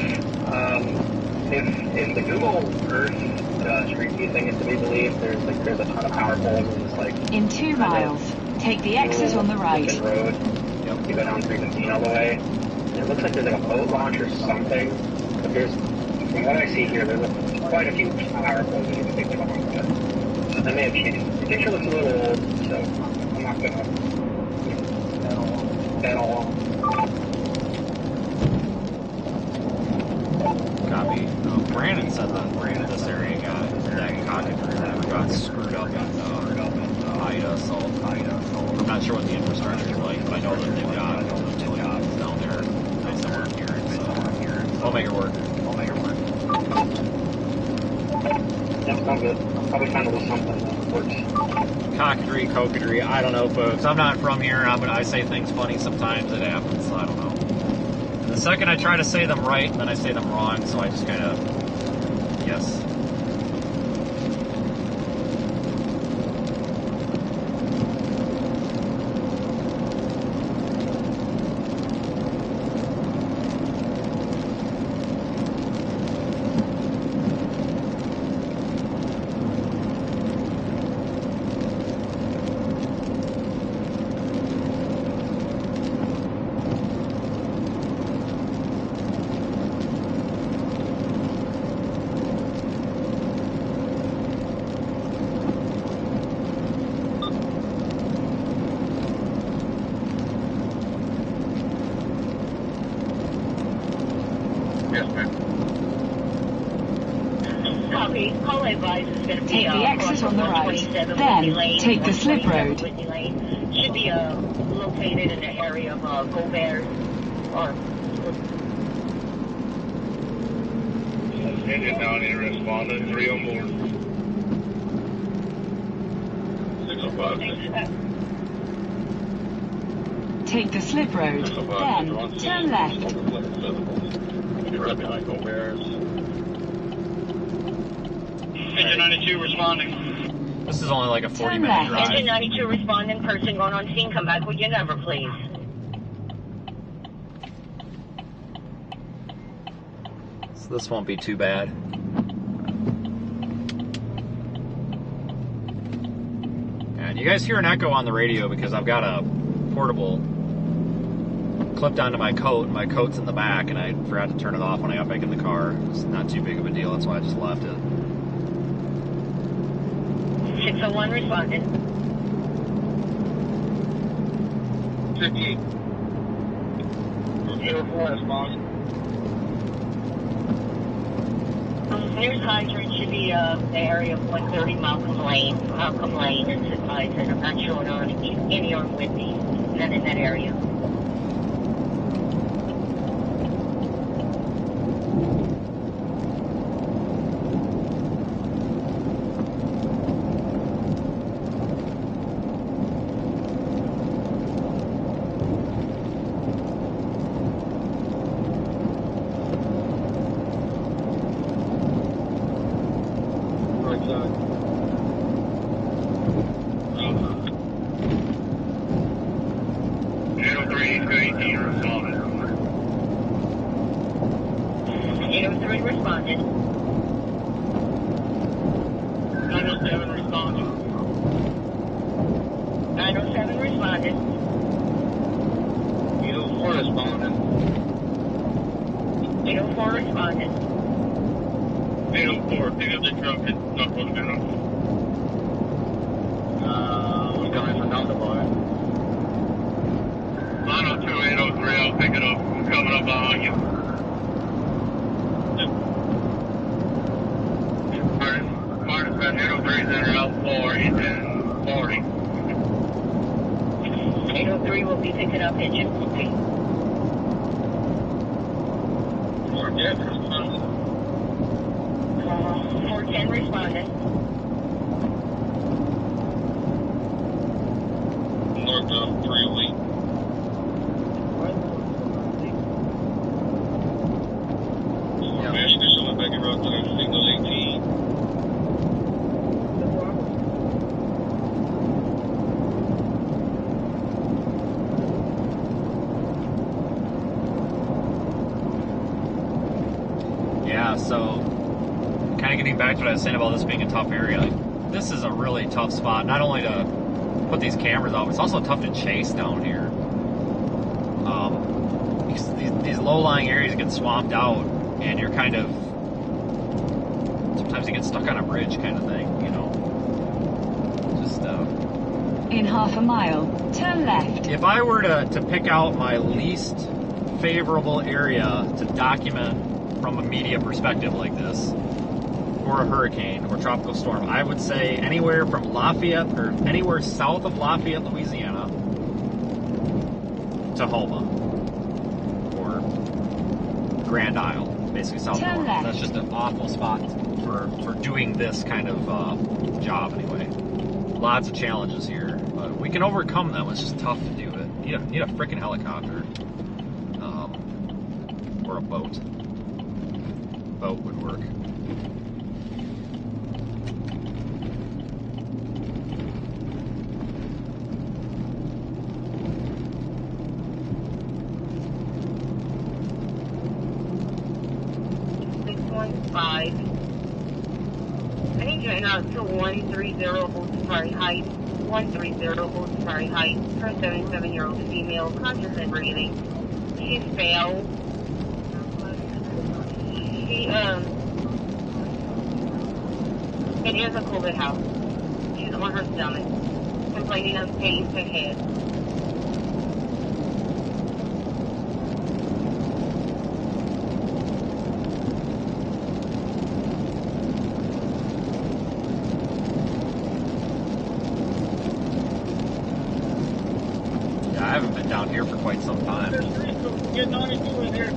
If the Google Earth Street View thing is to be believed, there's a ton of power poles and it's like In 2 miles, take the exit on the right. Road. You go down 315 all the way. And it looks like there's like a boat launch or something. But from what I see here, there's quite a few power poles that you can take along with it. They may have changed. The picture looks a little old, so I'm not gonna bet all. Copy. Brandon said that this area got screwed up in Ida, so I'm not sure what the infrastructure is like, but I know that they've got utilities down there based on what I'm hearing, so I'll make it work. That's not good. I'll probably find a little something that works. Cockadry, I don't know, folks. I'm not from here. I say things funny sometimes. It happens, so I don't know. And the second I try to say them right, and then I say them wrong, so I just kind of guess. Copy. Call advice is going to be Take the exit on the right. Then take the slip road. Should be located in the area of Gobert or. Engine down here, responding, 3 on board. 605. Take the slip road. Then turn left. You're right behind Gobert's. Engine 92 responding. This is only like a 40-minute left. drive. Engine 92 responding. Person going on scene. Come back with your number, please. So this won't be too bad. And you guys hear an echo on the radio because I've got a portable clipped onto my coat, and my coat's in the back, and I forgot to turn it off when I got back in the car. It's not too big of a deal, that's why I just left it. 601 responding. 58. 04 response. Nearest hydrant should be the area of 130 Malcolm Lane. Malcolm Lane is advised, and I'm not showing on any on Whitney. None in that area. Back to what I was saying about this being a tough area. Like, this is a really tough spot, not only to put these cameras out, but it's also tough to chase down here. Because these low-lying areas get swamped out, and you're kind of, sometimes you get stuck on a bridge kind of thing, you know. Just, in half a mile, turn left. If I were to pick out my least favorable area to document from a media perspective like this, or a hurricane or tropical storm, I would say anywhere from Lafayette or anywhere south of Lafayette, Louisiana to Houma or Grand Isle, basically South Florida. That's just an awful spot for doing this kind of job anyway. Lots of challenges here, but we can overcome them. It's just tough to do it. You need a freaking helicopter or a boat. Boat would work. I need you out to 130 Old Safari Heights. 130 Old Safari Heights. Her 77-year-old female, conscious and breathing. She's failed. It is a COVID house. She's on her stomach, complaining of pain to head. quite some time. Getting on into it here.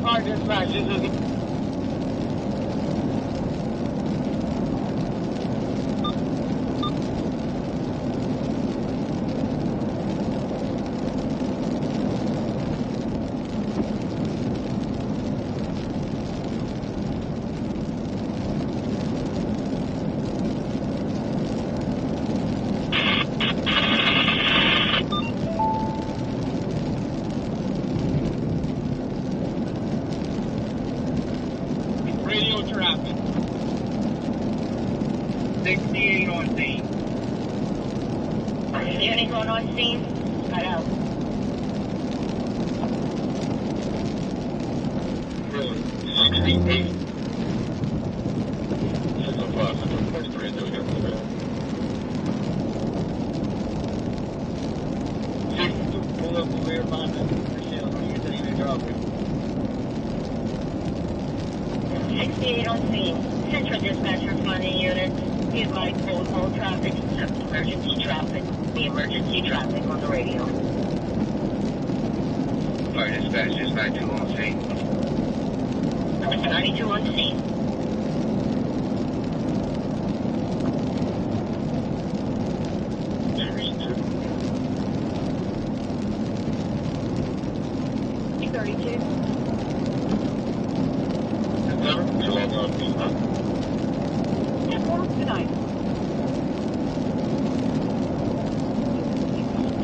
Alright, dispatch, this is... Radio traffic. 68 on scene. Anyone on scene? Cut out. Really? 68. 605, 643, until we get to the bed. 62, pull up the rear line. Michelle, what are you saying in traffic? 68 on scene. Central dispatch responding unit. Be advised all traffic except emergency traffic. The emergency traffic on the radio. Alright, dispatch 92 on scene. 92 on scene. Thirty-two. You're logging on scene, huh? 4 tonight.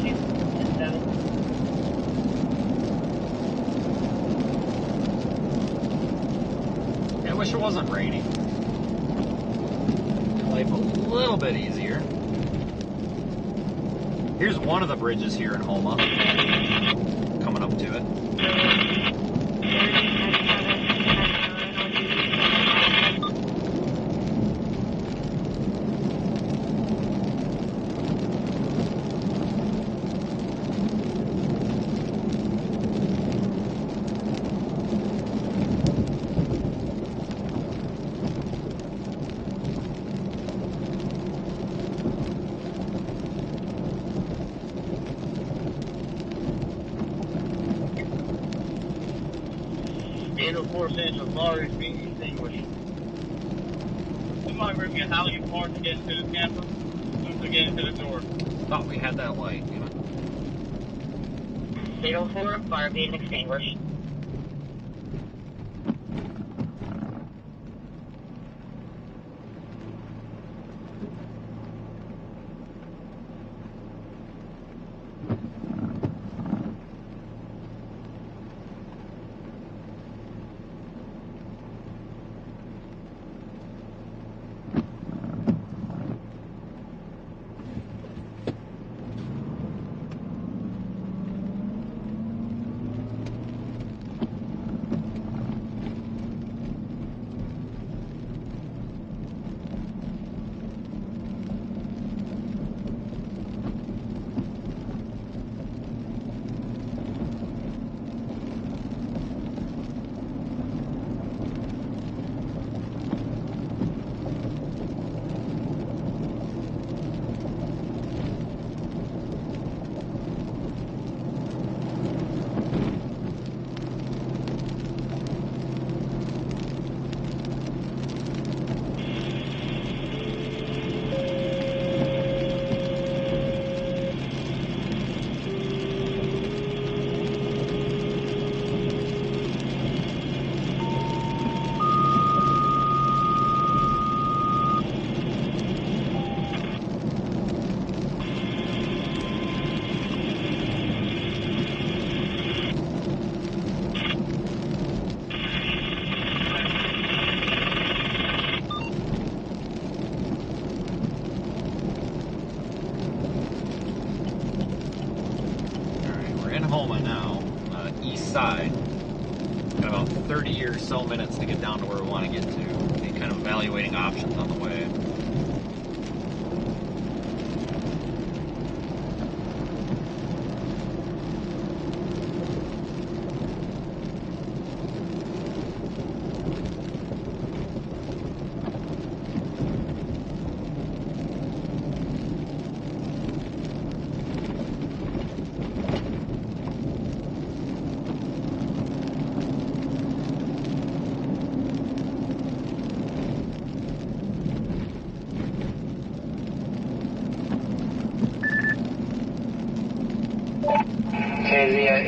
2 and 7. I wish it wasn't raining. Life a little bit easier. Here's one of the bridges here in Homa. Coming up to it. Central car is being extinguished. You might bring me how you park to get into the camper, to get into the door. Thought we had that light, you know. 804, fire being extinguished. Homa now, east side. Got about 30 or so minutes to get down to where we want to get to. And kind of evaluating options on the way.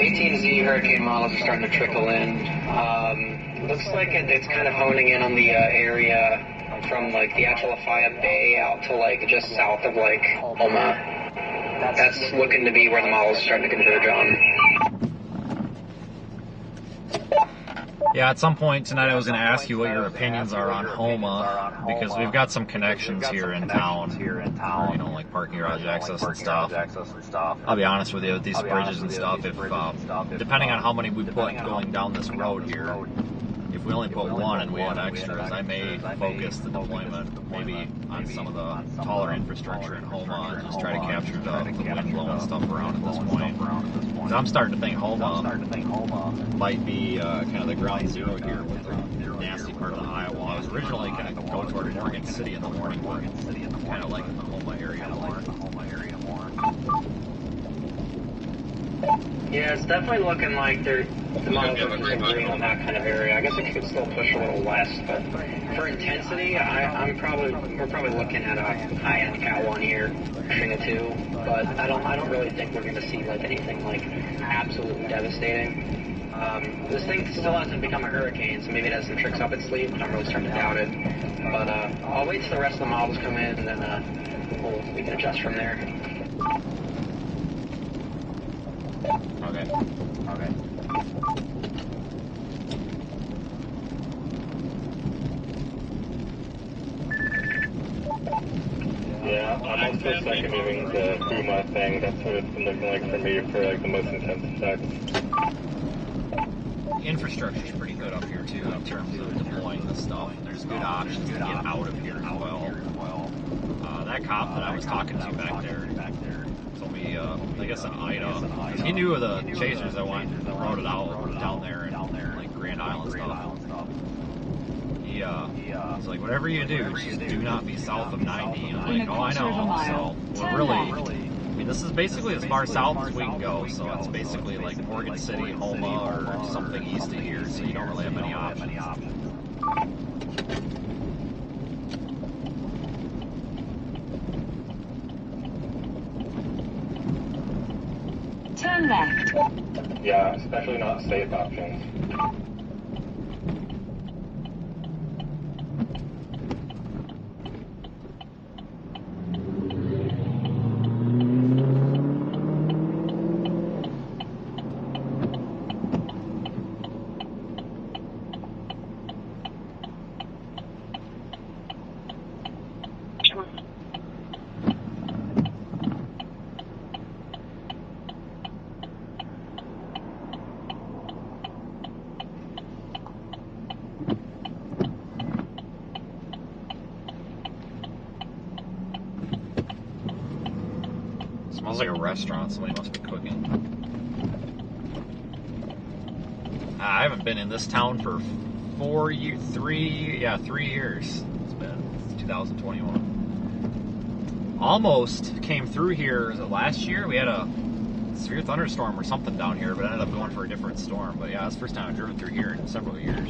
18Z hurricane models are starting to trickle in. Looks like it's kind of honing in on the area from like the Atchafalaya Bay out to like just south of like Oma. That's looking to be where the models are starting to converge on. Yeah, at some point tonight I was going to ask you what your opinions are on Homa, because we've got some connections here in town, you know, like parking garage access and stuff. I'll be honest with you, with these bridges and stuff, if depending on how many we put going down this road here, if we only put one and we have extras, I may focus the deployment maybe on some of the taller infrastructure in Homa and just try to capture the wind blowing stuff around at this point. Because I'm starting to think Homa might be kind of the ground zero here with the nasty part of the Iowa. I was originally going to go toward Morgan City in the morning, but kind of like the Homa area more. Yeah, it's definitely looking like the models are considering on that kind of area. I guess it could still push a little west, but for intensity, we're probably looking at a high-end Cat 1 here, pushing a 2. But I don't really think we're going to see like anything like absolutely devastating. This thing still hasn't become a hurricane, so maybe it has some tricks up its sleeve, but I'm really starting to doubt it. But I'll wait till the rest of the models come in, and then we can adjust from there. Okay. Yeah, I'm also second moving the Puma thing. That's what it's been looking like for me for like the most intense effects. Infrastructure's pretty good up here too in terms of deploying this stuff. There's good options to get out of here as well. That cop that I was talking to back there told me, I guess an Ida. He knew of the chasers that went and rode it out down there in like Grand Island stuff. He was like, whatever you do, just do not be south of 90. And I'm like, oh, I know. So we're really, I mean, this is basically as far south as we can go. So it's basically like Morgan City, Homa, or something east of here. So you don't really have any options. Turn left. Yeah, especially not safe options. Smells like a restaurant. Somebody must be cooking. I haven't been in this town for 3 years. It's been 2021. Almost came through here. Was it last year? We had a severe thunderstorm or something down here, but ended up going for a different storm. But yeah, it's the first time I've driven through here in several years.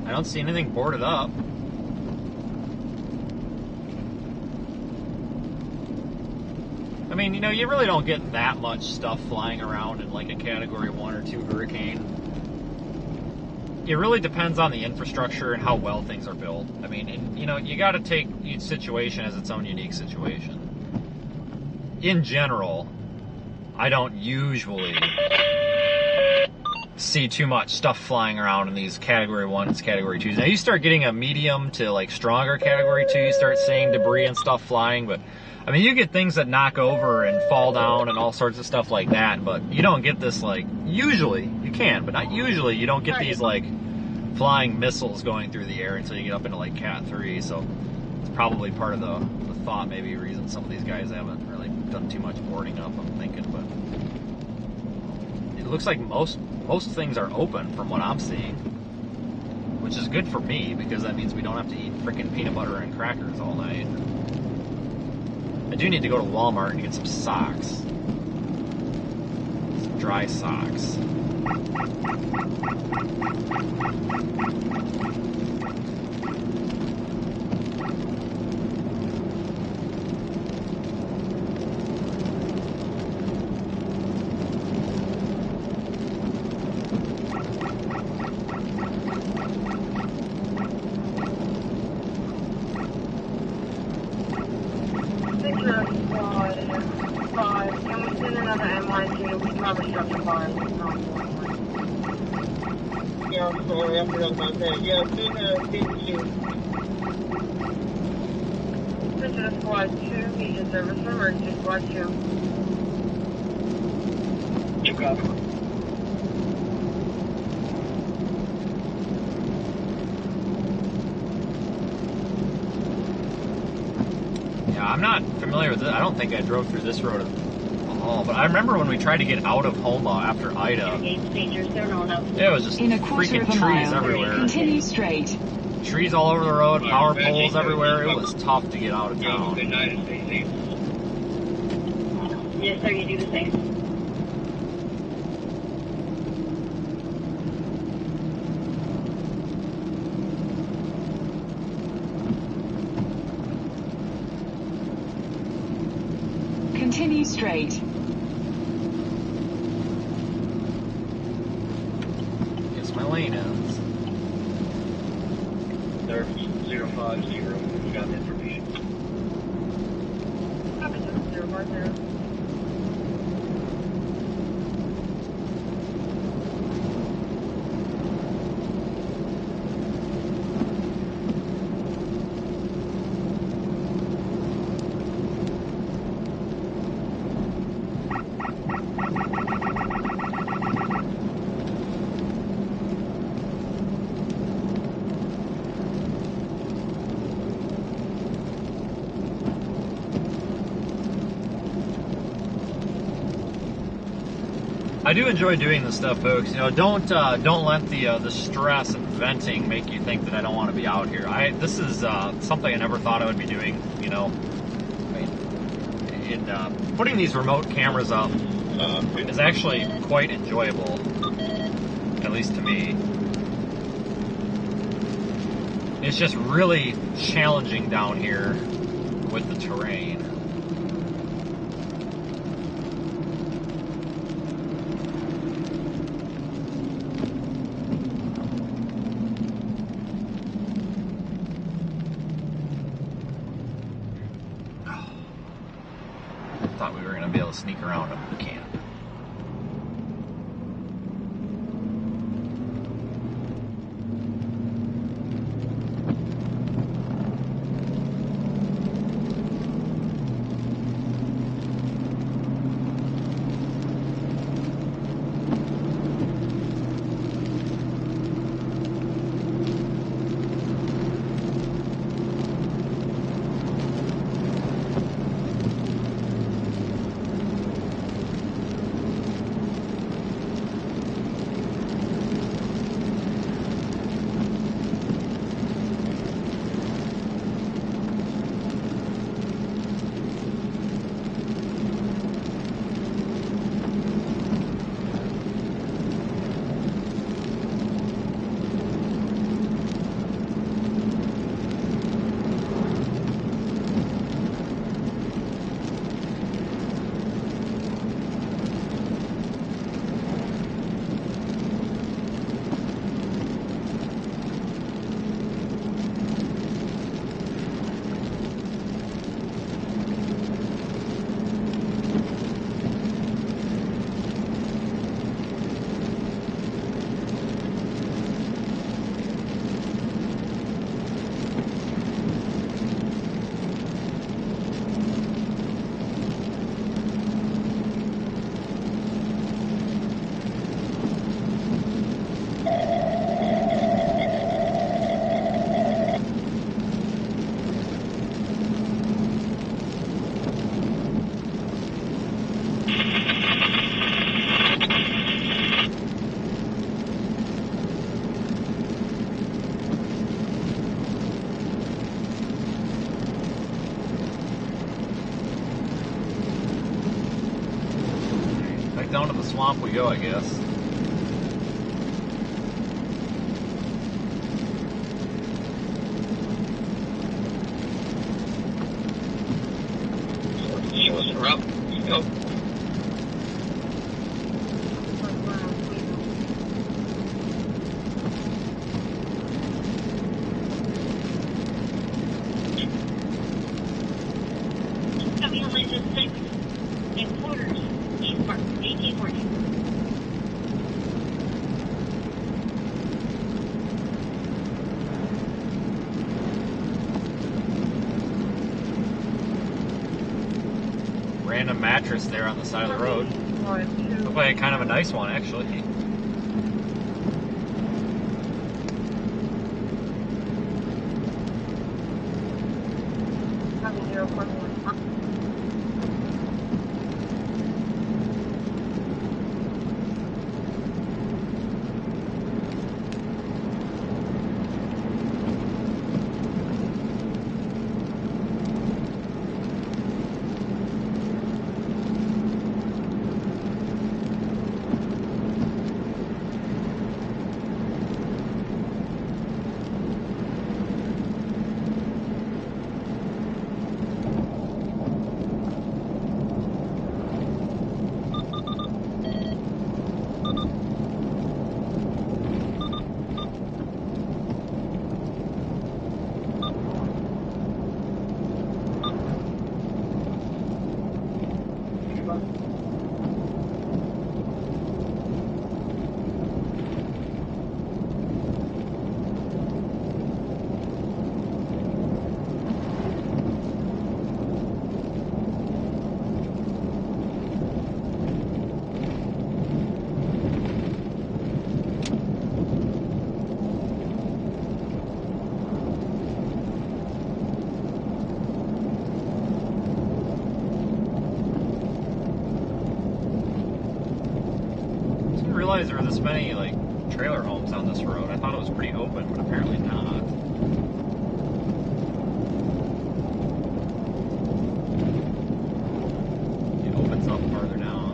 I don't see anything boarded up. I mean, you know, you really don't get that much stuff flying around in like a Category 1 or 2 hurricane. It really depends on the infrastructure and how well things are built. I mean, and, you know, you got to take each situation as its own unique situation. In general, I don't usually see too much stuff flying around in these Category 1s, Category 2s. Now you start getting a medium to like stronger Category 2, you start seeing debris and stuff flying, but I mean, you get things that knock over and fall down and all sorts of stuff like that, but you don't get this like, usually, you can, but not usually, you don't get these like flying missiles going through the air until you get up into like Cat 3, so it's probably part of the thought, maybe reason some of these guys haven't really done too much boarding up, I'm thinking, but it looks like most things are open from what I'm seeing, which is good for me because that means we don't have to eat frickin' peanut butter and crackers all night. I do need to go to Walmart and get some socks, some dry socks. Can we send another MIT? We probably got the fire. Yeah, I'm sorry, I forgot about that. Yeah, thank you. Send Squad 2, Media Service Emergency Squad 2. You copy. Yeah, I'm not familiar with it. I don't think I drove through this road at all, but I remember when we tried to get out of Homa after Ida, it was just In a quarter freaking of a trees mile, everywhere. continue straight. Trees all over the road, power poles everywhere. It was tough to get out of town. Good night and stay safe. Yes, sir, you do the same. Continue straight. Guess my lane ends. Surf 050, we got the information. Copy, 050. I do enjoy doing this stuff, folks. You know, don't let the stress and venting make you think that I don't want to be out here. This is something I never thought I would be doing. You know, in putting these remote cameras up is actually quite enjoyable, at least to me. It's just really challenging down here with the terrain. Thought we were going to be able to sneak around them, but we can't. swamp we go, I guess. We're up. Go. Random mattress there on the side of the road. Looked like kind of a nice one, actually. Realize there were this many like trailer homes on this road. I thought it was pretty open, but apparently not. It opens up farther down.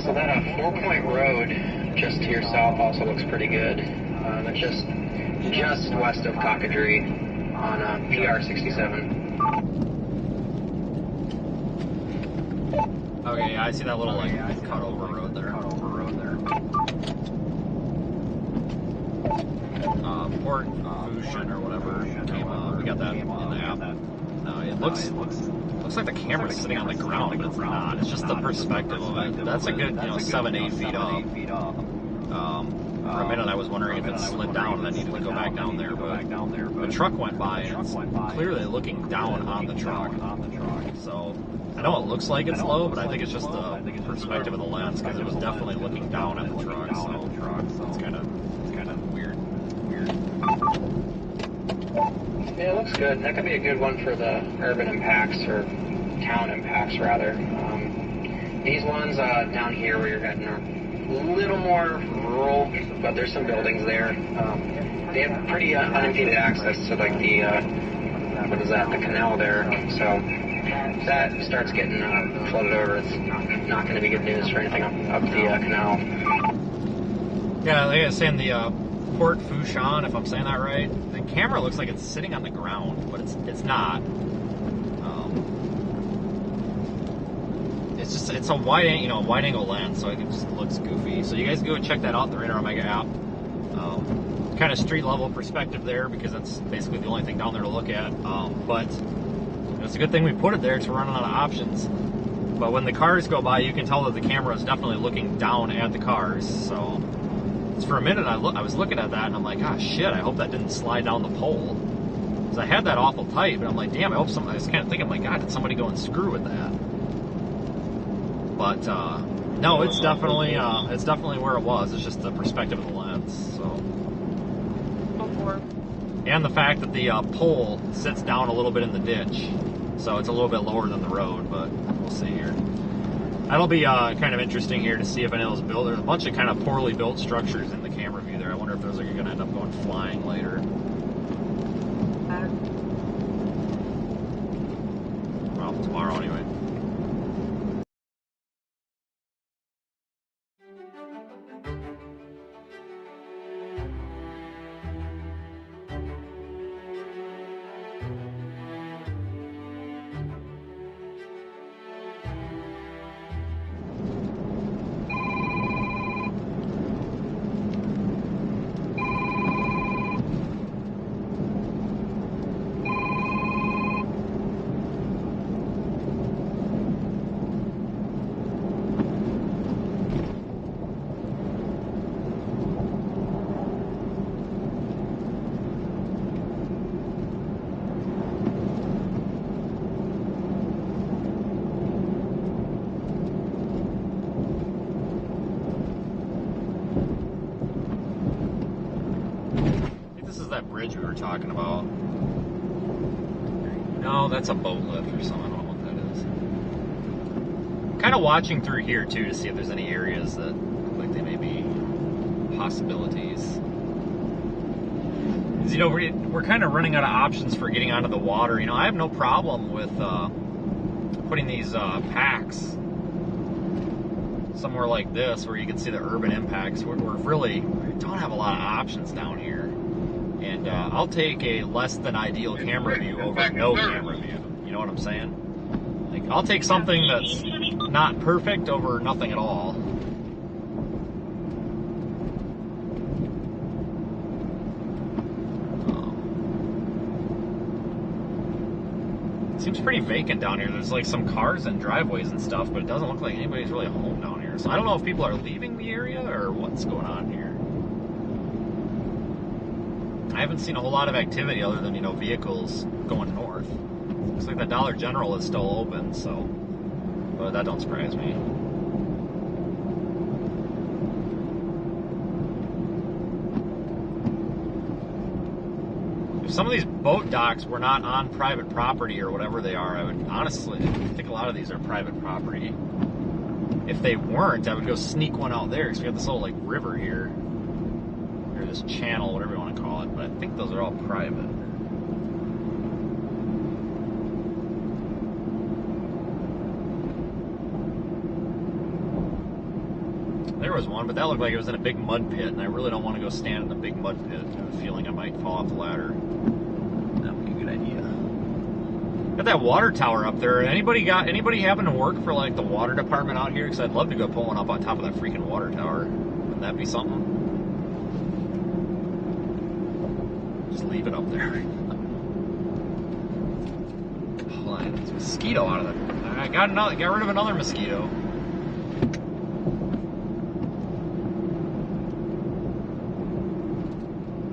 So that 4-point road just to your south also looks pretty good. It's just west of Cockadree on PR 67. Okay, yeah, I see that little like cut over road there. Port Fusion or whatever came up. We got that in the app. No, it looks like the camera's sitting on the ground, but it's not. It's just the perspective of it. That's a good, 7-8 feet up. For a minute I was wondering if it slid down and I needed to go back down there, but the truck went by and it's clearly looking down on the truck. So I know it looks like it's low, but I think it's just the perspective of the lens, because it was definitely looking down at the truck. So it's kind of weird. Yeah, it looks good. That could be a good one for the urban impacts, or town impacts rather. These ones down here where you're heading are a little more rural, but there's some buildings there. They have pretty unimpeded access to like the the canal there. So if that starts getting flooded over, it's not going to be good news for anything up the canal. Yeah, like I was saying, the Port Fourchon, if I'm saying that right, the camera looks like it's sitting on the ground, but it's not. It's a wide angle lens, so it just looks goofy. So you guys go and check that out in the Radar Omega app. Kind of street level perspective there, because that's basically the only thing down there to look at. But it's a good thing we put it there, because we're running out of options. But when the cars go by, you can tell that the camera is definitely looking down at the cars. So for a minute, I was looking at that, and I'm like, ah, shit, I hope that didn't slide down the pole. Because I had that awful tight, but I'm like, damn, I hope somebody, I was kind of thinking, like, God, did somebody go and screw with that? But, no, it's definitely where it was. It's just the perspective of the lens, so. And the fact that the pole sits down a little bit in the ditch. So it's a little bit lower than the road, but we'll see here. That'll be kind of interesting here to see if any of those built. There's a bunch of kind of poorly built structures in the camera view there. I wonder if those are going to end up going flying later. Well, tomorrow anyway. That bridge we were talking about. No, that's a boat lift or something. I don't know what that is. I'm kind of watching through here too to see if there's any areas that look like they may be possibilities. Because, you know, we're kind of running out of options for getting onto the water. You know, I have no problem with putting these packs somewhere like this where you can see the urban impacts. We don't have a lot of options down here. And I'll take a less than ideal camera view over no camera view. You know what I'm saying? Like, I'll take something that's not perfect over nothing at all. It seems pretty vacant down here. There's like some cars and driveways and stuff, but it doesn't look like anybody's really home down here. So I don't know if people are leaving the area or what's going on here. I haven't seen a whole lot of activity other than, you know, vehicles going north. Looks like the Dollar General is still open, so, but that don't surprise me. If some of these boat docks were not on private property or whatever they are, I would honestly think a lot of these are private property. If they weren't, I would go sneak one out there, because we got this little, like, river here. Or this channel, whatever you want to call it, but I think those are all private. There was one, but that looked like it was in a big mud pit, and I really don't want to go stand in a big mud pit. I have a feeling I might fall off the ladder. That would be a good idea. Got that water tower up there. Anybody happen to work for, like, the water department out here? Because I'd love to go pull one up on top of that freaking water tower. Wouldn't that be something? Just leave it up there. Hold on, there's a mosquito out of it. I got rid of another mosquito.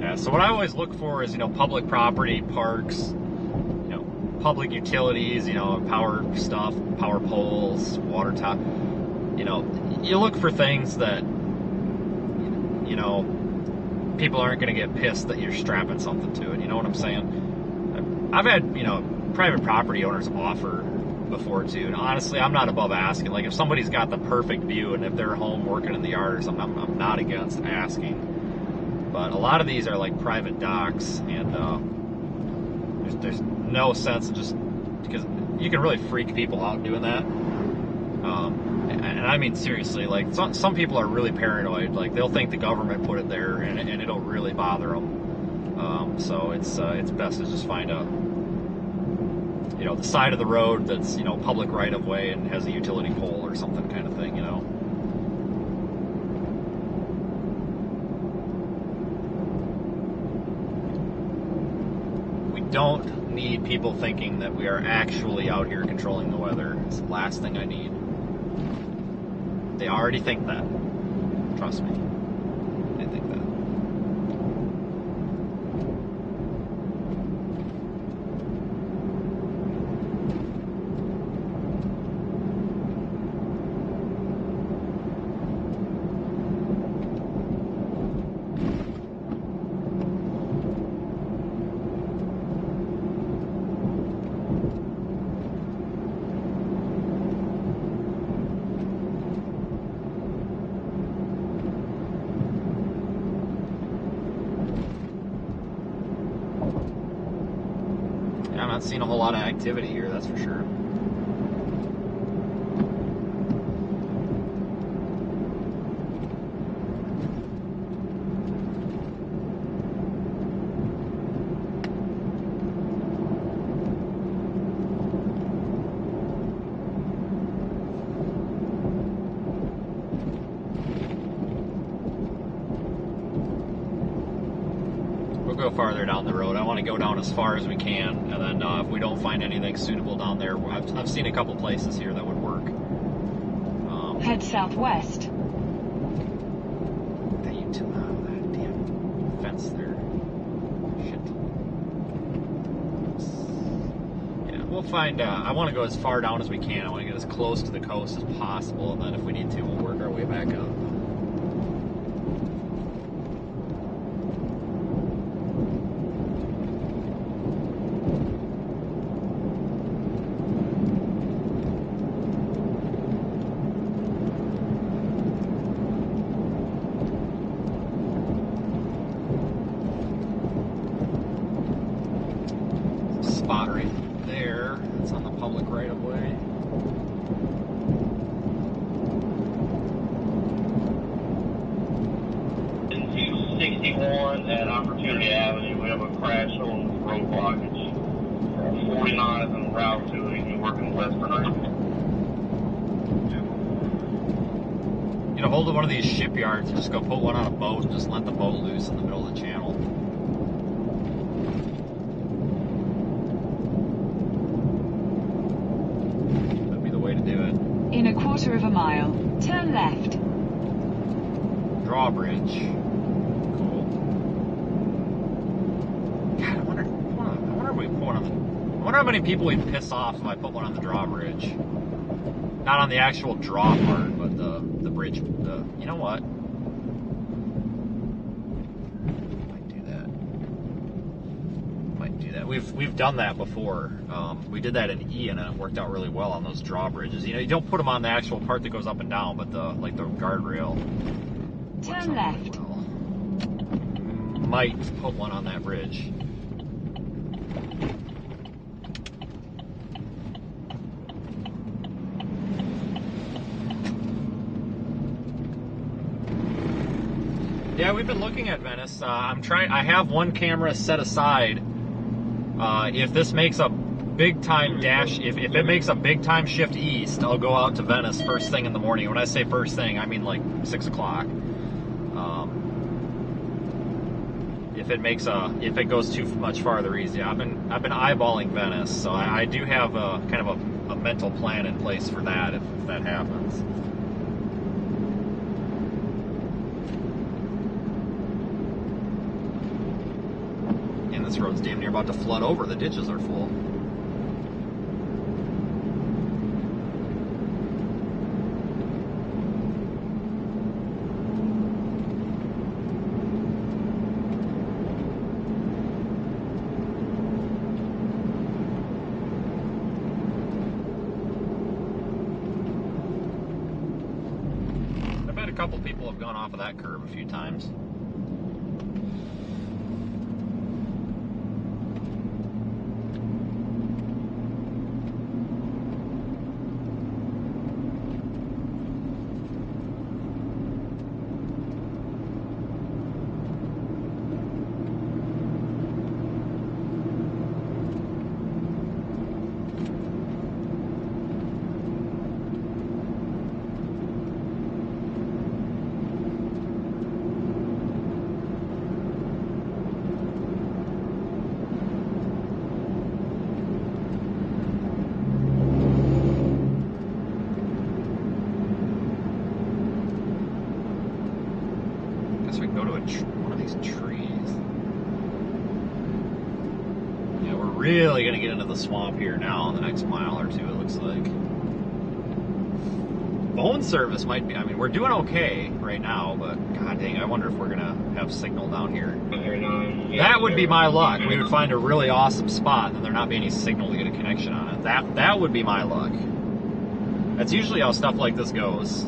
Yeah, so what I always look for is, you know, public property, parks, you know, public utilities, you know, power stuff, power poles, water tower. You know, you look for things that, you know, people aren't going to get pissed that you're strapping something to it. You know what I'm saying? I've had, you know, private property owners offer before too, and honestly, I'm not above asking. Like, if somebody's got the perfect view and if they're home working in the yard or something, I'm not against asking. But a lot of these are like private docks, and there's no sense of just, because you can really freak people out doing that. And I mean seriously, like some people are really paranoid. Like they'll think the government put it there, and it'll really bother them. So it's best to just find a, you know, the side of the road that's, you know, public right of way and has a utility pole or something kind of thing, you know. We don't need people thinking that we are actually out here controlling the weather. It's the last thing I need. They already think that. Trust me. They think that. I'm not seeing a whole lot of activity here, that's for sure. Go farther down the road. I want to go down as far as we can, and then if we don't find anything suitable down there, I've seen a couple places here that would work. Head southwest. That damn fence there. Shit. Yeah, we'll find. I want to go as far down as we can. I want to get as close to the coast as possible, and then if we need to, we'll work our way back up. Spot right there. It's on the public right of way. Into 61 at Opportunity Avenue, we have a crash on road blockage. 49 is en route to you working western. Get a hold of one of these shipyards and just go put one on a boat and just let the boat loose in the middle of the channel. In a quarter of a mile, turn left. Drawbridge. Cool. God, I wonder if we put one on the. I wonder how many people we'd piss off if I put one on the drawbridge. Not on the actual draw part, but the bridge. You know what? Might do that. We've done that before. We did that in Ian, and it worked out really well on those drawbridges. You know, you don't put them on the actual part that goes up and down, but the guardrail. Turn left. Really well. Might put one on that bridge. Yeah, we've been looking at Venice. I have one camera set aside. If this makes a big time dash, if it makes a big time shift east, I'll go out to Venice first thing in the morning. When I say first thing, I mean like 6 o'clock. If it goes too much farther east, I've been eyeballing Venice, so I do have a kind of a mental plan in place for that if that happens. And this road's damn near about to flood over. The ditches are full. I bet a couple people have gone off of that curve a few times. so we can go to one of these trees. Yeah, we're really going to get into the swamp here now in the next mile or two, it looks like. Phone service might be, I mean, we're doing okay right now, but god dang, I wonder if we're going to have signal down here. That would be my luck. We would find a really awesome spot and there not be any signal to get a connection on it. That would be my luck. That's usually how stuff like this goes.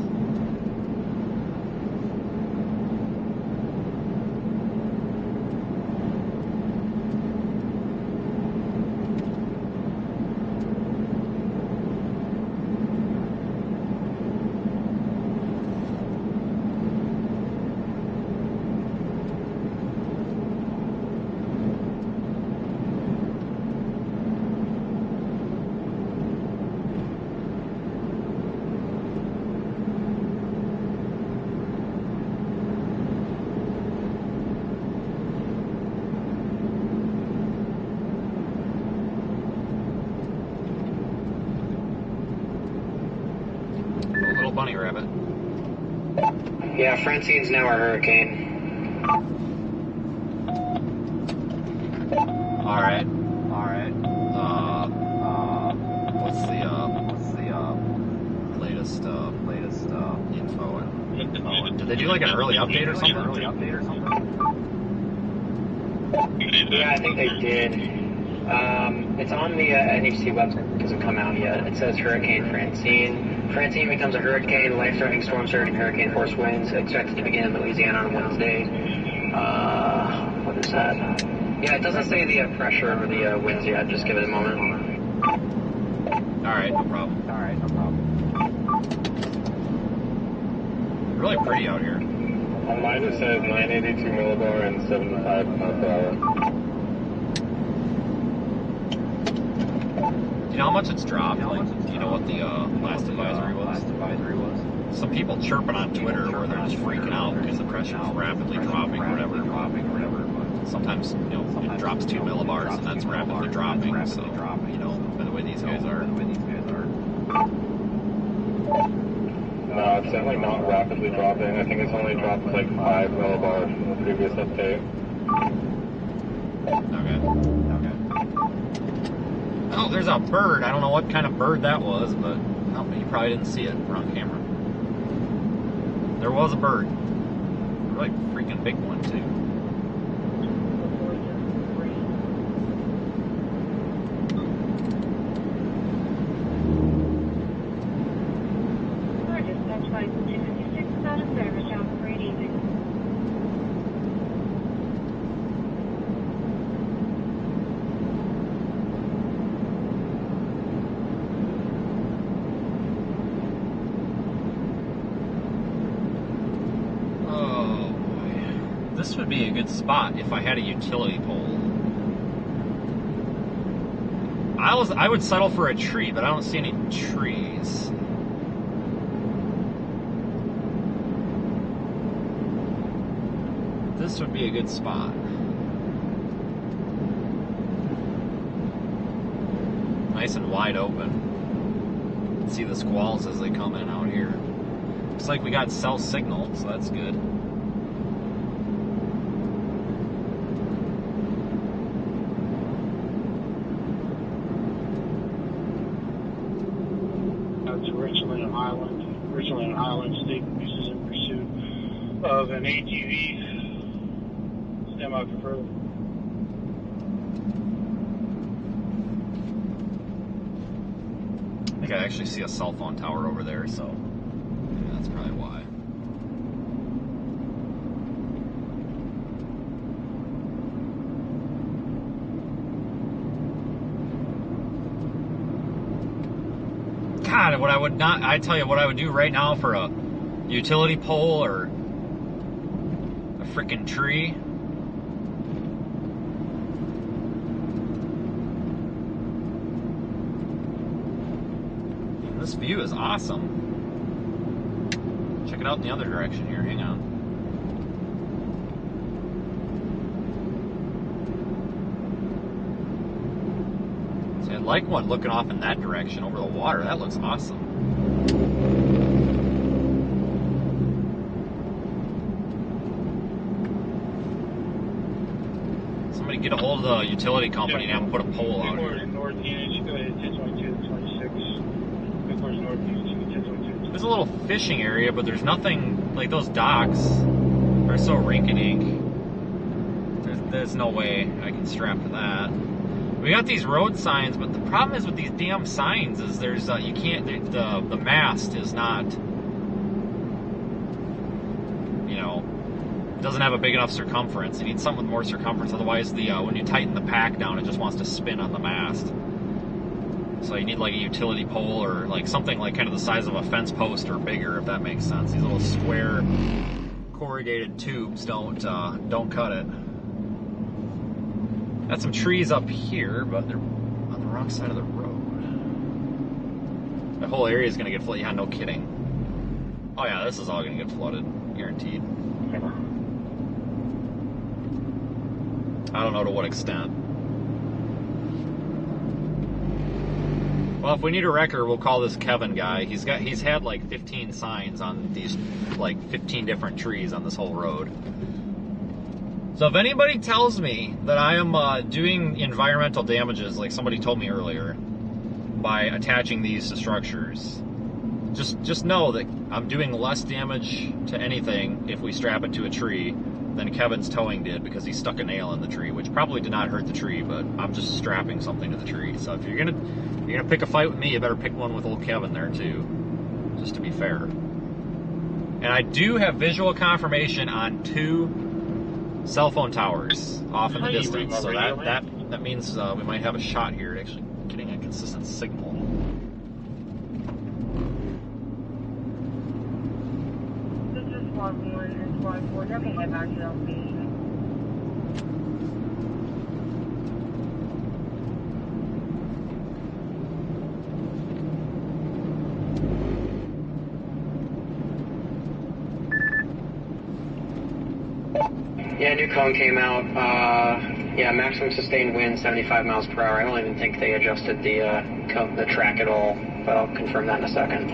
Bunny rabbit. Yeah, Francine's now a hurricane. Alright. What's the latest info? Did they do like an early update or something? Yeah, I think they did. It's on the NHC website. It doesn't come out yet. It says Hurricane Francine. Francine becomes a hurricane, life-threatening storm surge and hurricane force winds expected to begin in Louisiana on Wednesday. What is that? Yeah, it doesn't say the pressure or the winds yet. Just give it a moment. Alright, no problem. Really pretty out here. On mine it says 982 millibar and 75 miles per hour. Do you know how much it's dropped? Like, do you know what the last advisory was? Some people chirping on Twitter where they're just freaking out because the pressure is rapidly dropping or whatever. Sometimes, you know, it drops 2 millibars and that's rapidly dropping. So, you know, by the way these guys are. No, it's definitely not rapidly dropping. I think it's only dropped like 5 millibars from the previous update. Okay. Oh, there's a bird. I don't know what kind of bird that was, but oh, you probably didn't see it. We're on camera. There was a bird. A really freaking big one, too. This would be a good spot if I had a utility pole. I would settle for a tree, but I don't see any trees. This would be a good spot. Nice and wide open. See the squalls as they come in out here. Looks like we got cell signal, so that's good. Originally an island state uses in pursuit of an ATV. Stand by for further. I think I actually see a cell phone tower over there, so yeah, that's probably why. God, what I would not, I tell you what I would do right now for a utility pole or a freaking tree. This view is awesome. Check it out in the other direction here, hang on. See, I like one looking off in that direction over the water. That looks awesome. gonna get a hold of the utility company and have them put a pole out here. North Unit, go ahead, 1022, 26. North Unit, 1022. There's a little fishing area, but there's nothing, like those docks are so rinky-dink. There's no way I can strap to that. We got these road signs, but the problem is with these damn signs is there's, you can't, the mast is not, you know, doesn't have a big enough circumference. You need something with more circumference, otherwise the when you tighten the pack down, it just wants to spin on the mast. So you need like a utility pole or like something like kind of the size of a fence post or bigger, if that makes sense. These little square corrugated tubes don't cut it. Got some trees up here, but they're on the wrong side of the road. The whole area is gonna get flooded. Yeah, no kidding. Oh yeah, this is all gonna get flooded, guaranteed. I don't know to what extent. Well, if we need a wrecker, we'll call this Kevin guy. He's had like 15 signs on these, like 15 different trees on this whole road. So if anybody tells me that I am doing environmental damages, like somebody told me earlier, by attaching these to structures, just know that I'm doing less damage to anything if we strap it to a tree than Kevin's towing did, because he stuck a nail in the tree, which probably did not hurt the tree, but I'm just strapping something to the tree. So if you're gonna pick a fight with me, you better pick one with old Kevin there too, just to be fair. And I do have visual confirmation on 2 cell phone towers off in the distance, so that means we might have a shot here at actually getting a consistent signal. This is Squad 1 and Squad 4. Y'all can head back to the location. Yeah, new cone came out. Yeah, maximum sustained wind 75 miles per hour. I don't even think they adjusted the track at all, but I'll confirm that in a second.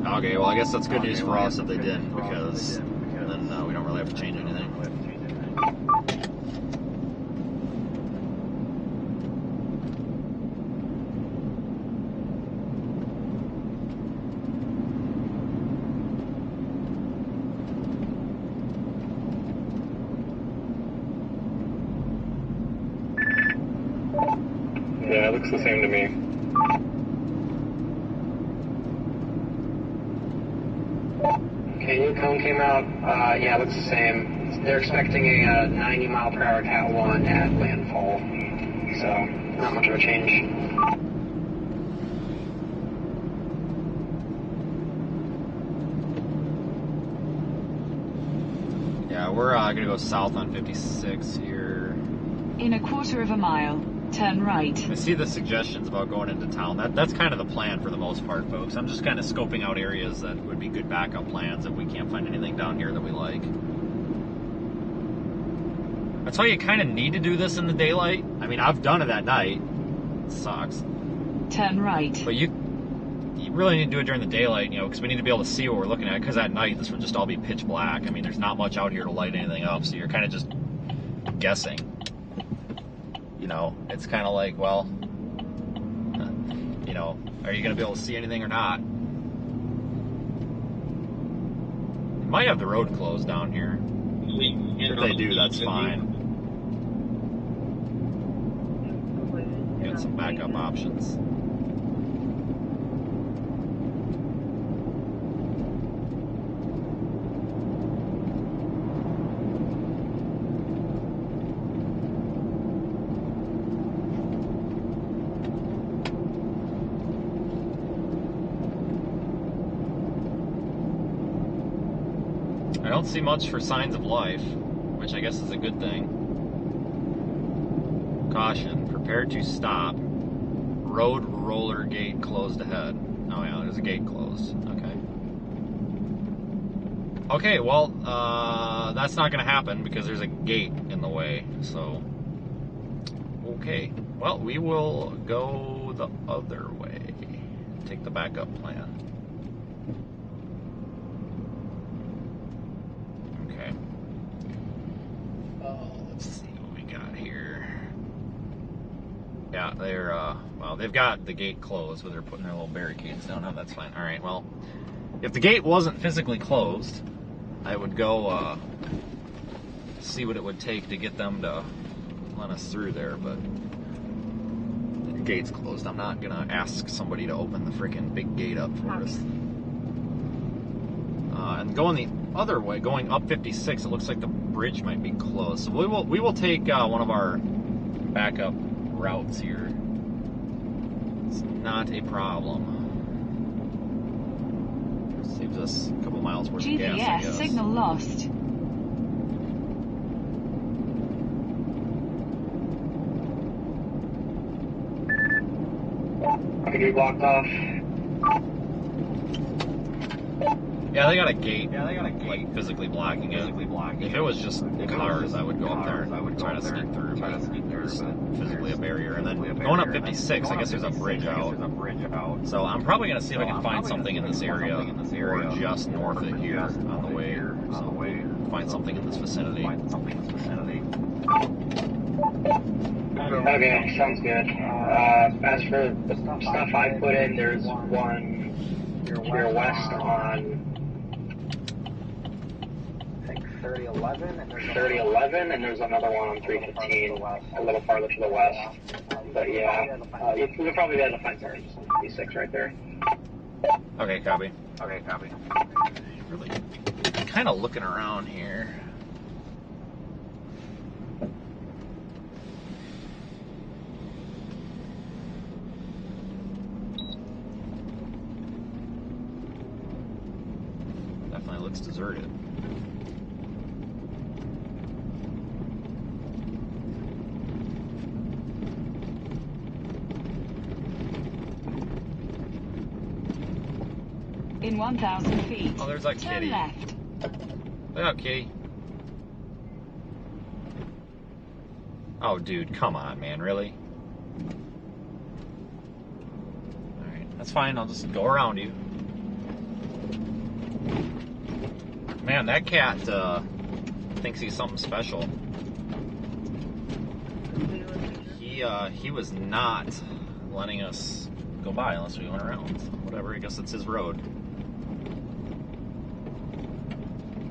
Okay, well I guess that's good news for us if they didn't, because then we don't really have to change anything. Yeah, it looks the same to me. Okay, new cone came out. Yeah, it looks the same. They're expecting a 90 mile per hour Cat 1 at landfall, so not much of a change. Yeah, we're gonna go south on 56 here. In a quarter of a mile, turn right. I see the suggestions about going into town. That's kind of the plan for the most part, folks. I'm just kind of scoping out areas that would be good backup plans if we can't find anything down here that we like. That's why you kind of need to do this in the daylight. I mean, I've done it at night. It sucks. Turn right. But you really need to do it during the daylight, you know, because we need to be able to see what we're looking at, because at night this would just all be pitch black. I mean, there's not much out here to light anything up, so you're kind of just guessing. You know, it's kind of like, well, you know, are you going to be able to see anything or not? They might have the road closed down here. If they do, that's fine. Got some backup options. I don't see much for signs of life, which I guess is a good thing. Caution, prepare to stop. Road roller gate closed ahead. Oh yeah, there's a gate closed. Okay. Okay, well, that's not going to happen because there's a gate in the way, so... Okay, well, we will go the other way. Take the backup plan. Okay. well, they've got the gate closed, but they're putting their little barricades down. Oh, that's fine. All right, well, if the gate wasn't physically closed, I would go see what it would take to get them to let us through there, but the gate's closed. I'm not gonna ask somebody to open the freaking big gate up for us. And going the other way, going up 56, it looks like the bridge might be closed. So we will take one of our backup routes here. It's not a problem. Saves us a couple miles worth of gas, I GPS guess. signal lost. Could be blocked off. Yeah, they got a gate. Like physically blocking it. If it was just cars, I would go up there and try to sneak through. But there's physically a barrier. And then going up 56, I guess there's a bridge out. So I'm probably gonna see if I can find something in this area, or just north of here on the way. So find something in this vicinity. Okay, sounds good. As for the stuff I put in, there's one to your west on 3011, and there's another one on 315, a little farther to the west. But yeah, you'll probably be able to find something on 56 right there. Okay, copy. Really kind of looking around here. Definitely looks deserted. In 1,000 feet. Oh, there's that Turn kitty. left. Look out, kitty. Oh, dude, come on, man, really? Alright, that's fine, I'll just go around you. Man, that cat thinks he's something special. He was not letting us go by unless we went around. Whatever, I guess it's his road.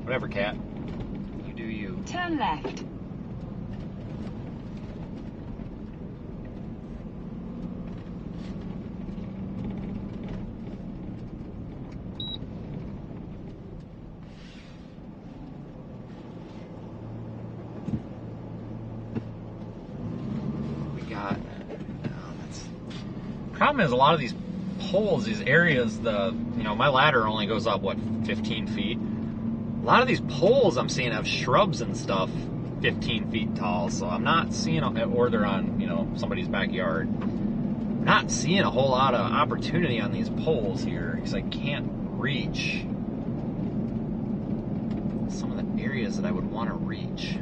Whatever, cat. You do you. Turn left. Problem is, a lot of these poles, these areas, my ladder only goes up, what, 15 feet? A lot of these poles I'm seeing have shrubs and stuff 15 feet tall, so I'm not seeing, or they're on, somebody's backyard. I'm not seeing a whole lot of opportunity on these poles here, because I can't reach some of the areas that I would want to reach.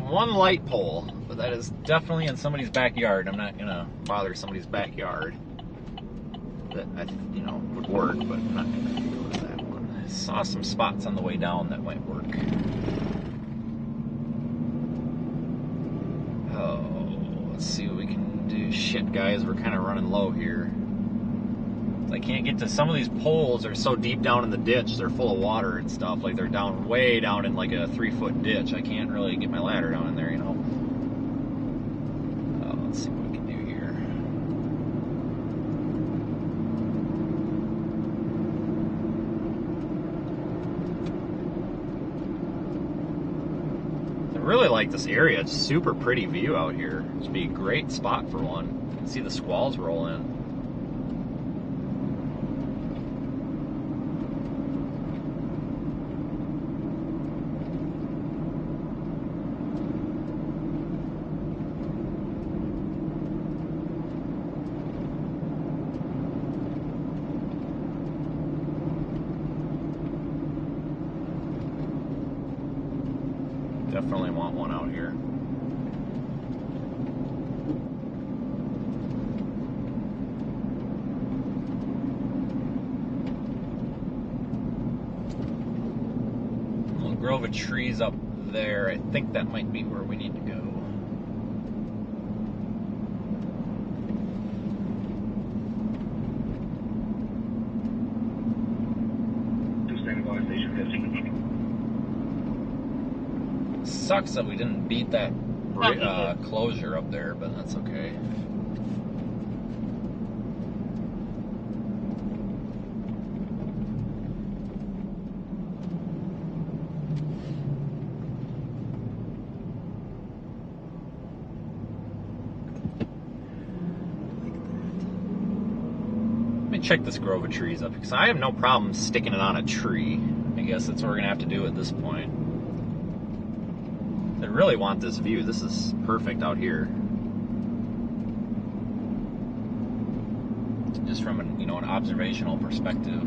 One light pole, but that is definitely in somebody's backyard. I'm not gonna bother somebody's backyard. That would work, but I'm not gonna go to that one. I saw some spots on the way down that might work. Oh, let's see what we can do. Shit, guys, we're kind of running low here. I can't get to some of these poles. Are so deep down in the ditch, they're full of water and stuff. Like they're down way down in like a 3-foot ditch. I can't really get my ladder down in there, let's see what we can do here. I really like this area. It's super pretty view out here. It'd be a great spot for one. You can see the squalls roll in. Definitely want one out here. Well, Grove grove of trees up there. I think that might be where we need to go. Sucks that we didn't beat that closure up there, but that's okay. Let me check this grove of trees up, because I have no problem sticking it on a tree. I guess that's what we're gonna have to do at this point. I really want this view. This is perfect out here. Just from an, an observational perspective.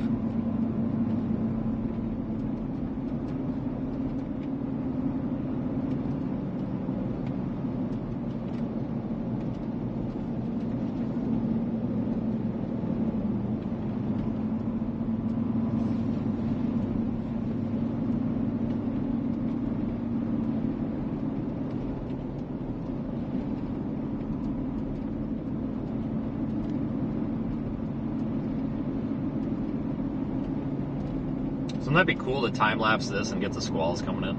Wouldn't that be cool to time-lapse this and get the squalls coming in?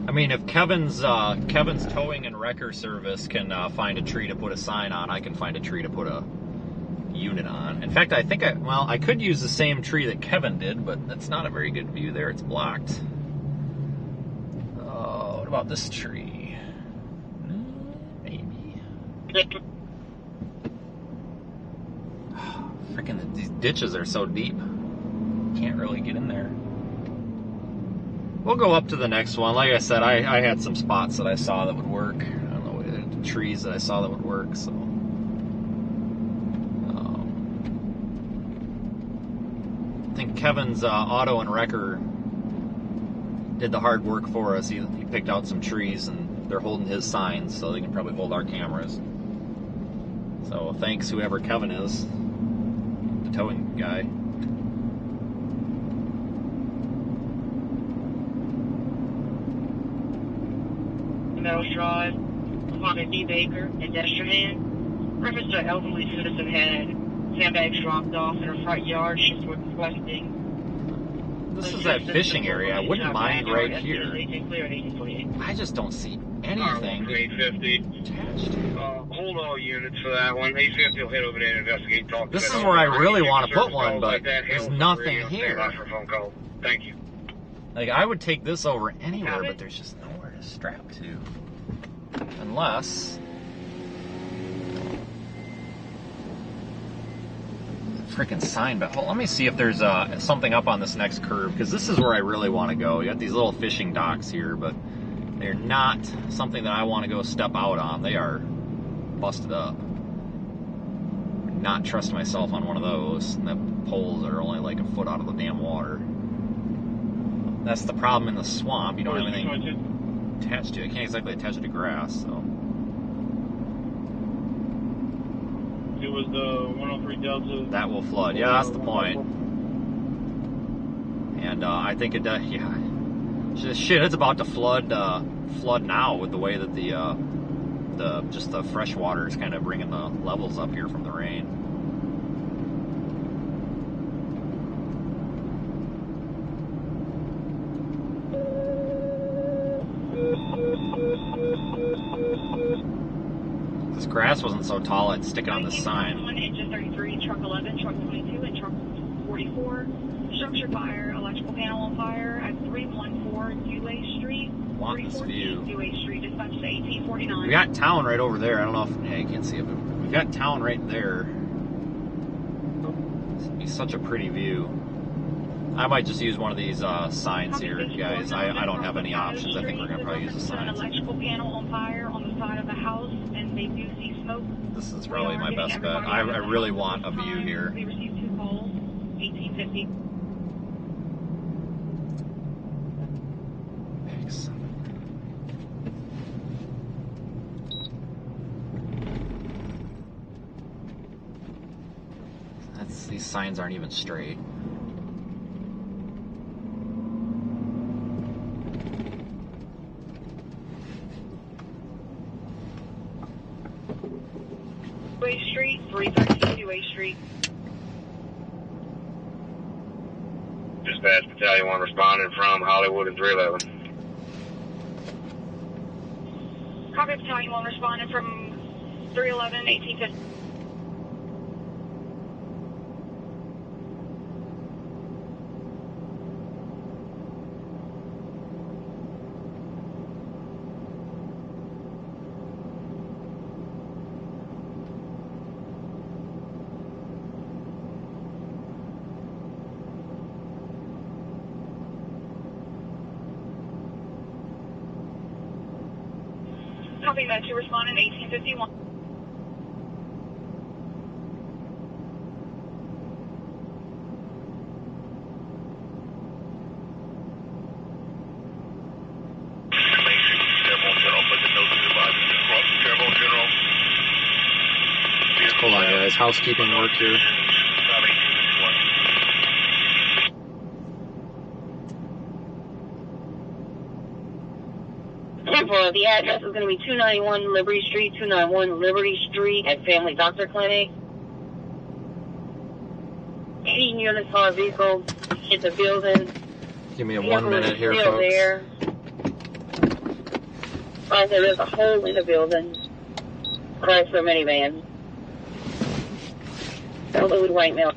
I mean, if Kevin's towing and wrecker service can find a tree to put a sign on, I can find a tree to put a unit on. In fact, I think I could use the same tree that Kevin did, but that's not a very good view there. It's blocked. Oh, what about this tree? Maybe. Freaking these ditches are so deep. Can't really get in there. We'll go up to the next one. Like I said, I had some spots that I saw that would work. I don't know, trees that I saw that would work, so. I think Kevin's auto and wrecker did the hard work for us. He picked out some trees, and they're holding his signs, so they can probably hold our cameras. So thanks, whoever Kevin is, the towing guy. Meadows Drive, Mohammed D. Baker, and Destrehan. Reference to an elderly citizen had sandbags dropped off in her front yard. She's requesting. This is that fishing area. I wouldn't mind right here. I just don't see anything attached. Hold all units for that one. 850 will head over there and investigate. Talk. This is where I really want to put one, but there's nothing here. Thank you. Like, I would take this over anywhere, but there's just nowhere to strap to. Unless... freaking sign, but let me see if there's something up on this next curve, because this is where I really want to go. You got these little fishing docks here, but they're not something that I want to go step out on. They are busted up. Not trust myself on one of those. And the poles are only like a foot out of the damn water. That's the problem in the swamp. You don't have anything attached to it. You can't exactly attach it to grass, so. It was the 103 Delta. That will flood. Yeah, that's the point. And I think it does. Yeah, shit, it's about to flood. Flood now with the way that the fresh water is kind of bringing the levels up here from the rain. This grass wasn't so tall, I'd stick it on the sign. Engine 33, truck 11, truck 22, and truck 44. Structure fire, electrical panel on fire at 314 Dewey Street. Want this view. Dewey Street, dispatch to 1849. We got town right over there. I don't know if you can't see it, but we've got town right there. It'd be such a pretty view. I might just use one of these signs here, guys. I don't have any options. I think we're gonna probably use the signs. Electrical panel on fire on the side of the house, and they do see smoke. This is probably my best bet. I really want a view here. We received 2 calls, 1850. Excellent. These signs aren't even straight. Way Street, 332 Way Street. Dispatch Battalion 1 responding from Hollywood and 311. Copy, Battalion 1 responding from 311, 1850. Copy, Metro responding 1851. Hold on, guys. Housekeeping work here. The address is going to be 291 Liberty Street, 291 Liberty Street at Family Doctor Clinic. 18 units on a vehicle hit the building. Give me a 1 minute here, Still folks. there. There's a hole in the building. Chrysler minivan. Elwood white male.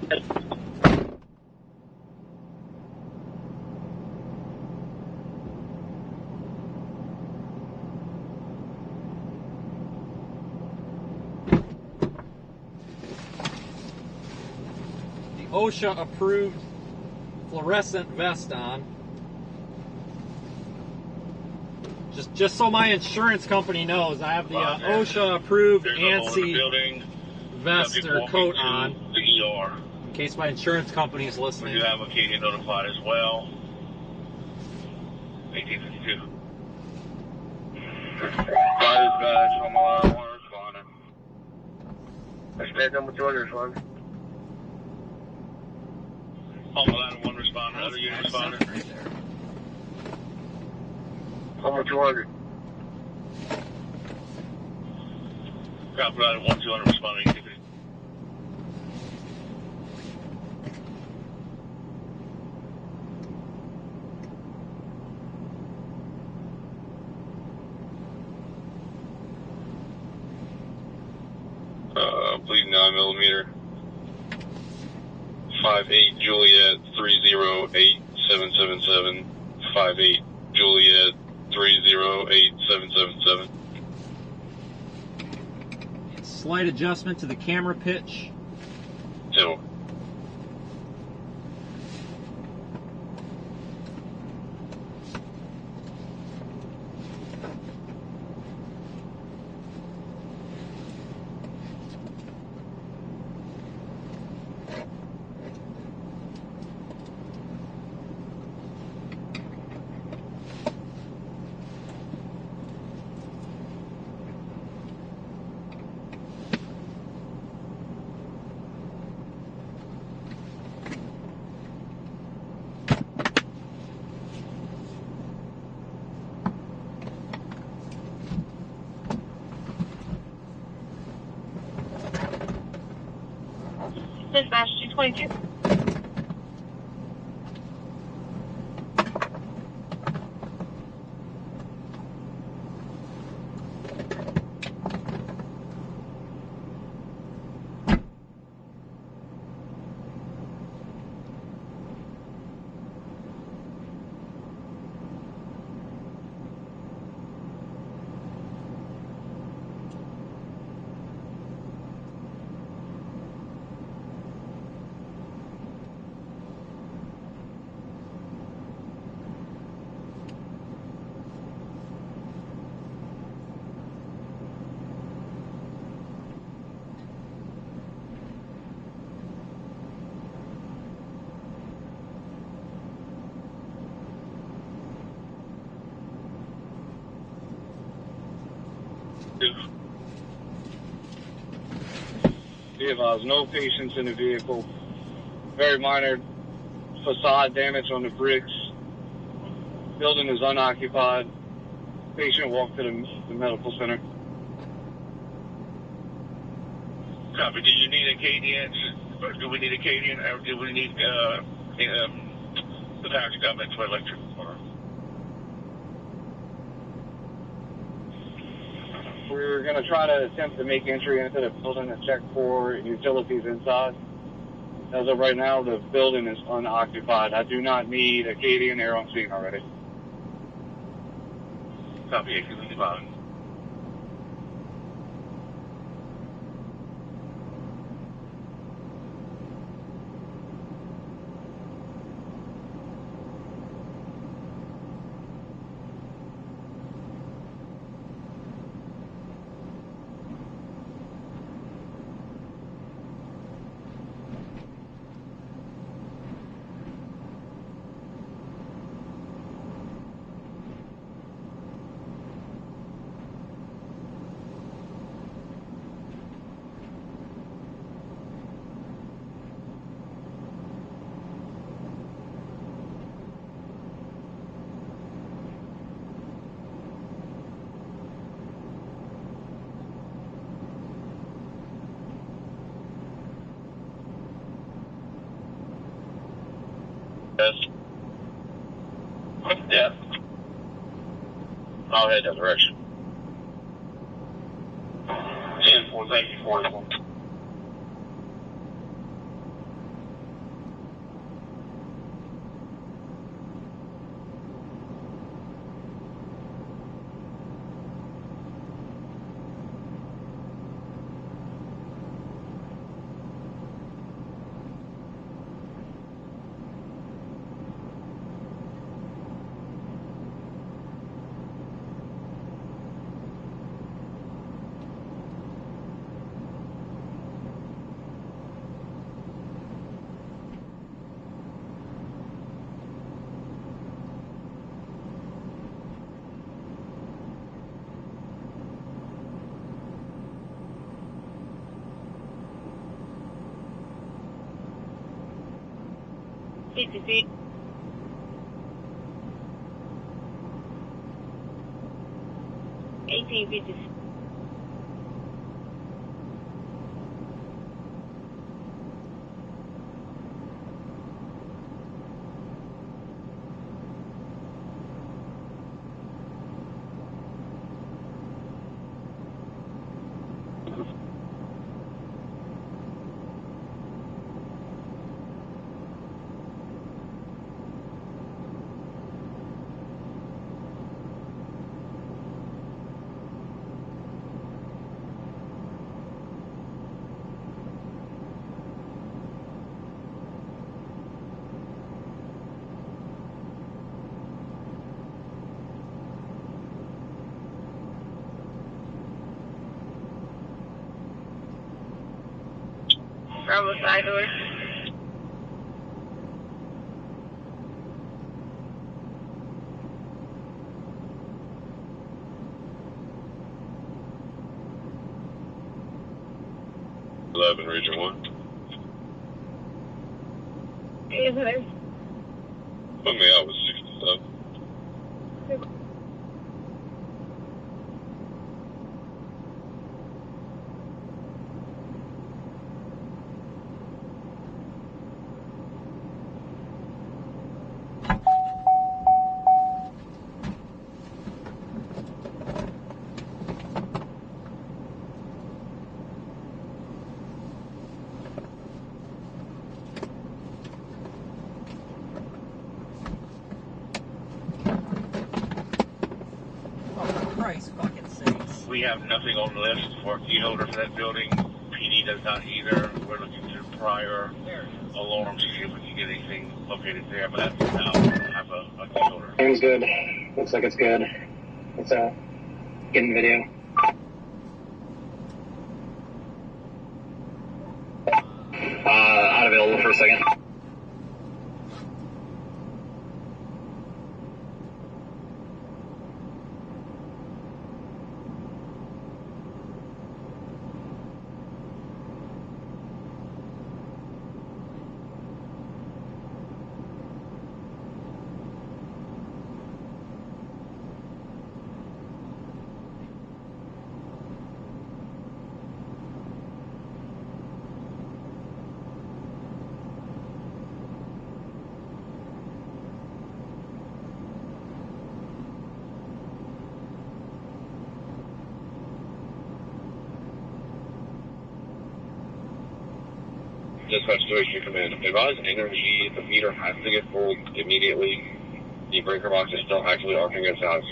OSHA approved fluorescent vest on. Just so my insurance company knows, I have the OSHA approved ANSI vest or coat on. The ER. In case my insurance company is listening. We do have a Katie notified as well. 1852. Fire dispatch, home alarm, one responding. Dispatch number 200 responding. Home alarm, one responding. Other unit responding. Right there. Home 200. Copy ladder 1200 responding. Bleed 9mm. 58 Juliet 308777. 58 Juliet 308777. Slight adjustment to the camera pitch. 2. Dispatch 222. advised, no patients in the vehicle. Very minor facade damage on the bricks. Building is unoccupied. Patient walked to the medical center. Copy. Do you need a KDN? Do we need a KDN? Or do we need the power to come into electric? We're going to try to attempt to make entry into the building and check for utilities inside. As of right now, the building is unoccupied. I do not need a KDN there on scene already. Copy. 825. Yes. Yeah. I'll head that direction. 10-4, thank you, 41. CTC. $18.50. Bravo side door. Region 1. Yes, sir. Put me out with 67. We have nothing on the list for a key holder for that building. PD does not either. We're looking to prior alarms to see if we can get anything located there, but as of now, we don't have a key holder. Seems good. Looks like it's good. Let's get in video. Unavailable for a second. Dispatch 283 command. Advise energy, the meter has to get full immediately. The breaker box is still actually arcing its house.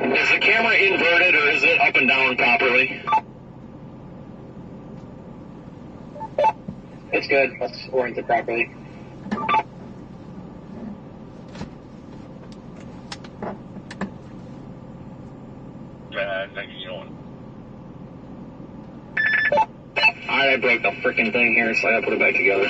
Is the camera inverted or is it up and down properly? It's good. Let's orient it properly. Next you know. Alright, I broke the freaking thing here, so I gotta put it back together.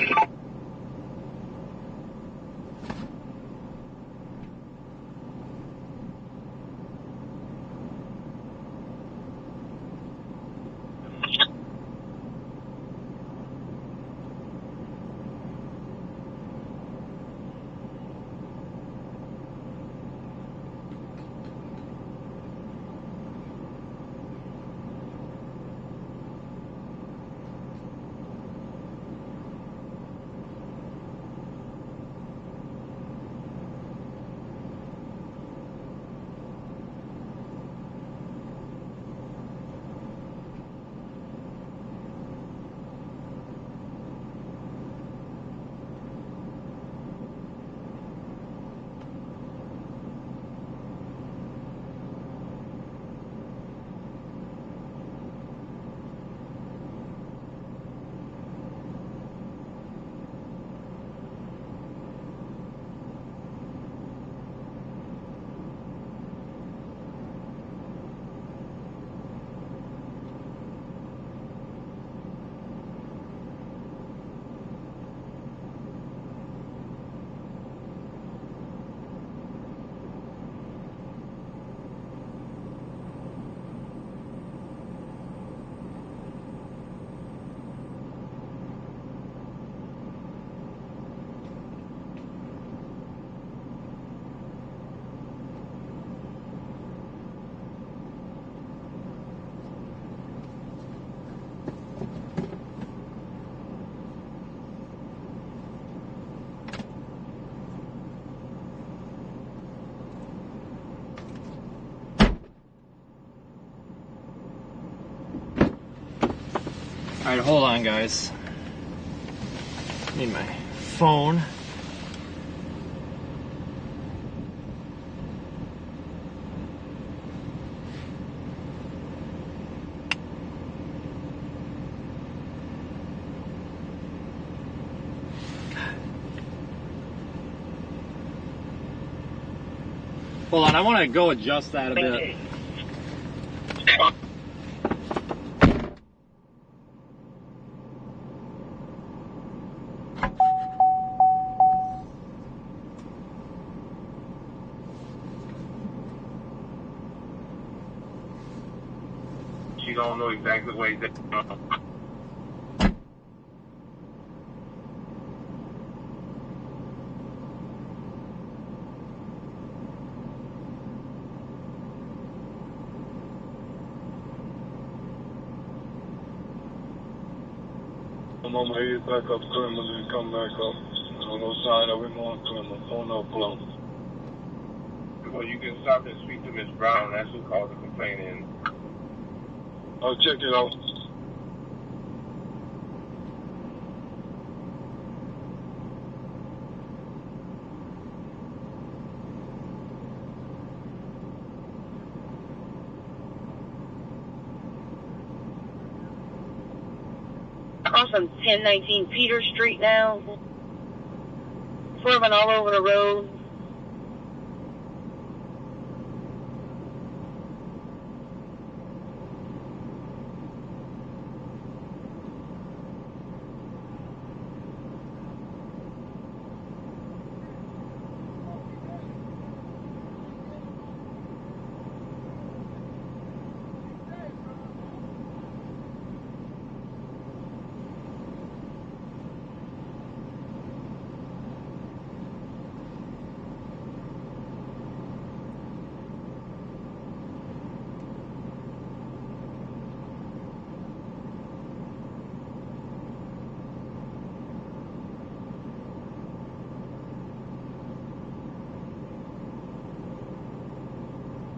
Alright, hold on, guys. Need my phone. Hold on, I want to go adjust that a bit. She don't know exactly what he's at. I'm on my head back up, criminal, and come back up. No sign of him on criminal. Phone no flow. Well, you can stop and speak to Miss Brown. That's who called the complaint in. I'll check it out. Awesome. 1019 Peter Street now. Swerving all over the road.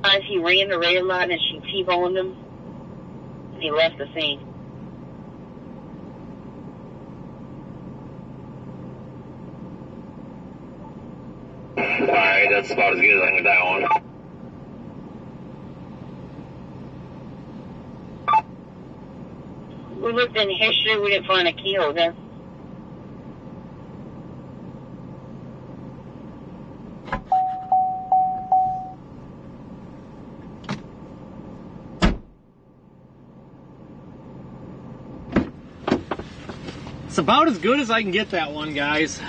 advised he ran the red light and she T-boned him. He left the scene. Alright, that's about as good as I can get that one. We looked in history, we didn't find a keyholder. It's about as good as I can get that one, guys.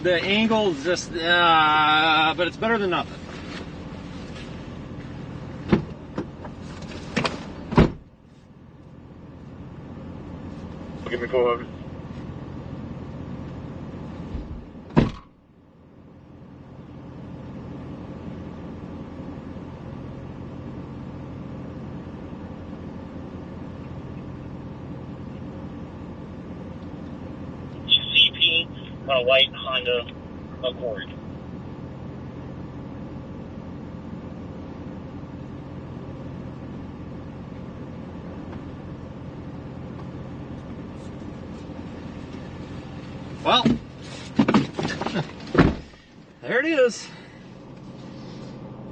The angle's just, but it's better than nothing. Give me 400. CP on a white Honda Accord. Well, there it is.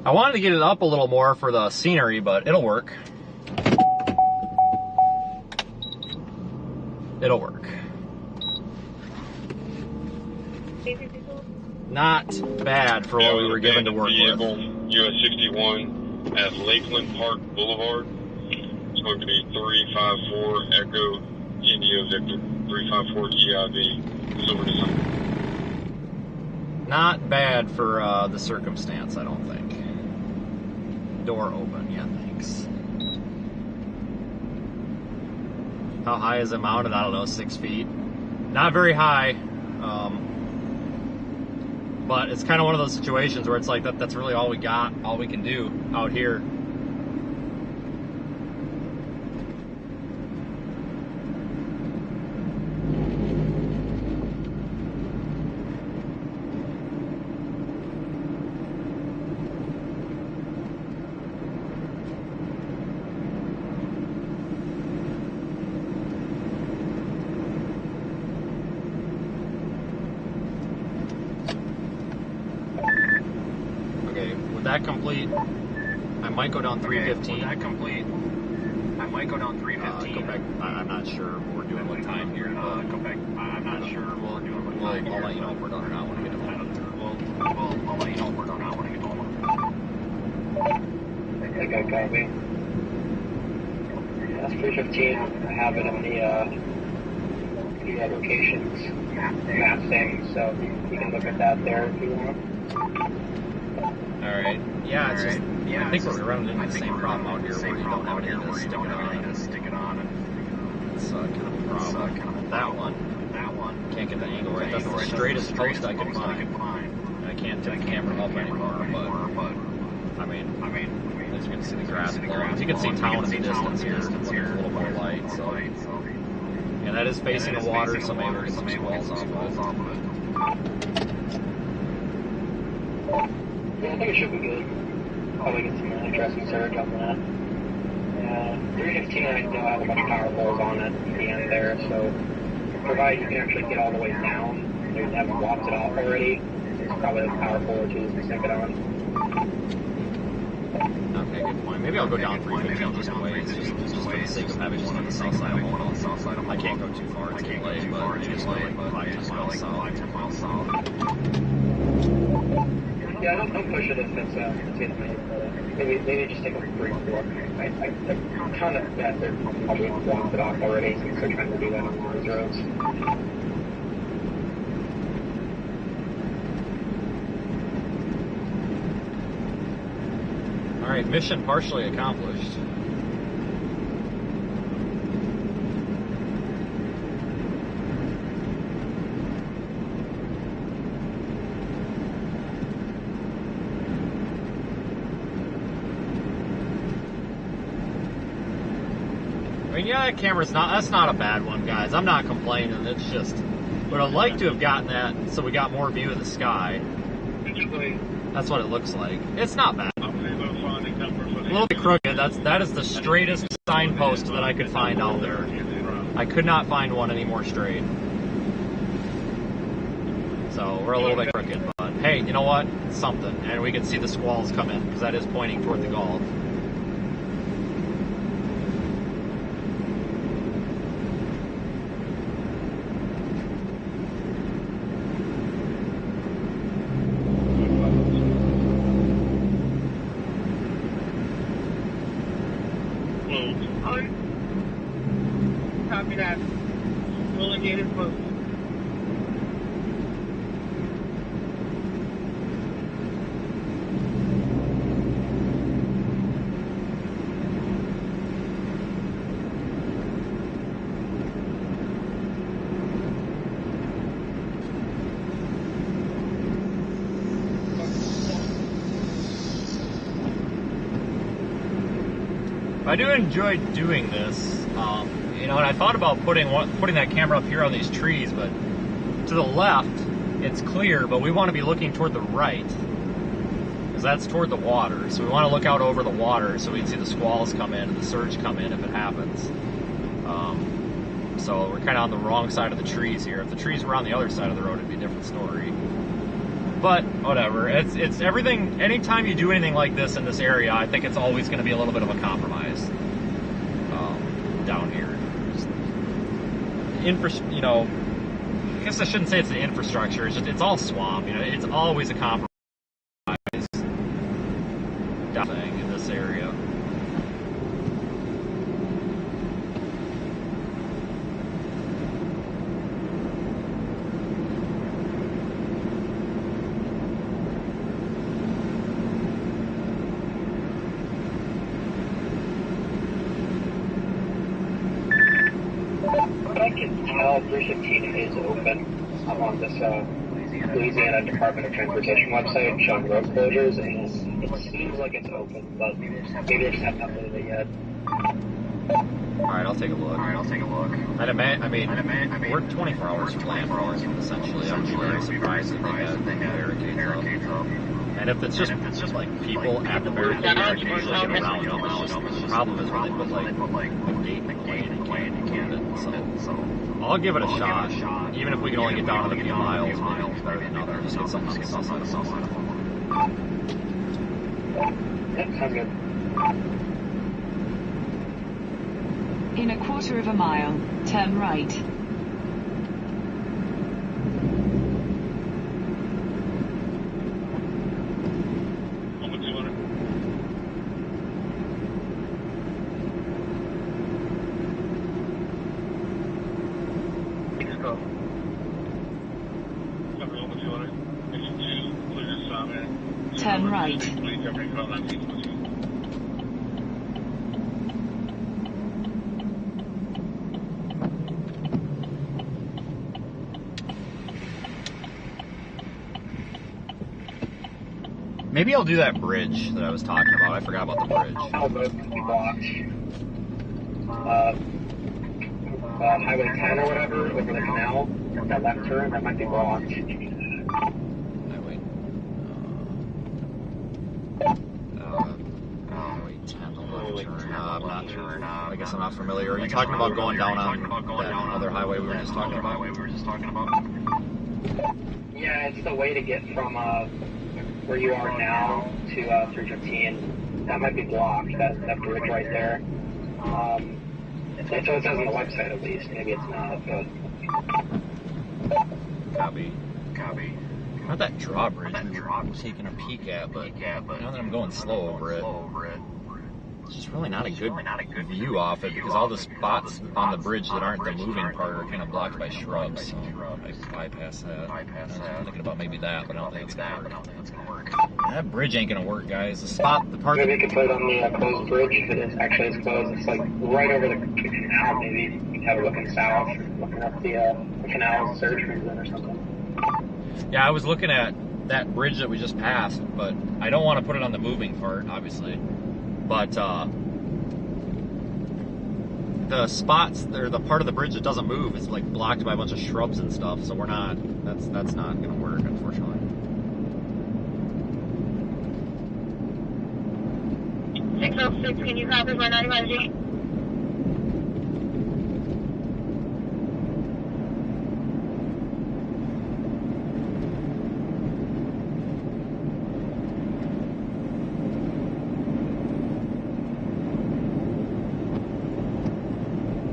I wanted to get it up a little more for the scenery, but it'll work. It'll work. Not bad for what we were given to work with. US 61 at Lakeland Park Boulevard. It's going to be 354 Echo India Victor 354 EIV. Not bad for the circumstance, I don't think. Door open, yeah, thanks. How high is it mounted? I don't know, 6 feet. Not very high, but it's kind of one of those situations where it's like that's really all we got, all we can do out here. That complete, I might go down 315. That complete, I might go down 315. Go back, I'm not sure what we're doing with time here. Go back, I'm not sure what we're doing with time here. I'll let you know if we're done or not when I get to home. I'll let you know if we're done or not when I get to home. I think I copy. That's 315. I have it in the locations map thing, so you can look at that there if you want. Alright, yeah, it's just, I think we're running into the same problem out here where you don't have anything to stick it on. It's kind of a problem. That one, can't get the angle right. That's the straightest post I could find. I can't tip the camera up anymore, but, I mean, as you can see the grass blowing. You can see town in the distance here, it's a little bit of light, so. Yeah, that is facing the water, so maybe we'll get some squalls off of it. Yeah, I think it should be good. Probably get some interesting surge on that. 315 right now has a bunch of power poles on it at the end there, so provided you can actually get all the way down, you haven't blocked it off already, there's probably a power pole or two to stick it on. Okay, good point. Maybe I'll go down 315 just a ways, just for the sake of having one on the south side. I can't go too far, it's too late, but maybe just like 5-10 miles south. Yeah, don't push it if it's in the maybe just take a brief look. I kind of bet they're probably blocked it off already since they're trying to do that on these roads. Alright, mission partially accomplished. I mean, yeah, that camera's that's not a bad one, guys. I'm not complaining. It's just, would have liked to have gotten that so we got more view of the sky. That's what it looks like. It's not bad. I'm able to find a couple little bit crooked. That is the straightest signpost that I could find out there. I could not find one any more straight. So we're a little bit crooked, but hey, you know what? It's something. And we can see the squalls come in, because that is pointing toward the Gulf. Copy that. Rolling gate is closed. I do enjoy doing this, you know, and I thought about putting that camera up here on these trees, but to the left, it's clear, but we want to be looking toward the right, because that's toward the water, so we want to look out over the water so we can see the squalls come in and the surge come in if it happens. So we're kind of on the wrong side of the trees here. If the trees were on the other side of the road, it'd be a different story. But whatever, it's everything. Anytime you do anything like this in this area, I think it's always going to be a little bit of a compromise down here. You know, I guess I shouldn't say it's the infrastructure. It's all swamp. You know, it's always a compromise thing in this area. I can tell 315 is open. I'm on this Louisiana Department of Transportation website showing road closures, and it seems like it's open, but maybe they just haven't updated it yet. Alright, I'll take a look. I mean, we're 24 hours from landfall, essentially. I would be very surprised if they had barricades up. And if it's just like people at the barricades, I can usually get around them. It's just, the problem is when they put like a gate in the way and you can't get it. So I'll give it a shot. Even if we can only get down to the few miles, maybe it's better than nothing. Just get something on the south side of Yep, sounds good. In a quarter of a mile, turn right. Turn right. Maybe I'll do that bridge that I was talking about. I forgot about the bridge. Highway 10 or whatever, over the canal, that left turn, that might be blocked. Highway 10, the left turn. I'm not sure. I guess I'm not familiar. Are you talking about going down on that other highway we were just talking about? Yeah, it's the way to get from where you are now to 315. That might be blocked, that bridge right there. That's what it says on the website, at least. Maybe it's not, but... Copy. Not that drawbridge we were taking a peek at, but now that I'm going slow over it, it's just really not a good view off it, because all the spots on the bridge that aren't the moving part are kind of blocked by shrubs, so I bypass that. I was thinking about maybe that, but I don't think it's going to work. That bridge ain't going to work, guys. The part maybe we could put it on the closed bridge, if it is actually is closed. It's like right over the canal, maybe. You can have it looking south, looking up the canal surge reason or something. Yeah, I was looking at that bridge that we just passed, but I don't want to put it on the moving part, obviously. But the spots, or the part of the bridge that doesn't move, is like blocked by a bunch of shrubs and stuff. So we're not. That's not going to work, unfortunately. 606, can you copy my 95G?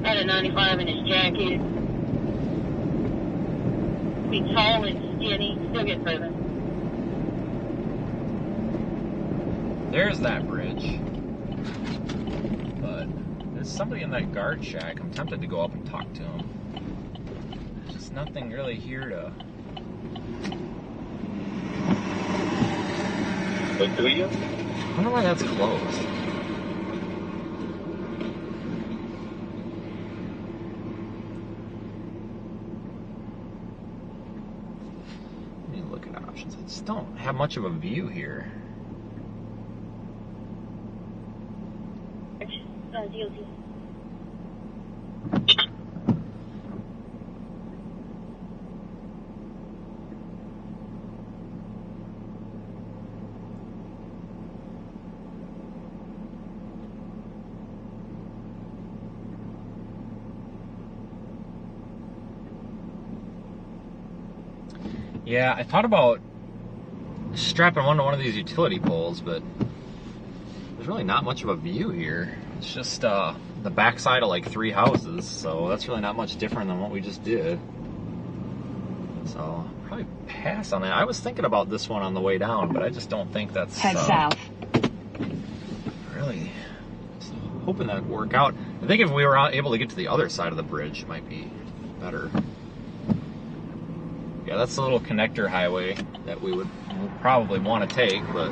Had a 95 in his jacket. Be tall and skinny, still get driven. There's that bridge. But there's somebody in that guard shack. I'm tempted to go up and talk to him. There's just nothing really here to... But do you? I wonder why that's closed. Let me look at options. I just don't have much of a view here. DOT. Yeah, I thought about strapping one to one of these utility poles, but there's really not much of a view here. It's just the backside of like 3 houses, so that's really not much different than what we just did. So I'll probably pass on that. I was thinking about this one on the way down, but I just don't think that's Head south. really hoping that would work out. I think if we were able to get to the other side of the bridge, it might be better. Yeah, that's the little connector highway that we would probably want to take, but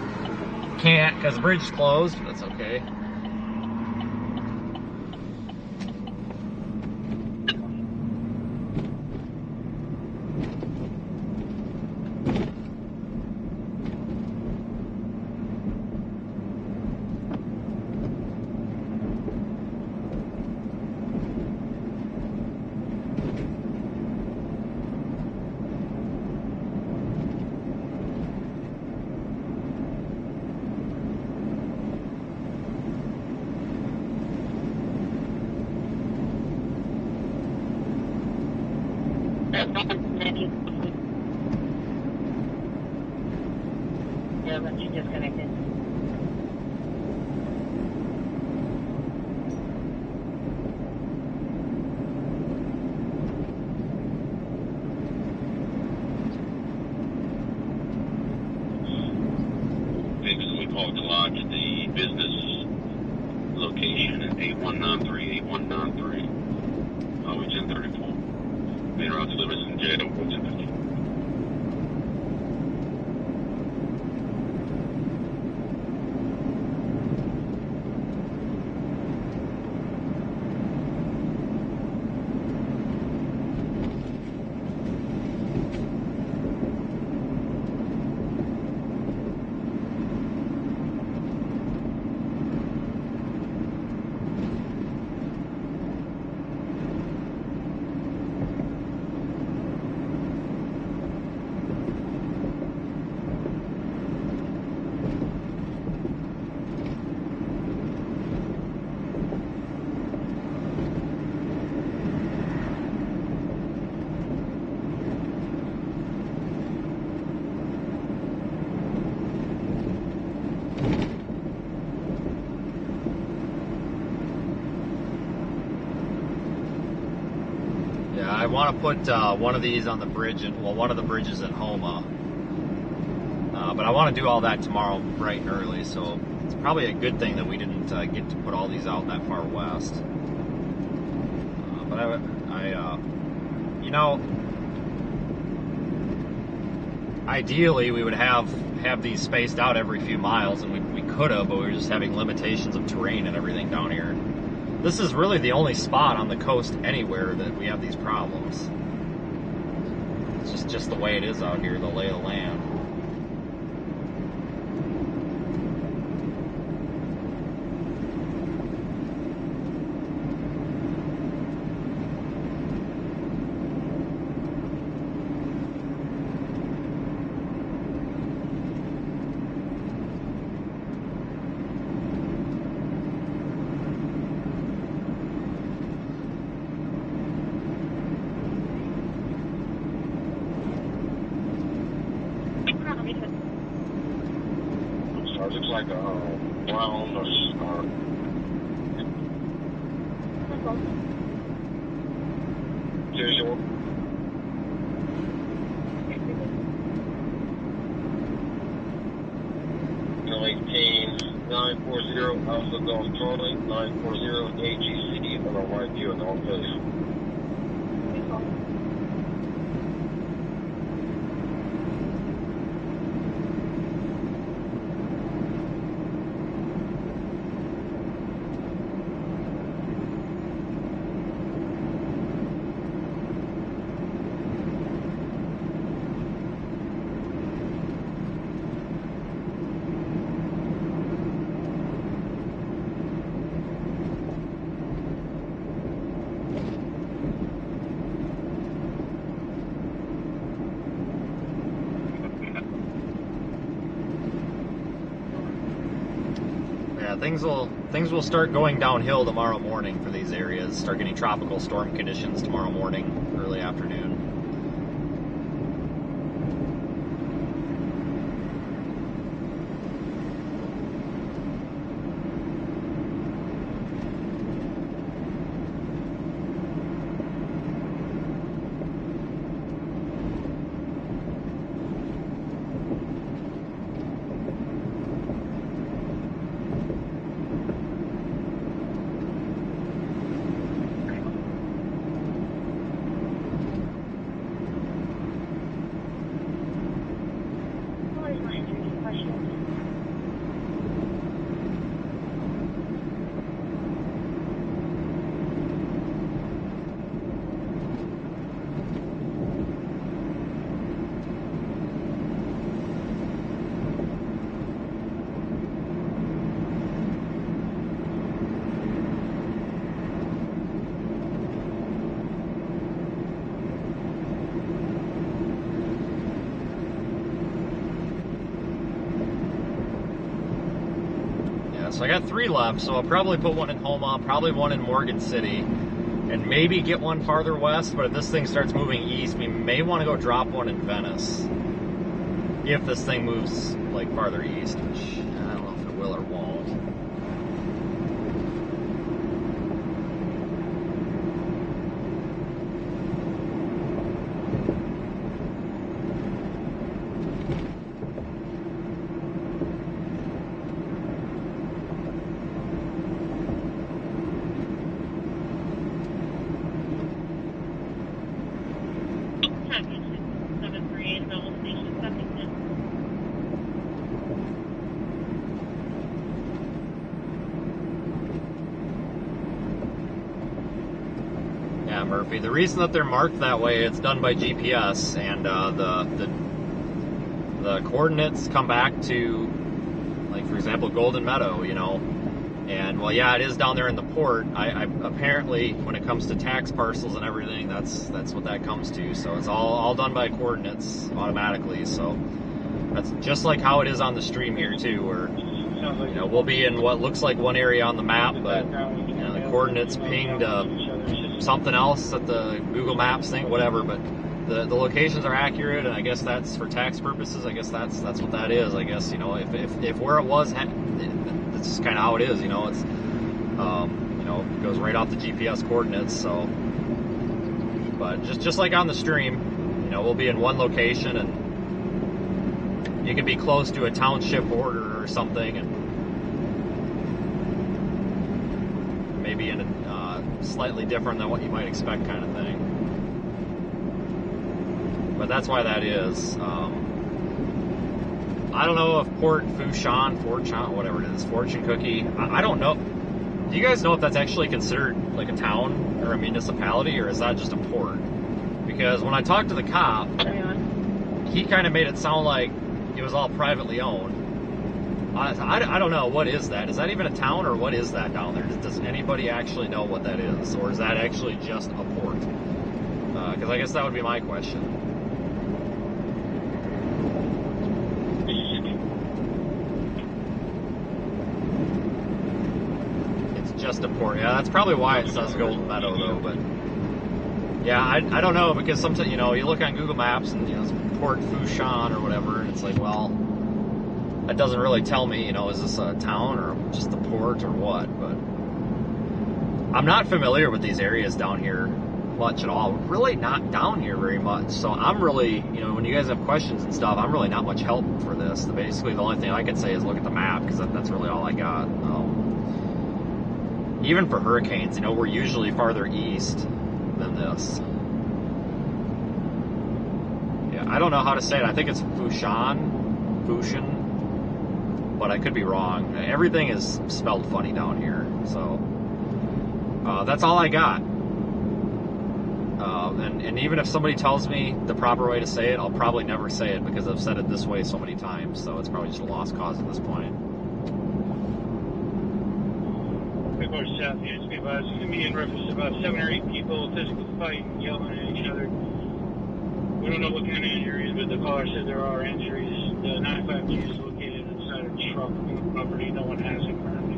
can't because the bridge is closed. But that's okay. Yeah, but you disconnected. We called to lodge the business location at 8193. Highway 1034. Main route to Livingston, J. 1050. I want to put one of these on the bridge, one of the bridges in Homa. But I want to do all that tomorrow bright and early, so it's probably a good thing that we didn't get to put all these out that far west. But you know, ideally we would have these spaced out every few miles, and we could have, but we were just having limitations of terrain and everything down here. This is really the only spot on the coast anywhere that we have these problems. It's just the way it is out here, the lay of the land. like a brown or visual. Maintain 940 Alpha Golf Charlie, 940 AGC on the right view in the wrong place. Things will start going downhill tomorrow morning for these areas. Start getting tropical storm conditions tomorrow morning, early afternoon. So I got 3 left, so I'll probably put one in Homa, probably one in Morgan City, and maybe get one farther west, but if this thing starts moving east, we may want to go drop one in Venice. If this thing moves, like, farther east, which I don't know if it will or won't. Murphy. The reason that they're marked that way, it's done by GPS, and the coordinates come back to, like, for example, Golden Meadow, you know. And, well, yeah, it is down there in the port. I apparently, when it comes to tax parcels and everything, that's what that comes to. So it's all done by coordinates automatically. So that's just like how it is on the stream here, too, where, you know, we'll be in what looks like one area on the map, but, you know, the coordinates pinged something else at the Google Maps thing, whatever, but the locations are accurate, and I guess that's for tax purposes. I guess that's what that is. I guess, you know, if where it was, it's just kind of how it is, you know. It's you know, it goes right off the GPS coordinates. So, but just like on the stream, you know, we'll be in one location, and you can be close to a township border or something, and maybe in a slightly different than what you might expect kind of thing. But that's why that is. I don't know if Fortune whatever it is, Fortune Cookie, I don't know. Do you guys know if that's actually considered like a town or a municipality, or is that just a port? Because when I talked to the cop, he kind of made it sound like it was all privately owned. I don't know, what is that? Is that even a town, or what is that down there? Does anybody actually know what that is? Or is that actually just a port? Because I guess that would be my question. It's just a port. Yeah, that's probably why it says Golden Meadow, though. But yeah, I don't know, because sometimes, you know, you look on Google Maps and, you know, it's Port Fourchon or whatever, and it's like, well, that doesn't really tell me, you know, is this a town or just the port or what, but I'm not familiar with these areas down here much at all. Really not down here very much. So I'm really, you know, when you guys have questions and stuff, I'm really not much help for this. Basically, the only thing I can say is look at the map, because that's really all I got. Even for hurricanes, you know, we're usually farther east than this. Yeah, I don't know how to say it. I think it's Fushan, but I could be wrong. Everything is spelled funny down here, so that's all I got. And even if somebody tells me the proper way to say it, I'll probably never say it because I've said it this way so many times, so it's probably just a lost cause at this point. North southeast, it's going to be in reference to about 7 or 8 people physically fighting, yelling at each other. We don't know what kind of injuries, but the caller said there are injuries. The 95G is located inside a truck on the property. No one has it currently.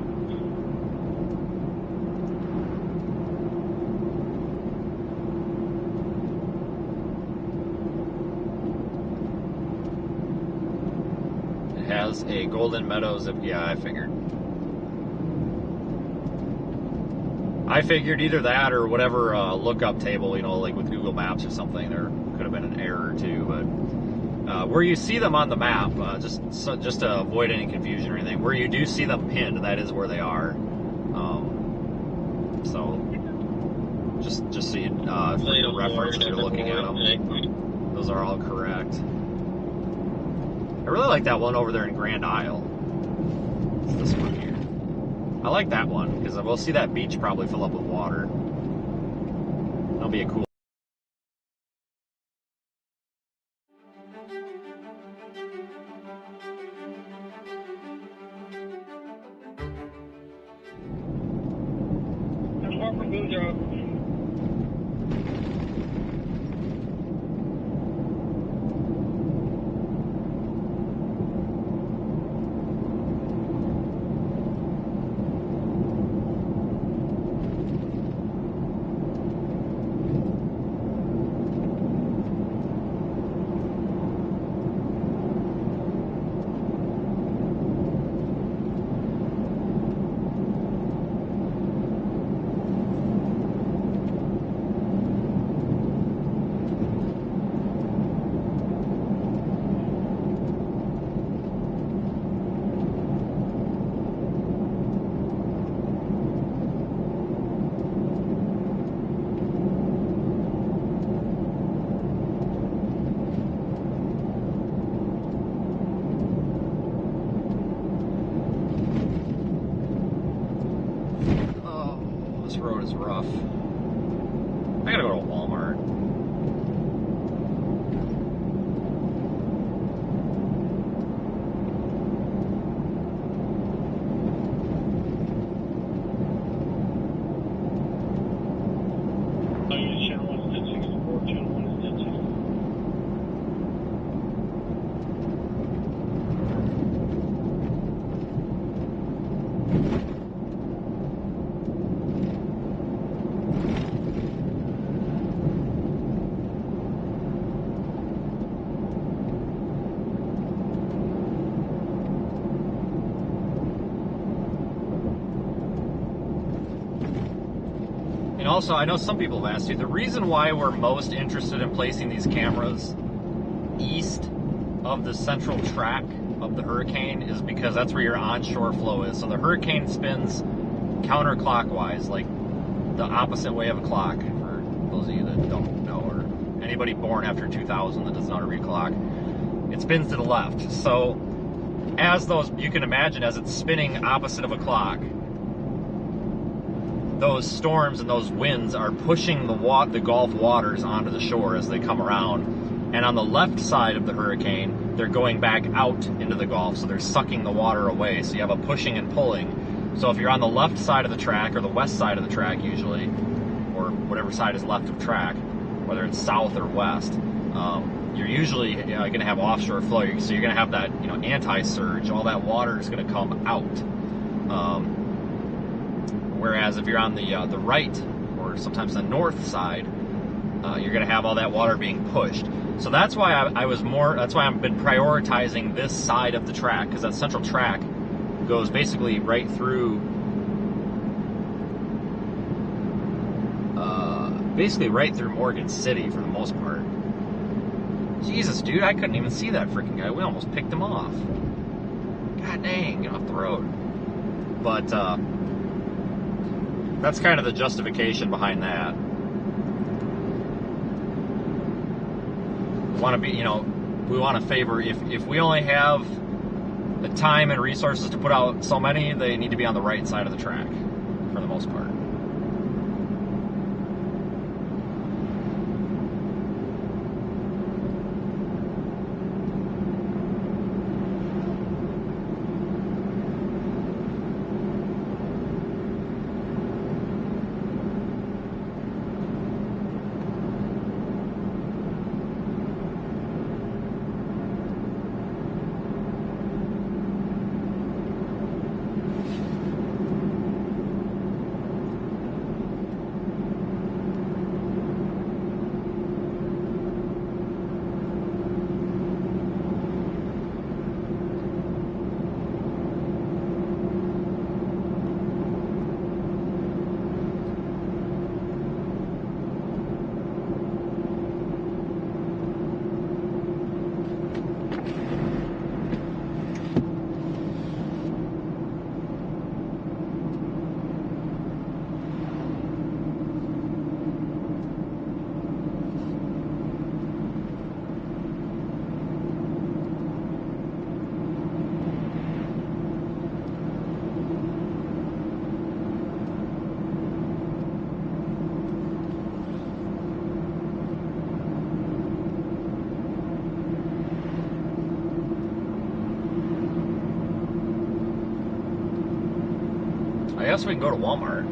It has a Golden Meadows. Yeah, I figured. I figured either that or whatever lookup table, you know, like with Google Maps or something, there could have been an error too. But where you see them on the map, just to avoid any confusion or anything, where you do see them pinned, that is where they are. So just so you, for your reference, when you're looking at them, those are all correct. I really like that one over there in Grand Isle. It's this one here. I like that one, because we'll see that beach probably fill up with water. That'll be a cool... This road is rough. I gotta go to Walmart. And also, I know some people have asked you, the reason why we're most interested in placing these cameras east of the central track of the hurricane is because that's where your onshore flow is. So the hurricane spins counterclockwise, like the opposite way of a clock, for those of you that don't know, or anybody born after 2000 that doesn't know how to read a clock. It spins to the left. So as those, you can imagine, as it's spinning opposite of a clock, those storms and those winds are pushing the Gulf waters onto the shore as they come around. And on the left side of the hurricane, they're going back out into the Gulf, so they're sucking the water away. So you have a pushing and pulling. So if you're on the left side of the track, or the west side of the track usually, or whatever side is left of track, whether it's south or west, you're usually going to have offshore flow. So you're going to have that, anti-surge. All that water is going to come out. Whereas if you're on the right, or sometimes the north side, you're going to have all that water being pushed. So that's why that's why I've been prioritizing this side of the track, because that central track goes basically right through, Morgan City for the most part. Jesus, dude, I couldn't even see that freaking guy. We almost picked him off. God dang, get off the road. But that's kind of the justification behind that. We want to be, we want to favor, if we only have the time and resources to put out so many, they need to be on the right side of the track for the most part. I guess we can go to Walmart.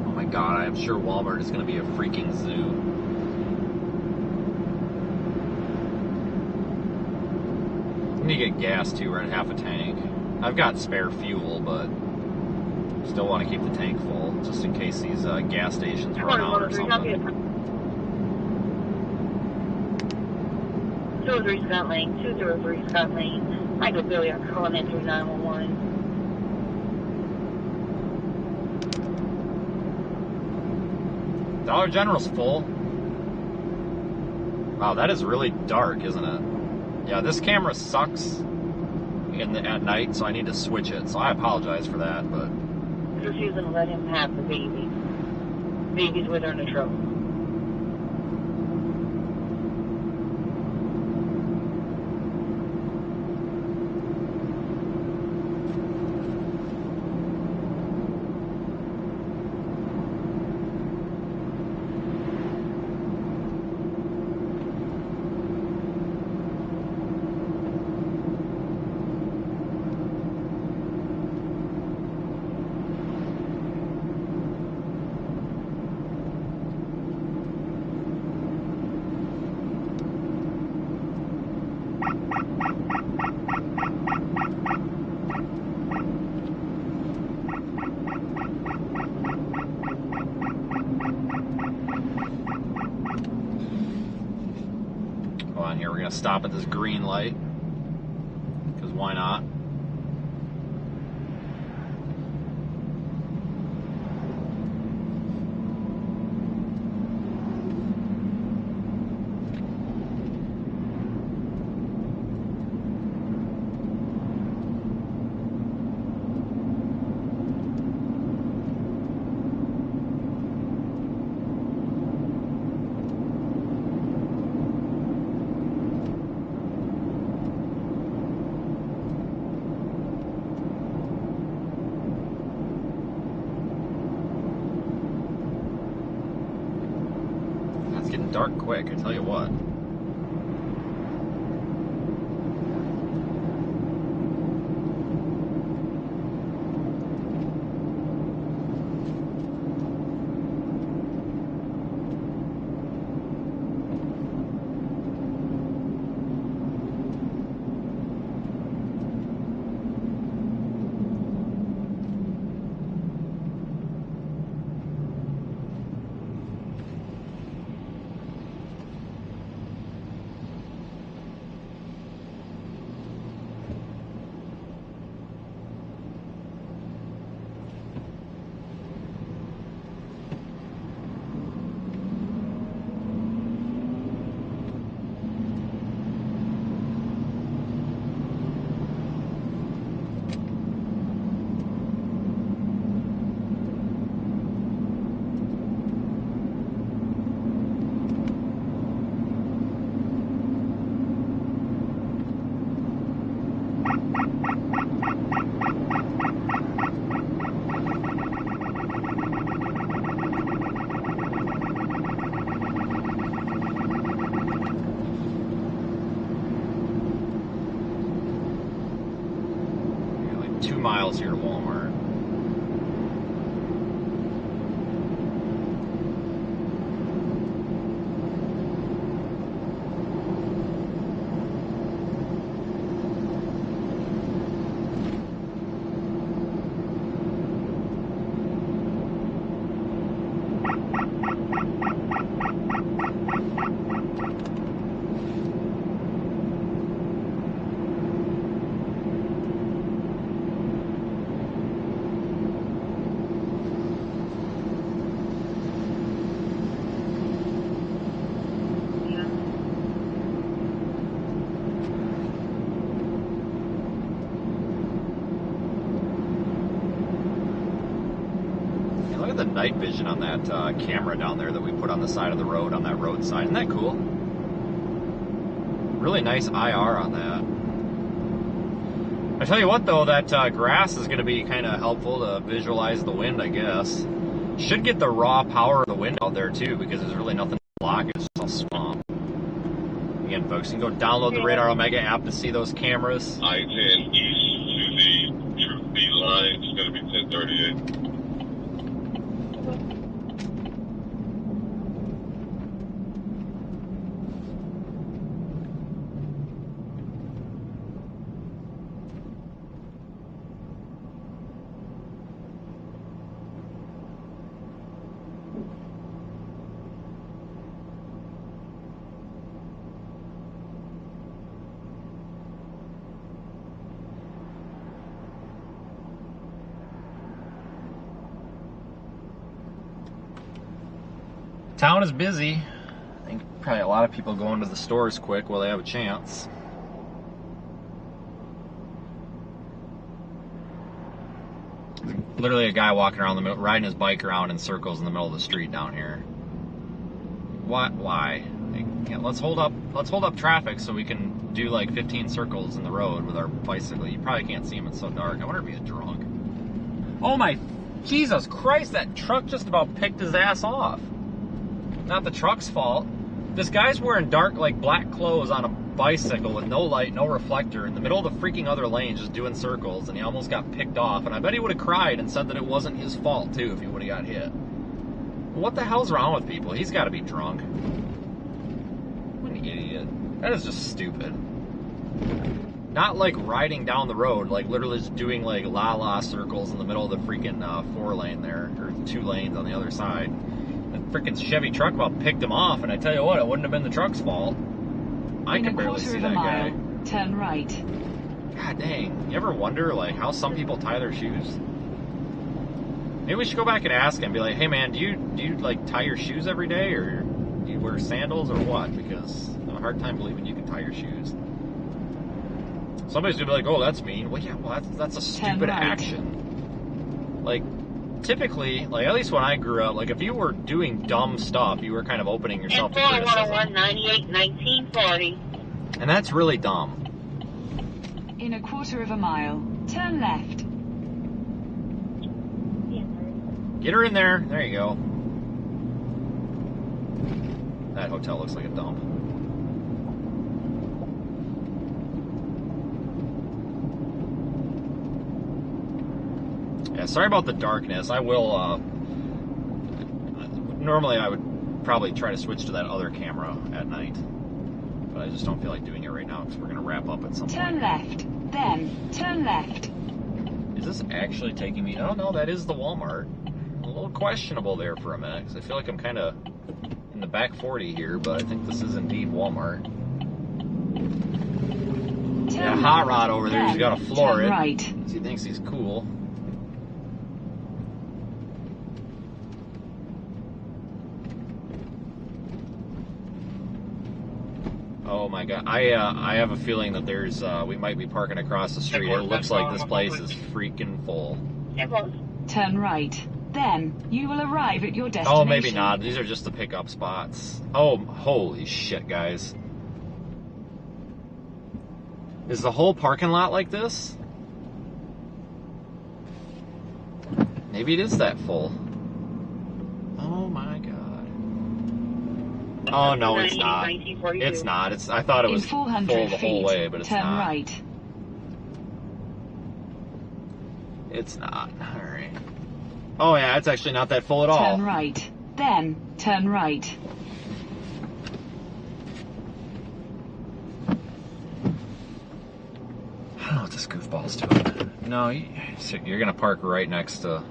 Oh my god, I'm sure Walmart is going to be a freaking zoo. I need to get gas too, we're at half a tank. I've got spare fuel, but still want to keep the tank full, just in case these gas stations run out or something. 203 Scott Lane, 203 Scott Lane. Michael Billy, I'm calling in through 911. Dollar General's full. Wow, that is really dark, isn't it? Yeah, this camera sucks at night, so I need to switch it. So I apologize for that, but Refusing to let him have the baby. Baby's with her in the truck. Stop at this green light, because why not? Dark quick, I tell you what. Like 2 miles here to Walmart. The night vision on that camera down there that we put on the side of the road, on that roadside. Isn't that cool? Really nice IR on that. I tell you what though, that grass is going to be kind of helpful to visualize the wind, I guess. Should get the raw power of the wind out there too, because there's really nothing to block it. It's just all swamp. Again, folks, you can go download the Radar Omega app to see those cameras. I-10 east to the Troop B line. It's going to be 1038. Town is busy. I think probably a lot of people going to the stores quick while they have a chance. Literally a guy walking around the middle, riding his bike around in circles in the middle of the street down here. What? Why? Like, let's hold up traffic so we can do like 15 circles in the road with our bicycle. You probably can't see him, it's so dark. I wonder if he's drunk. Oh my Jesus Christ, that truck just about picked his ass off. Not the truck's fault. This guy's wearing dark, like, black clothes on a bicycle with no light, no reflector, in the middle of the freaking other lane, just doing circles, and he almost got picked off. And I bet he would have cried and said that it wasn't his fault, too, if he would have got hit. What the hell's wrong with people? He's got to be drunk. What an idiot. That is just stupid. Not, like, riding down the road, like, literally just doing, like, la-la circles in the middle of the freaking 4-lane there, or 2 lanes on the other side. The freaking Chevy truck about picked him off, and I tell you what, it wouldn't have been the truck's fault. I can barely see that guy. Turn right. God dang. You ever wonder, like, how some people tie their shoes? Maybe we should go back and ask him, be like, hey man, do you like, tie your shoes every day, or do you wear sandals, or what? Because I have a hard time believing you can tie your shoes. Somebody's gonna be like, oh, that's mean. Well, yeah, well, that's a stupid action. Like, typically, like, at least when I grew up, like, if you were doing dumb stuff, you were kind of opening yourself to criticism. 98-1940. And that's really dumb. In a quarter of a mile, turn left. Get her in there. There you go. That hotel looks like a dump. Yeah, sorry about the darkness. I will, normally I would probably try to switch to that other camera at night. But I just don't feel like doing it right now because we're going to wrap up at some point. Turn left, then turn left. Is this actually taking me? Oh no, that is the Walmart. A little questionable there for a minute because I feel like I'm kind of in the back 40 here, but I think this is indeed Walmart. Yeah, Hot Rod over there, he's got to floor it. Right. He thinks he's cool. Oh my god, I have a feeling that there's, we might be parking across the street. It looks like this place is freaking full. Turn right. Then you will arrive at your destination. Oh, maybe not. These are just the pickup spots. Oh, holy shit, guys. Is the whole parking lot like this? Maybe it is that full. Oh my god. Oh no, it's not. It's not. I thought it was full the whole way, but it's turn not. Right. It's not. Alright. Oh yeah, it's actually not that full at all. Turn right. Then turn right. I don't know what this goofball's doing. No, you're gonna park right next to...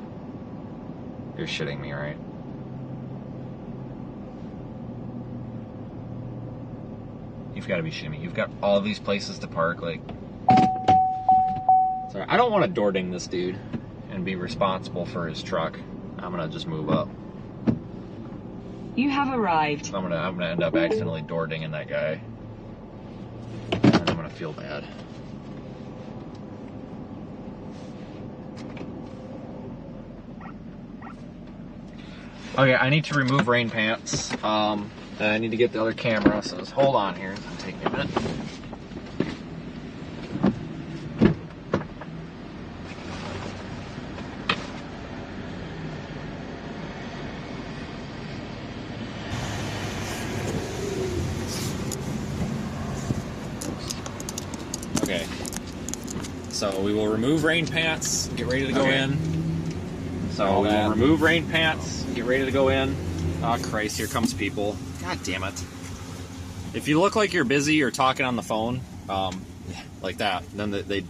You're shitting me, right? You've got to be shitting me. You've got all these places to park, like... Sorry, I don't want to door ding this dude and be responsible for his truck. I'm gonna just move up. You have arrived. I'm gonna end up accidentally door dinging that guy. And I'm gonna feel bad. Okay, I need to remove rain pants. I need to get the other camera, so just hold on here. It'll take me a minute. Okay. So we will remove rain pants, get ready to go in. So we will remove rain pants, get ready to go in. Oh Christ, here comes people. God damn it. If you look like you're busy or talking on the phone, like that, then they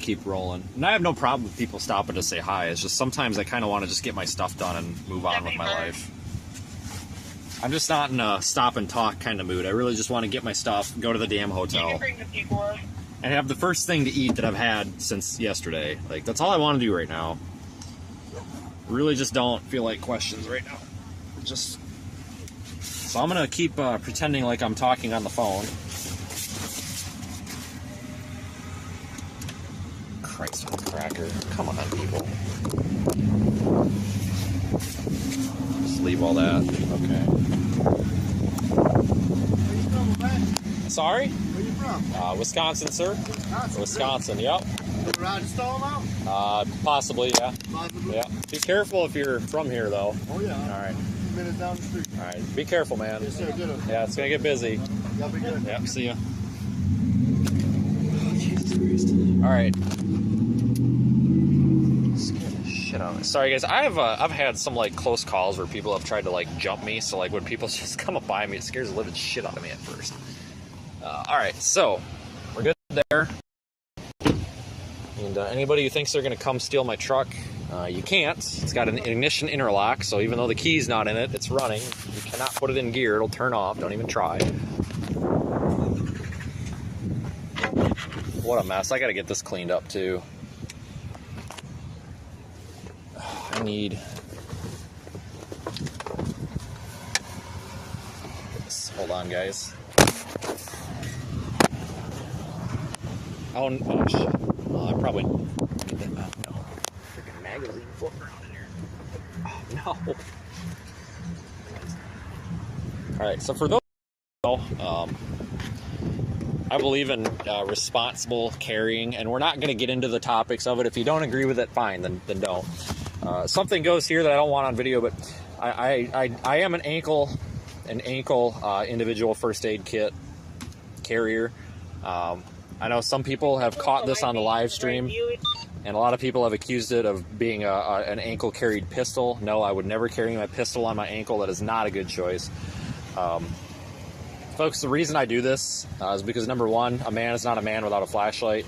keep rolling. And I have no problem with people stopping to say hi. It's just sometimes I kind of want to just get my stuff done and move on with my life. I'm just not in a stop and talk kind of mood. I really just want to get my stuff, go to the damn hotel, and have the first thing to eat that I've had since yesterday. Like, that's all I want to do right now. Really just don't feel like questions right now. Just... So I'm going to keep pretending like I'm talking on the phone. Christ with the cracker. Come on, people. Just leave all that. Okay. Where you from, man? Sorry? Where you from? Wisconsin, sir. Wisconsin, yep. You ride to Stone out? Possibly, yeah. Possibly? Yeah. Be careful if you're from here, though. Oh, yeah. All right. 2 minutes down the street. All right. Be careful, man. Yes, sir. Ditto. Yeah, it's going to get busy. Y'all be good. Yep, see ya. Oh, Jesus Christ. All right. Scared the shit out of me. Sorry, guys. I've had some, like, close calls where people have tried to, like, jump me. So, like, when people just come up by me, it scares the living shit out of me at first. All right. So, we're good there. And anybody who thinks they're going to come steal my truck, you can't. It's got an ignition interlock, so even though the key's not in it, it's running. You cannot put it in gear. It'll turn off. Don't even try. What a mess. I got to get this cleaned up, too. I need... Hold on, guys. Oh shit. Well, I probably need that. No. Freaking magazine floating around in here. Oh, no. Alright, so for those who know, I believe in responsible carrying, and we're not going to get into the topics of it. If you don't agree with it, fine, then don't. Something goes here that I don't want on video, but I am an ankle individual first aid kit carrier. I know some people have caught this on the live stream, and a lot of people have accused it of being an ankle-carried pistol. No, I would never carry my pistol on my ankle. That is not a good choice. Folks, the reason I do this is because, number one, a man is not a man without a flashlight.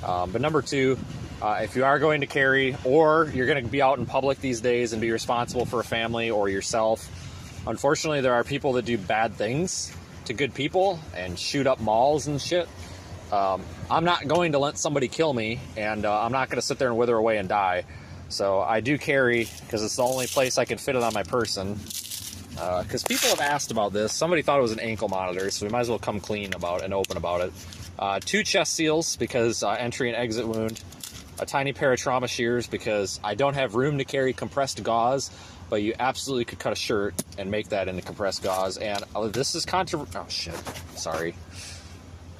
But number two, if you are going to carry, or you're going to be out in public these days and be responsible for a family or yourself, unfortunately, there are people that do bad things to good people and shoot up malls and shit. I'm not going to let somebody kill me, and I'm not going to sit there and wither away and die. So I do carry, because it's the only place I can fit it on my person. Because people have asked about this. Somebody thought it was an ankle monitor, so we might as well come clean about it and open about it. 2 chest seals, because entry and exit wound. A tiny pair of trauma shears, because I don't have room to carry compressed gauze, but you absolutely could cut a shirt and make that into compressed gauze. And this is oh shit, sorry.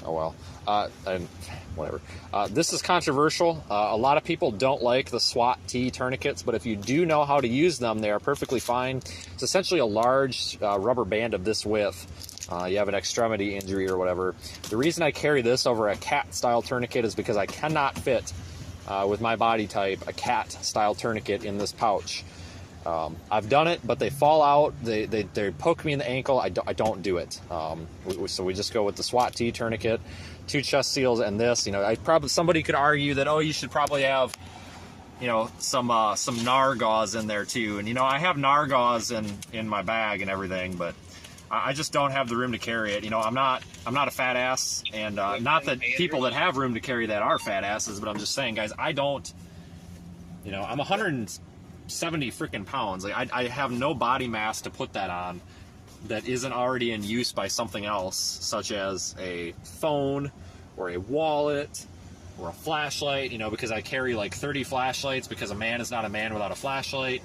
Oh well. and whatever. This is controversial. A lot of people don't like the SWAT T tourniquets, but if you do know how to use them, they are perfectly fine. It's essentially a large rubber band of this width. You have an extremity injury or whatever. The reason I carry this over a cat-style tourniquet is because I cannot fit, with my body type, a cat-style tourniquet in this pouch. I've done it, but they fall out. They poke me in the ankle. I don't do it. So we just go with the SWAT T tourniquet, 2 chest seals, and this. You know, somebody could argue that, oh, you should probably have, you know, some NAR gauze in there too. And you know, I have NAR gauze in my bag and everything, but I just don't have the room to carry it. You know, I'm not a fat ass, and not that people that have room to carry that are fat asses, but I'm just saying, guys, I don't. You know, I'm 170 freaking pounds. Like I have no body mass to put that on that isn't already in use by something else, such as a phone or a wallet or a flashlight. You know, because I carry like 30 flashlights, because a man is not a man without a flashlight.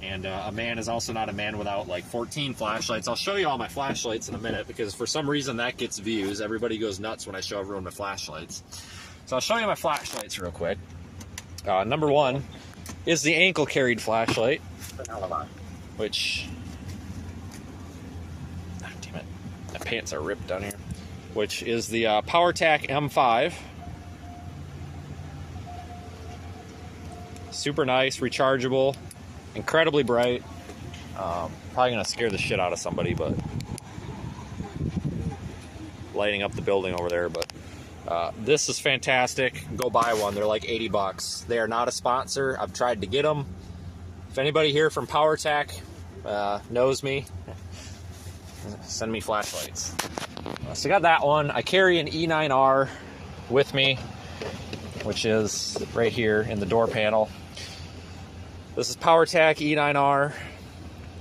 And a man is also not a man without like 14 flashlights. I'll show you all my flashlights in a minute, because for some reason that gets views. Everybody goes nuts when I show everyone my flashlights. So I'll show you my flashlights real quick. Number one is the ankle carried flashlight, which, oh, damn it, my pants are ripped down here, which is the PowerTac M5. Super nice, rechargeable, incredibly bright. Probably gonna scare the shit out of somebody, but lighting up the building over there. But this is fantastic. Go buy one. They're like 80 bucks. They are not a sponsor. I've tried to get them. If anybody here from PowerTac knows me, send me flashlights. So I got that one. I carry an E9R with me, which is right here in the door panel. This is PowerTac E9R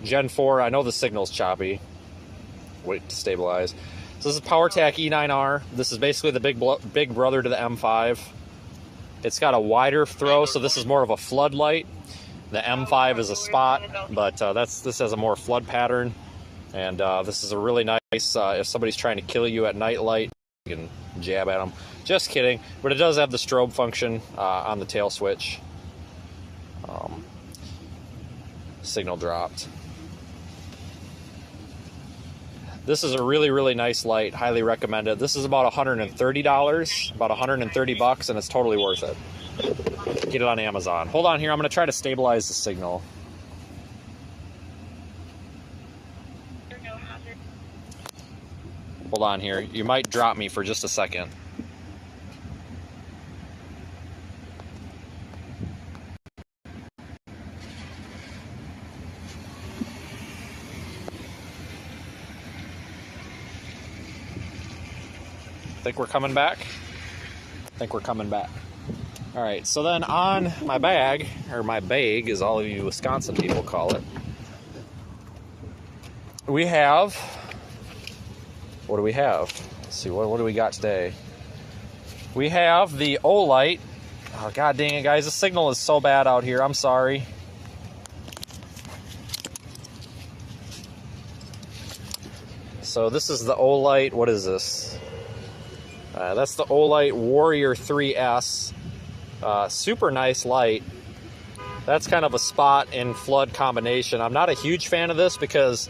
Gen 4. I know the signal's choppy. Wait to stabilize. So this is PowerTac E9R. This is basically the big brother to the M5. It's got a wider throw, so this is more of a floodlight. The M5 is a spot, but this has a more flood pattern. And this is a really nice, if somebody's trying to kill you at night light, you can jab at them. Just kidding, but it does have the strobe function on the tail switch. Signal dropped. This is a really, really nice light. Highly recommend it. This is about $130, about 130 bucks, and it's totally worth it. Get it on Amazon. Hold on here. I'm going to try to stabilize the signal. Hold on here. You might drop me for just a second. Think we're coming back? I think we're coming back. All right, so then on my bag, or my bag, as all of you Wisconsin people call it, we have, what do we have? Let's see, what do we got today? We have the Olight. Oh, god dang it, guys, the signal is so bad out here. I'm sorry. So this is the Olight. What is this? That's the Olight Warrior 3S. Super nice light. That's kind of a spot and flood combination. I'm not a huge fan of this because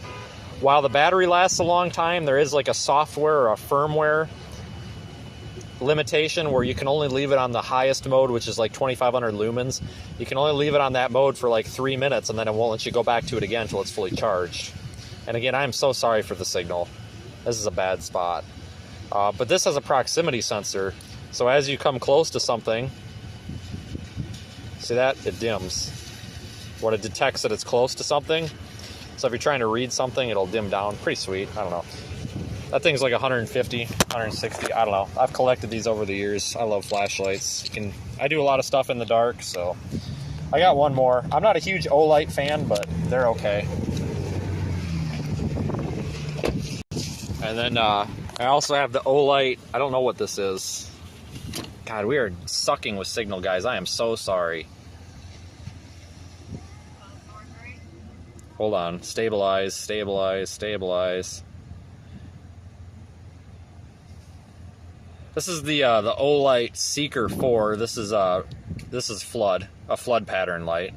while the battery lasts a long time, there is like a software or a firmware limitation where you can only leave it on the highest mode, which is like 2500 lumens. You can only leave it on that mode for like 3 minutes, and then it won't let you go back to it again until it's fully charged. And again, I'm so sorry for the signal. This is a bad spot. But this has a proximity sensor, so as you come close to something, see that? It dims. When it detects that it's close to something, so if you're trying to read something, it'll dim down. Pretty sweet. I don't know. That thing's like 150, 160. I don't know. I've collected these over the years. I love flashlights. I do a lot of stuff in the dark, so I got one more. I'm not a huge Olight fan, but they're okay. And then I also have the Olight. I don't know what this is. God, we are sucking with signal, guys. I am so sorry. Hold on. Stabilize, stabilize, stabilize. This is the Olight Seeker 4. This is a flood pattern light.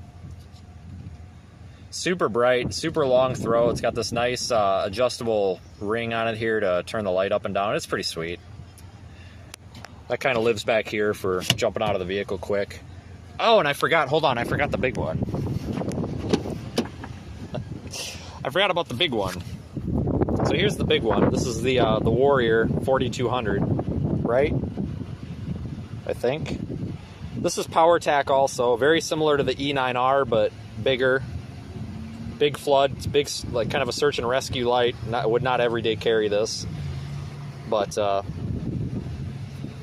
Super bright, super long throw. It's got this nice adjustable ring on it here to turn the light up and down. It's pretty sweet. That kind of lives back here for jumping out of the vehicle quick. Oh, and I forgot, hold on, I forgot the big one. I forgot about the big one. So here's the big one. This is the Warrior 4200, right? I think. This is PowerTac also, very similar to the E9R, but bigger. Big flood, it's big, like kind of a search and rescue light. Would not everyday carry this, but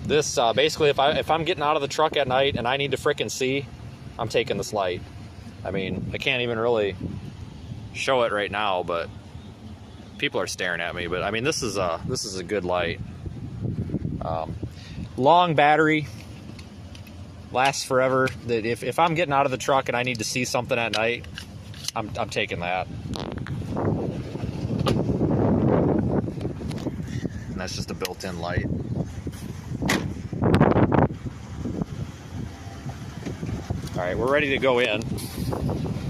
this basically, if I'm getting out of the truck at night and I need to frickin' see, I'm taking this light. I mean, I can't even really show it right now, but people are staring at me. But I mean, this is a good light. Long battery, lasts forever. That if I'm getting out of the truck and I need to see something at night, I'm taking that. And that's just a built-in light. All right, we're ready to go in.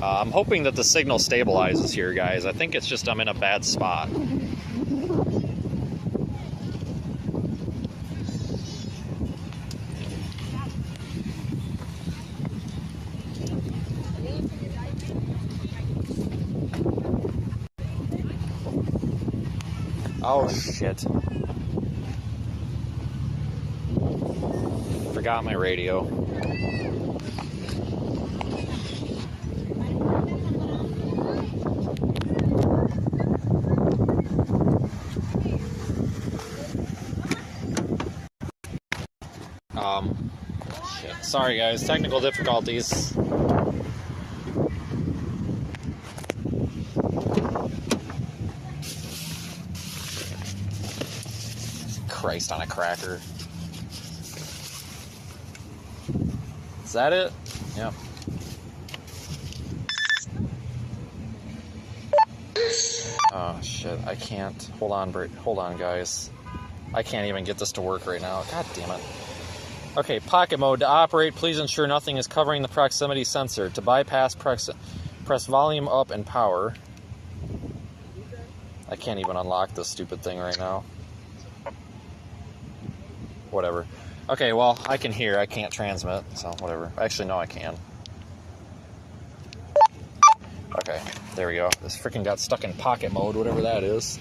I'm hoping that the signal stabilizes here, guys. I think it's just I'm in a bad spot. Oh, shit. Forgot my radio. Shit. Sorry, guys. Technical difficulties. Christ on a cracker. Is that it? Yep. Oh shit, I can't. Hold on, guys. I can't even get this to work right now. God damn it. Okay, pocket mode. To operate, please ensure nothing is covering the proximity sensor. To bypass, press volume up and power. I can't even unlock this stupid thing right now. Whatever. Okay, well, I can hear. I can't transmit, so whatever. Actually, no, I can. Okay, there we go. This freaking got stuck in pocket mode, whatever that is.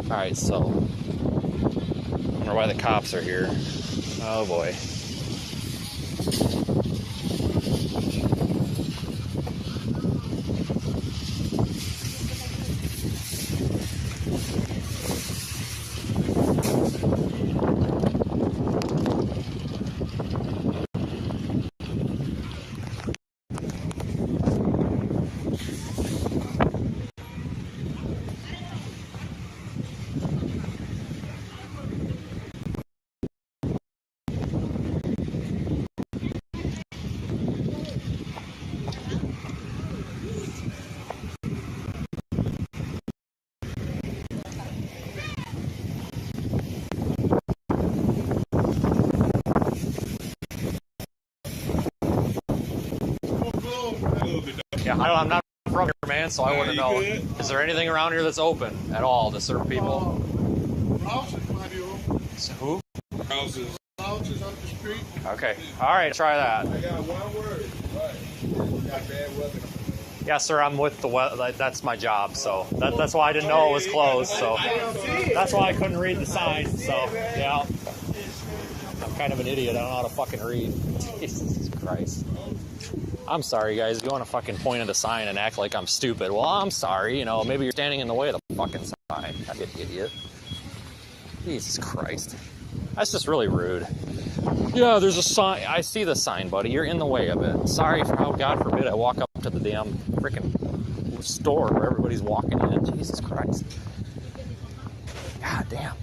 Alright, so I wonder why the cops are here. Oh boy. Yeah, I'm not from here, man, so I wouldn't know. Is there anything around here that's open at all to serve people? Houses might be open. So who? Houses up the street. Okay, all right, try that. I got one word. Right. Got bad weather. Yeah, sir, I'm with the weather. That's my job, so that's why I didn't know it was closed. So that's why I couldn't read the sign. So yeah, I'm kind of an idiot. I don't know how to fucking read. Jesus Christ. I'm sorry, guys. You want to fucking point at a sign and act like I'm stupid? Well, I'm sorry. You know, maybe you're standing in the way of the fucking sign. You idiot. Jesus Christ. That's just really rude. Yeah, there's a sign. I see the sign, buddy. You're in the way of it. Sorry for how, God forbid, I walk up to the damn freaking store where everybody's walking in. Jesus Christ. God damn.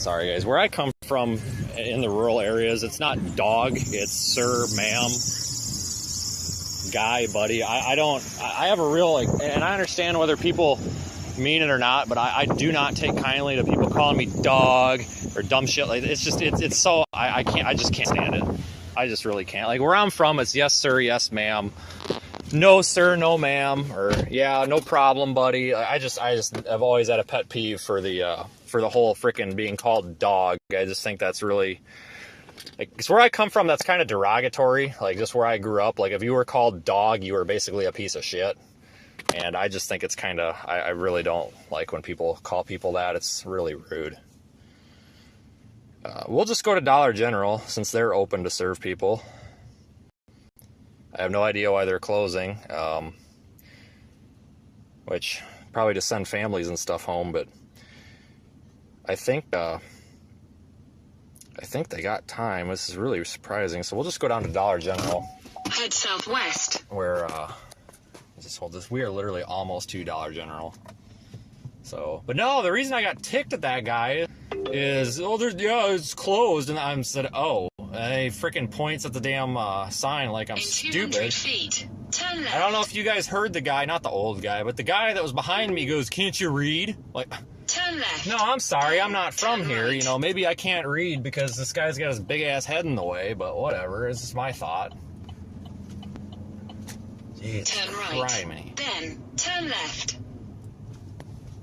Sorry guys, where I come from in the rural areas, it's not dog, it's sir, ma'am, guy, buddy. I have a real, like, and I understand whether people mean it or not, but I do not take kindly to people calling me dog or dumb shit. Like, it's just, it's so, I just can't stand it. I just really can't. Like, where I'm from, it's yes sir, yes ma'am, no sir, no ma'am, or yeah, no problem, buddy. I've always had a pet peeve for the whole freaking being called dog. I just think that's really, like, 'cause where I come from, that's kind of derogatory. Like, just where I grew up, like, if you were called dog, you were basically a piece of shit. And I just think it's kind of, I really don't like when people call people that. It's really rude. We'll just go to Dollar General since they're open to serve people. I have no idea why they're closing, which probably to send families and stuff home, but I think they got time. This is really surprising. So we'll just go down to Dollar General. Head southwest. Where, just hold this. We are literally almost to Dollar General. So, but no, the reason I got ticked at that guy is, oh, it's closed. And I said, oh, and he freaking points at the damn sign like I'm stupid. Feet, turn left. I don't know if you guys heard the guy, not the old guy, but the guy that was behind me goes, can't you read? Like, turn left. No, I'm sorry, I'm not from here. You know, maybe I can't read because this guy's got his big ass head in the way, but whatever. It's just my thought. Jeez, turn right. Then turn left.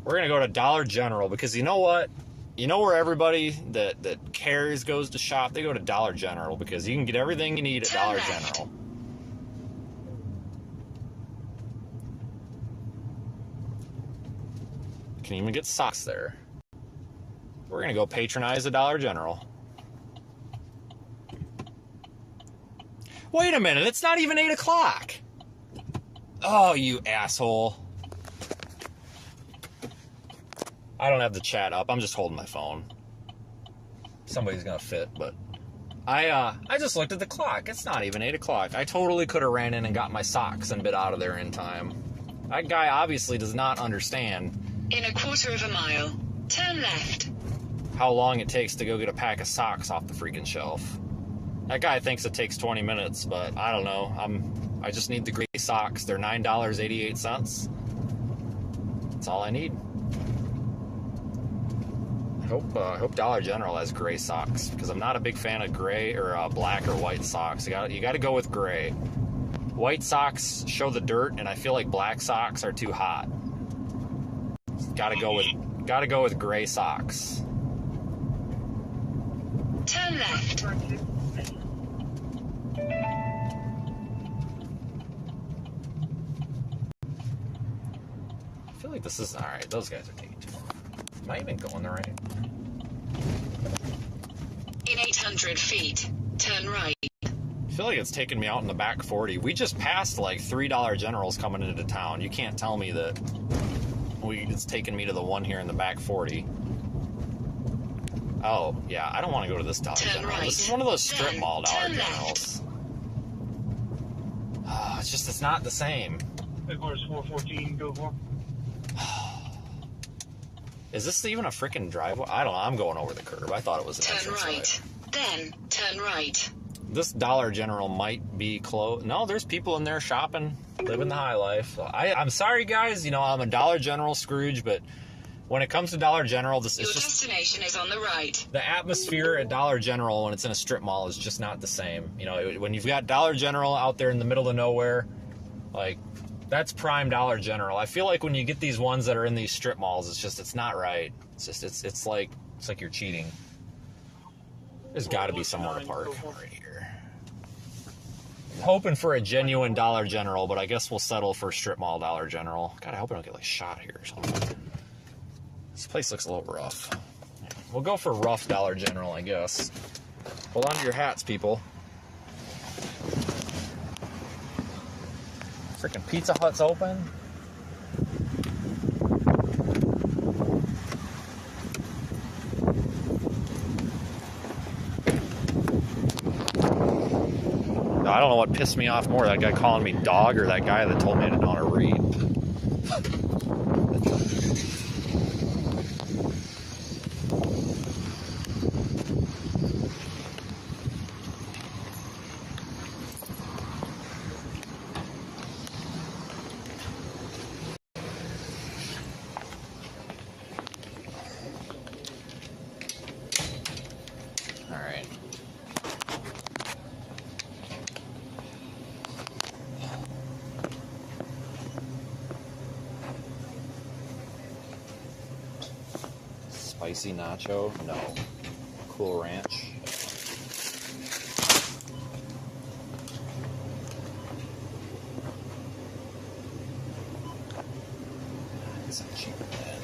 We're gonna go to Dollar General because you know what? You know where everybody that cares goes to shop? They go to Dollar General because you can get everything you need at Dollar General. You can even get socks there. We're gonna go patronize the Dollar General. Wait a minute, it's not even 8 o'clock. Oh, you asshole. I don't have the chat up. I'm just holding my phone. Somebody's gonna fit, but I just looked at the clock. It's not even 8 o'clock. I totally could have ran in and got my socks and been out of there in time. That guy obviously does not understand. In a quarter of a mile, turn left. How long it takes to go get a pack of socks off the freaking shelf. That guy thinks it takes 20 minutes, but I don't know. I just need the gray socks. They're $9.88. That's all I need. I hope Dollar General has gray socks because I'm not a big fan of gray or black or white socks. You got to go with gray. White socks show the dirt, and I feel like black socks are too hot. Got to go with gray socks. Turn left. I feel like this is all right. Those guys are taking too long. Am I even going the right? In 800 feet, turn right. I feel like it's taking me out in the back 40. We just passed like 3 Dollar Generals coming into town. You can't tell me that it's taking me to the one here in the back 40. Oh, yeah, I don't want to go to this Dollar General. Right. This is one of those strip mall Dollar Generals. Oh, it's not the same. Headquarters 414, go for. Is this even a freaking driveway? I don't know. I'm going over the curb. I thought it was an entrance right. Then turn right. This Dollar General might be closed. No, there's people in there shopping, living the high life. I'm sorry, guys. You know, I'm a Dollar General Scrooge, but when it comes to Dollar General, Your destination is on the right. The atmosphere at Dollar General when it's in a strip mall is just not the same. You know, when you've got Dollar General out there in the middle of nowhere, like, that's prime Dollar General. I feel like when you get these ones that are in these strip malls, it's not right. It's like you're cheating. There's got to be somewhere to park right here. I'm hoping for a genuine Dollar General, but I guess we'll settle for strip mall Dollar General. God, I hope I don't get like shot here or something. This place looks a little rough. We'll go for rough Dollar General, I guess. Hold on to your hats, people. Freaking Pizza Hut's open. I don't know what pissed me off more, that guy calling me dog or that guy that told me I didn't know how to read. Spicy nacho? No. Cool Ranch? It's cheaper than that.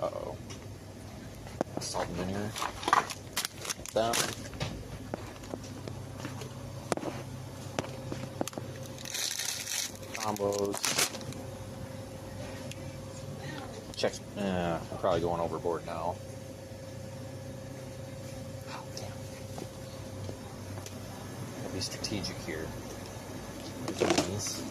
Uh-oh. Salt and vinegar. That. Combos. Check. I'm probably going overboard now. Oh, damn. Gotta be strategic here. These.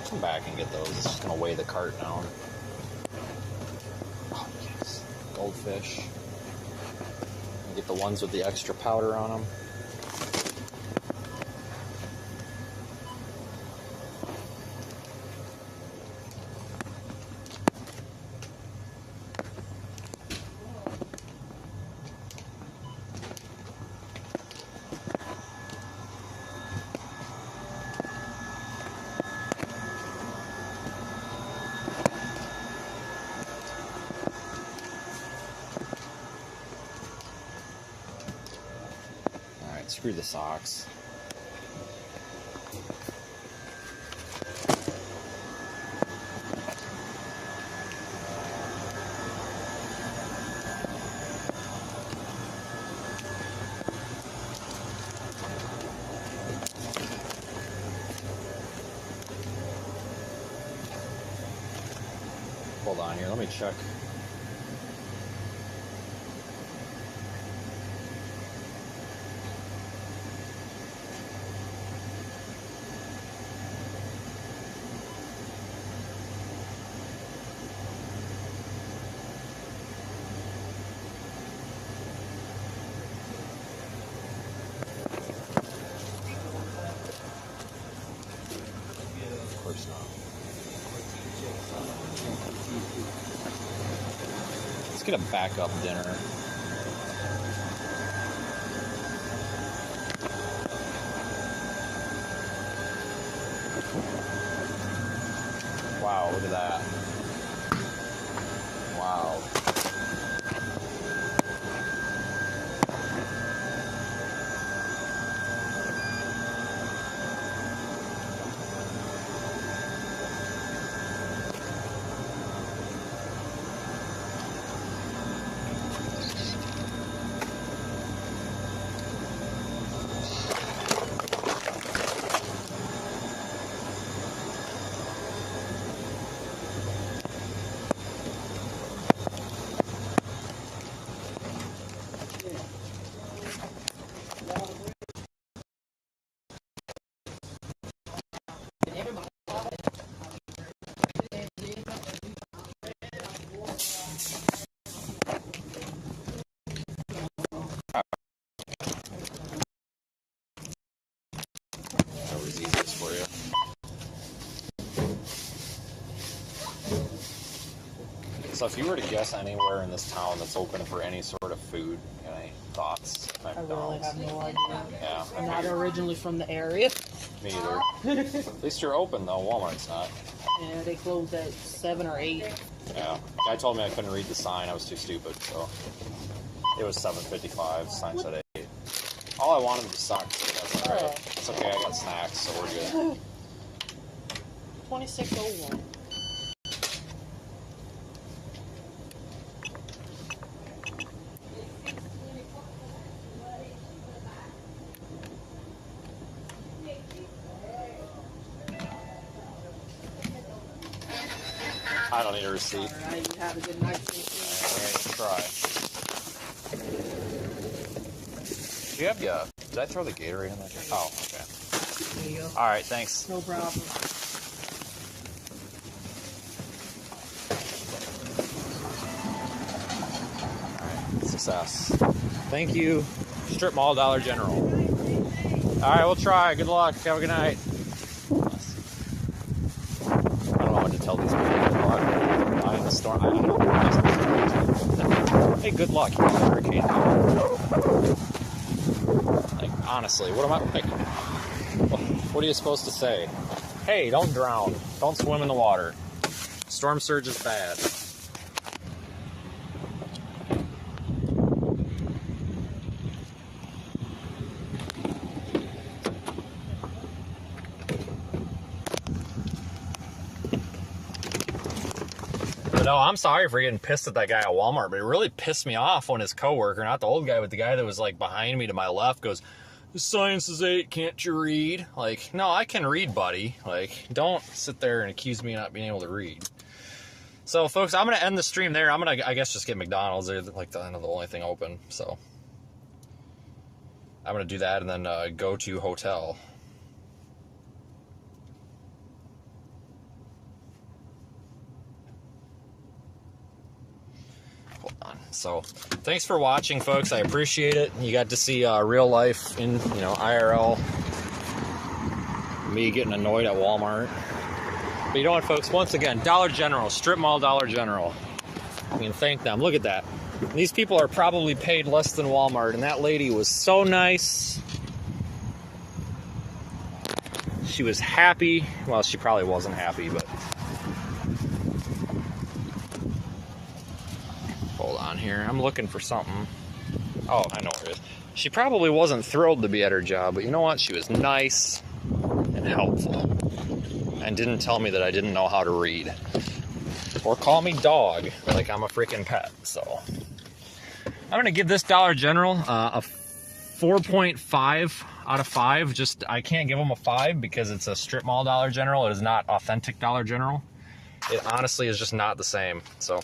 Come back and get those. It's just gonna weigh the cart down. Oh yes, goldfish. Get the ones with the extra powder on them. Screw the socks. Hold on here, let me check. Let's get a backup dinner. Wow, look at that. Wow. So if you were to guess anywhere in this town that's open for any sort of food, any thoughts? I really have no idea. Yeah. I'm not originally from the area. Me either. At least you're open though. Walmart's not. Yeah, they closed at 7 or 8. Yeah. Guy told me I couldn't read the sign. I was too stupid, so it was 7:55. Sign said 8. All I wanted was socks. So that's all right. It's okay. I got snacks, so we're good. 2601. I don't need a receipt. All right, you have a good night. All right, try. Do you have the, did I throw the Gatorade in there? Oh, okay. There you go. All right, thanks. No problem. success. Thank you, Strip Mall, Dollar General. All right, we'll try. Good luck. Have a good night. I don't know what to tell these people. I'm in the storm. I don't know. Hey, good luck. You're in a hurricane. Like, honestly, what am I like? What are you supposed to say? Hey, don't drown. Don't swim in the water. Storm surge is bad. No, I'm sorry for getting pissed at that guy at Walmart, but it really pissed me off when his coworker, not the old guy, but the guy that was like behind me to my left, goes, "Science is 8, can't you read?" Like, no, I can read, buddy. Like, don't sit there and accuse me of not being able to read. So, folks, I'm going to end the stream there. I'm going to, I guess, just get McDonald's. They're like the only thing open. So, I'm going to do that and then go to hotel. Hold on. So, thanks for watching, folks. I appreciate it. You got to see real life in, IRL. Me getting annoyed at Walmart. But you know what, folks? Once again, Dollar General, Strip Mall Dollar General. I can thank them. Look at that. These people are probably paid less than Walmart, and that lady was so nice. She was happy. Well, she probably wasn't happy, but... Hold on here. I'm looking for something. Oh, I know where it is. She probably wasn't thrilled to be at her job, but you know what? She was nice and helpful. And didn't tell me that I didn't know how to read. Or call me dog, like I'm a freaking pet. So I'm going to give this Dollar General a 4.5 out of 5. Just, I can't give them a 5 because it's a strip mall Dollar General. It is not authentic Dollar General. It honestly is just not the same. So,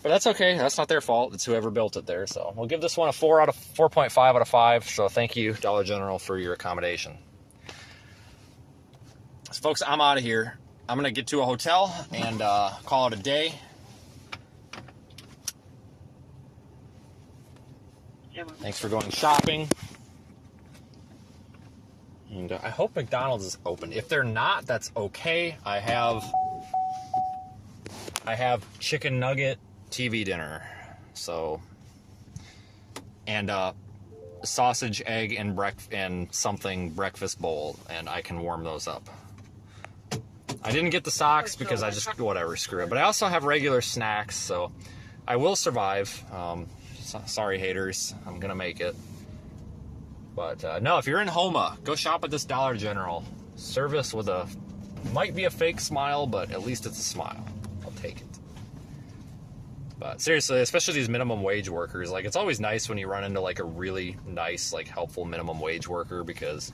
but that's okay. That's not their fault. It's whoever built it there. So we'll give this one a 4.5 out of 5. So thank you, Dollar General, for your accommodation. So folks, I'm out of here. I'm going to get to a hotel and call it a day. Thanks for going shopping. And I hope McDonald's is open. If they're not, that's okay. I have chicken nugget TV dinner. So, and sausage, egg, and something breakfast bowl, and I can warm those up. I didn't get the socks because I just, whatever, screw it. But I also have regular snacks, so I will survive. Sorry, haters. I'm going to make it. But, no, if you're in Houma, go shop at this Dollar General. Service with might be a fake smile, but at least it's a smile. I'll take it. But seriously, especially these minimum wage workers, like, it's always nice when you run into, like, a really nice, like, helpful minimum wage worker because...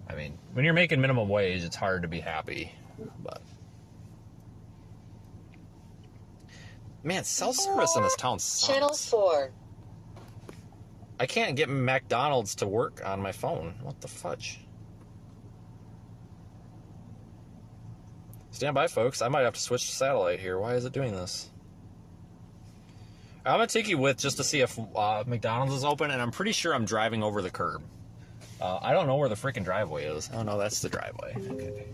I mean, when you're making minimum wage, it's hard to be happy, but... Man, cell service in this town sucks. Channel 4. I can't get McDonald's to work on my phone. What the fudge? Stand by, folks. I might have to switch to satellite here. Why is it doing this? I'm going to take you with just to see if McDonald's is open, and I'm pretty sure I'm driving over the curb. I don't know where the freaking driveway is. Oh, no, that's the driveway. Okay.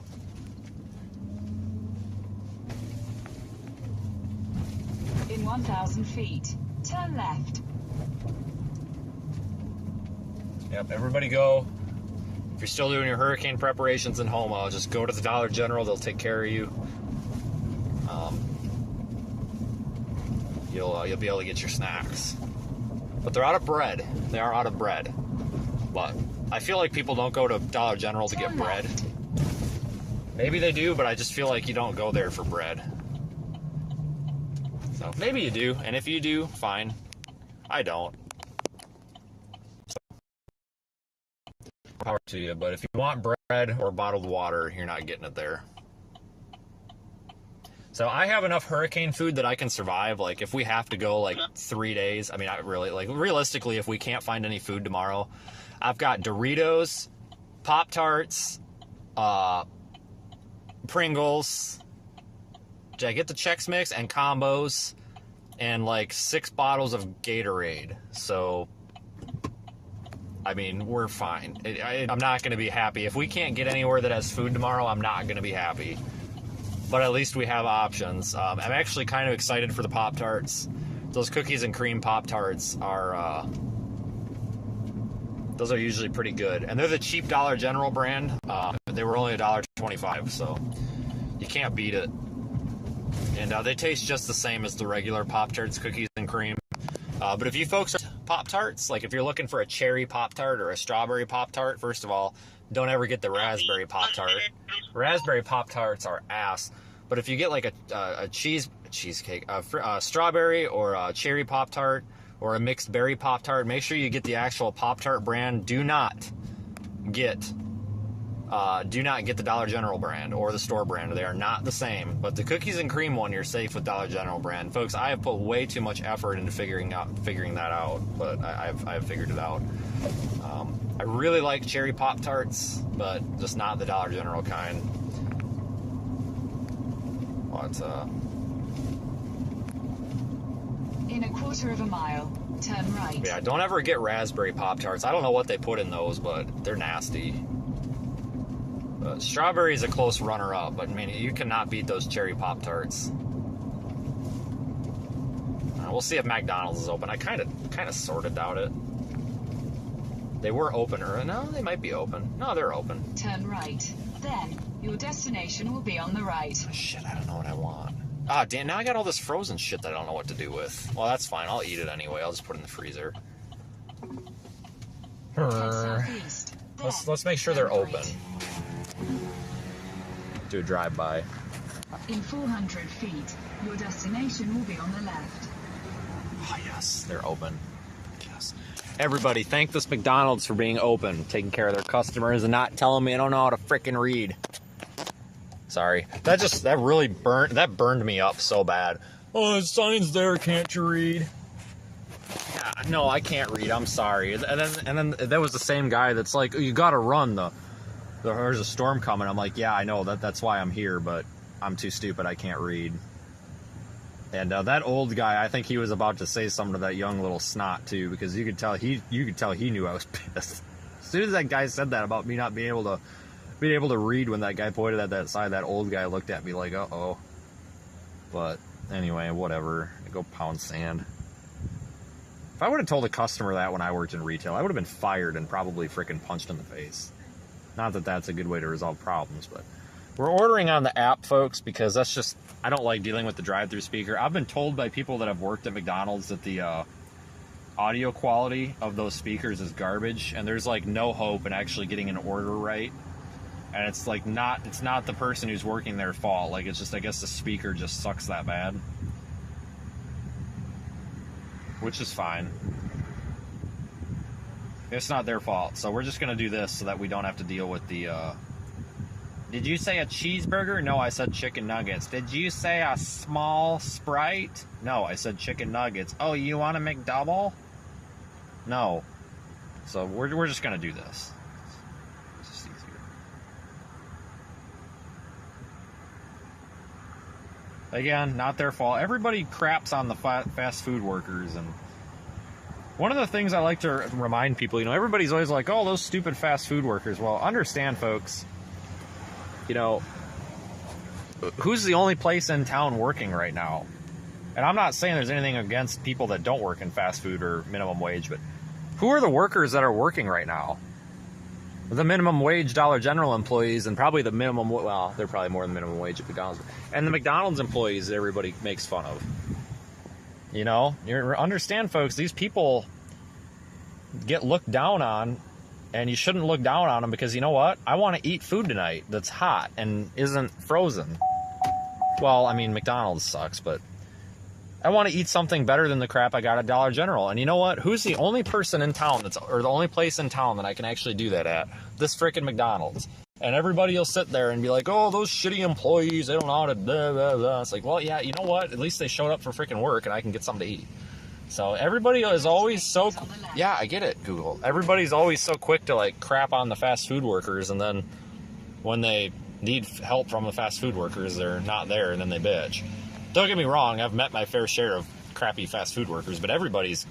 In 1,000 feet, turn left. Yep, everybody go. If you're still doing your hurricane preparations in Houma, just go to the Dollar General. They'll take care of you. You'll be able to get your snacks. But they're out of bread. They are out of bread. But... I feel like people don't go to Dollar General to get bread. Maybe they do, but I just feel like you don't go there for bread. So maybe you do, and if you do, fine. I don't. So, power to you, but if you want bread or bottled water, you're not getting it there. So I have enough hurricane food that I can survive. Like, if we have to go, like, 3 days, I mean, not really. Like, realistically, if we can't find any food tomorrow, I've got Doritos, Pop-Tarts, Pringles. Did I get the Chex Mix? And combos. and like 6 bottles of Gatorade. So, I mean, we're fine. I'm not going to be happy. If we can't get anywhere that has food tomorrow, I'm not going to be happy. But at least we have options. I'm actually kind of excited for the Pop-Tarts. Those cookies and cream Pop-Tarts are, those are usually pretty good. And they're the cheap Dollar General brand. They were only $1.25, so you can't beat it. And they taste just the same as the regular Pop-Tarts, cookies and cream. But if you folks are Pop-Tarts, like if you're looking for a cherry Pop-Tart or a strawberry Pop-Tart, first of all, don't ever get the raspberry Pop-Tart. Raspberry Pop-Tarts are ass. But if you get like a cheesecake, a strawberry or a cherry Pop-Tart or a mixed berry Pop-Tart, make sure you get the actual Pop-Tart brand. Do not get the Dollar General brand or the store brand. They are not the same. But the cookies and cream one, you're safe with Dollar General brand. Folks, I have put way too much effort into figuring that out, but I've figured it out. I really like cherry Pop-Tarts, but just not the Dollar General kind. In a quarter of a mile, turn right. Yeah, don't ever get raspberry Pop-Tarts. I don't know what they put in those, but they're nasty. Strawberry is a close runner-up, but I mean, you cannot beat those cherry Pop-Tarts. We'll see if McDonald's is open. I kind of sort of doubt it. They were open, or no, they might be open. No, they're open. Turn right. Then your destination will be on the right. Shit, I don't know what I want. Ah, damn, now I got all this frozen shit that I don't know what to do with. Well, that's fine. I'll eat it anyway. I'll just put it in the freezer. Let's make sure they're open. Do a drive-by. In 400 feet, your destination will be on the left. Oh, yes, they're open. Yes. Everybody, thank this McDonald's for being open, taking care of their customers, and not telling me I don't know how to frickin' read. Sorry. That really burned me up so bad. Oh, the sign's there, can't you read? Yeah, no, I can't read, I'm sorry. And then that was the same guy that's like, you gotta run, there's a storm coming. I'm like, yeah, I know, that's why I'm here, but I'm too stupid, I can't read. And that old guy, I think he was about to say something to that young little snot too, because you could tell he knew I was pissed. As soon as that guy said that about me not being able to read when that guy pointed at that side, that old guy looked at me like, uh-oh. But anyway, whatever. Go pound sand. If I would have told a customer that when I worked in retail, I would have been fired and probably freaking punched in the face. Not that that's a good way to resolve problems, but we're ordering on the app, folks, because that's just, I don't like dealing with the drive-through speaker. I've been told by people that have worked at McDonald's that the audio quality of those speakers is garbage, and there's like no hope in actually getting an order right. And it's like it's not the person who's working their fault. Like, it's just, I guess the speaker just sucks that bad. Which is fine. It's not their fault. So we're just going to do this so that we don't have to deal with the, Did you say a cheeseburger? No, I said chicken nuggets. Did you say a small Sprite? No, I said chicken nuggets. Oh, you want a McDouble? No. So we're just going to do this. It's just easier. Again, not their fault. Everybody craps on the fast food workers, and one of the things I like to remind people, everybody's always like, oh, those stupid fast food workers. Well, understand, folks, who's the only place in town working right now? And I'm not saying there's anything against people that don't work in fast food or minimum wage, but who are the workers that are working right now? The minimum wage Dollar General employees, and probably the minimum, well, they're probably more than minimum wage at McDonald's, and the McDonald's employees that everybody makes fun of. You understand, folks, these people get looked down on, and you shouldn't look down on them, because you know what? I want to eat food tonight that's hot and isn't frozen. Well, I mean, McDonald's sucks, but I want to eat something better than the crap I got at Dollar General. And you know what? Who's the only person in town or the only place in town that I can actually do that at? This frickin' McDonald's. And everybody will sit there and be like, oh, those shitty employees, they don't know how to blah, blah, blah. It's like, well, yeah, you know what? At least they showed up for freaking work, and I can get something to eat. So everybody is always so, yeah, I get it, Google. Everybody's always so quick to, like, crap on the fast food workers, and then when they need help from the fast food workers, they're not there, and then they bitch. Don't get me wrong, I've met my fair share of crappy fast food workers, but everybody's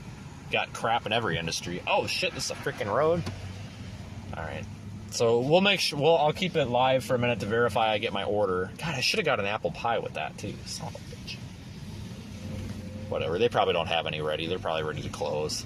got crap in every industry. Oh shit, this is a freaking road. All right, so we'll make sure. I'll keep it live for a minute to verify I get my order. God, I should have got an apple pie with that too. Son of a bitch. Whatever. They probably don't have any ready. They're probably ready to close.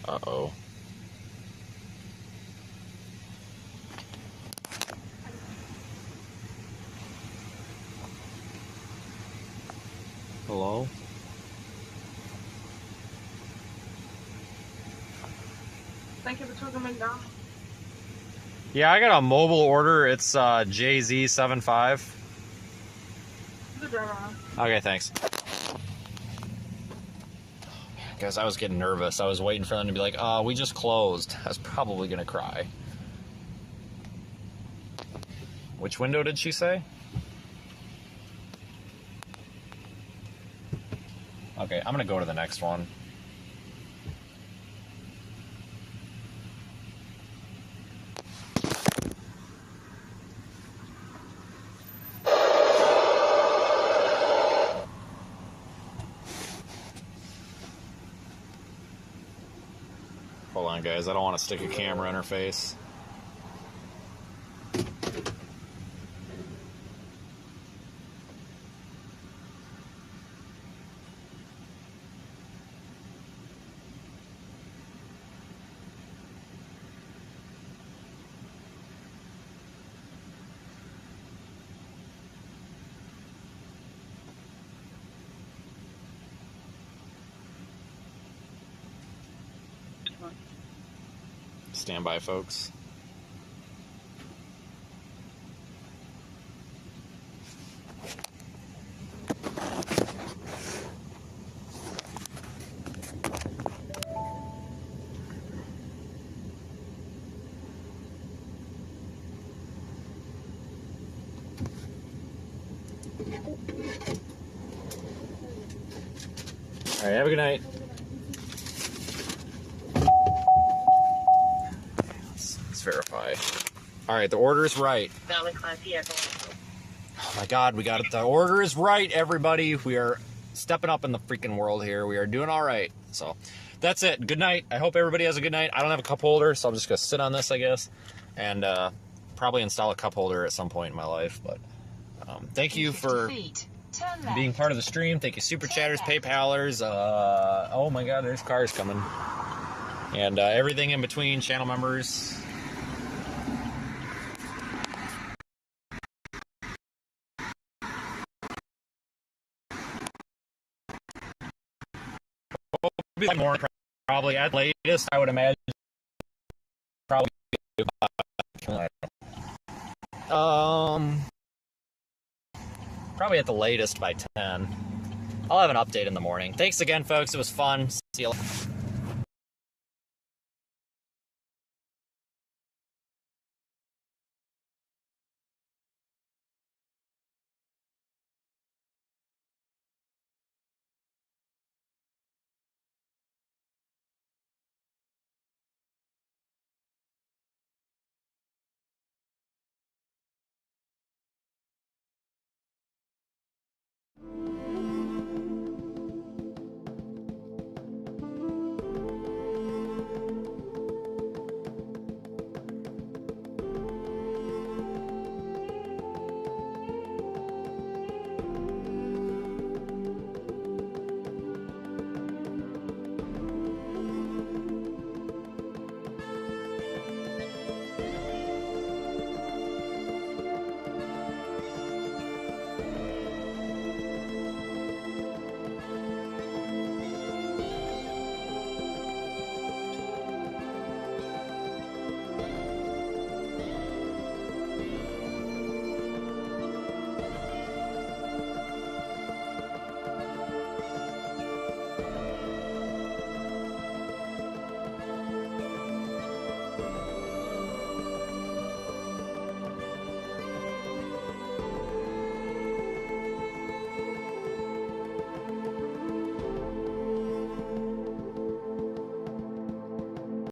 Uh-oh. Hello? Thank you for choosing McDonald's. Yeah, I got a mobile order. It's JZ75. Good driver, huh? Okay, thanks. Guys, I was getting nervous. I was waiting for them to be like, we just closed. I was probably gonna cry. Which window did she say? Okay, I'm gonna go to the next one. Hold on, guys. I don't want to stick a camera in her face. Stand by, folks. All right, have a good night. Let's verify. All right, the order is right. Oh my God, we got it. The order is right, everybody. We are stepping up in the freaking world here. We are doing all right. So that's it. Good night. I hope everybody has a good night. I don't have a cup holder, so I'm just gonna sit on this, I guess, and probably install a cup holder at some point in my life. But thank you for being part of the stream. Thank you, super chatters, PayPalers. Oh my God, there's cars coming, and everything in between, channel members. More probably at latest, I would imagine. Probably probably at the latest by 10. I'll have an update in the morning. Thanks again, folks. It was fun. See you later.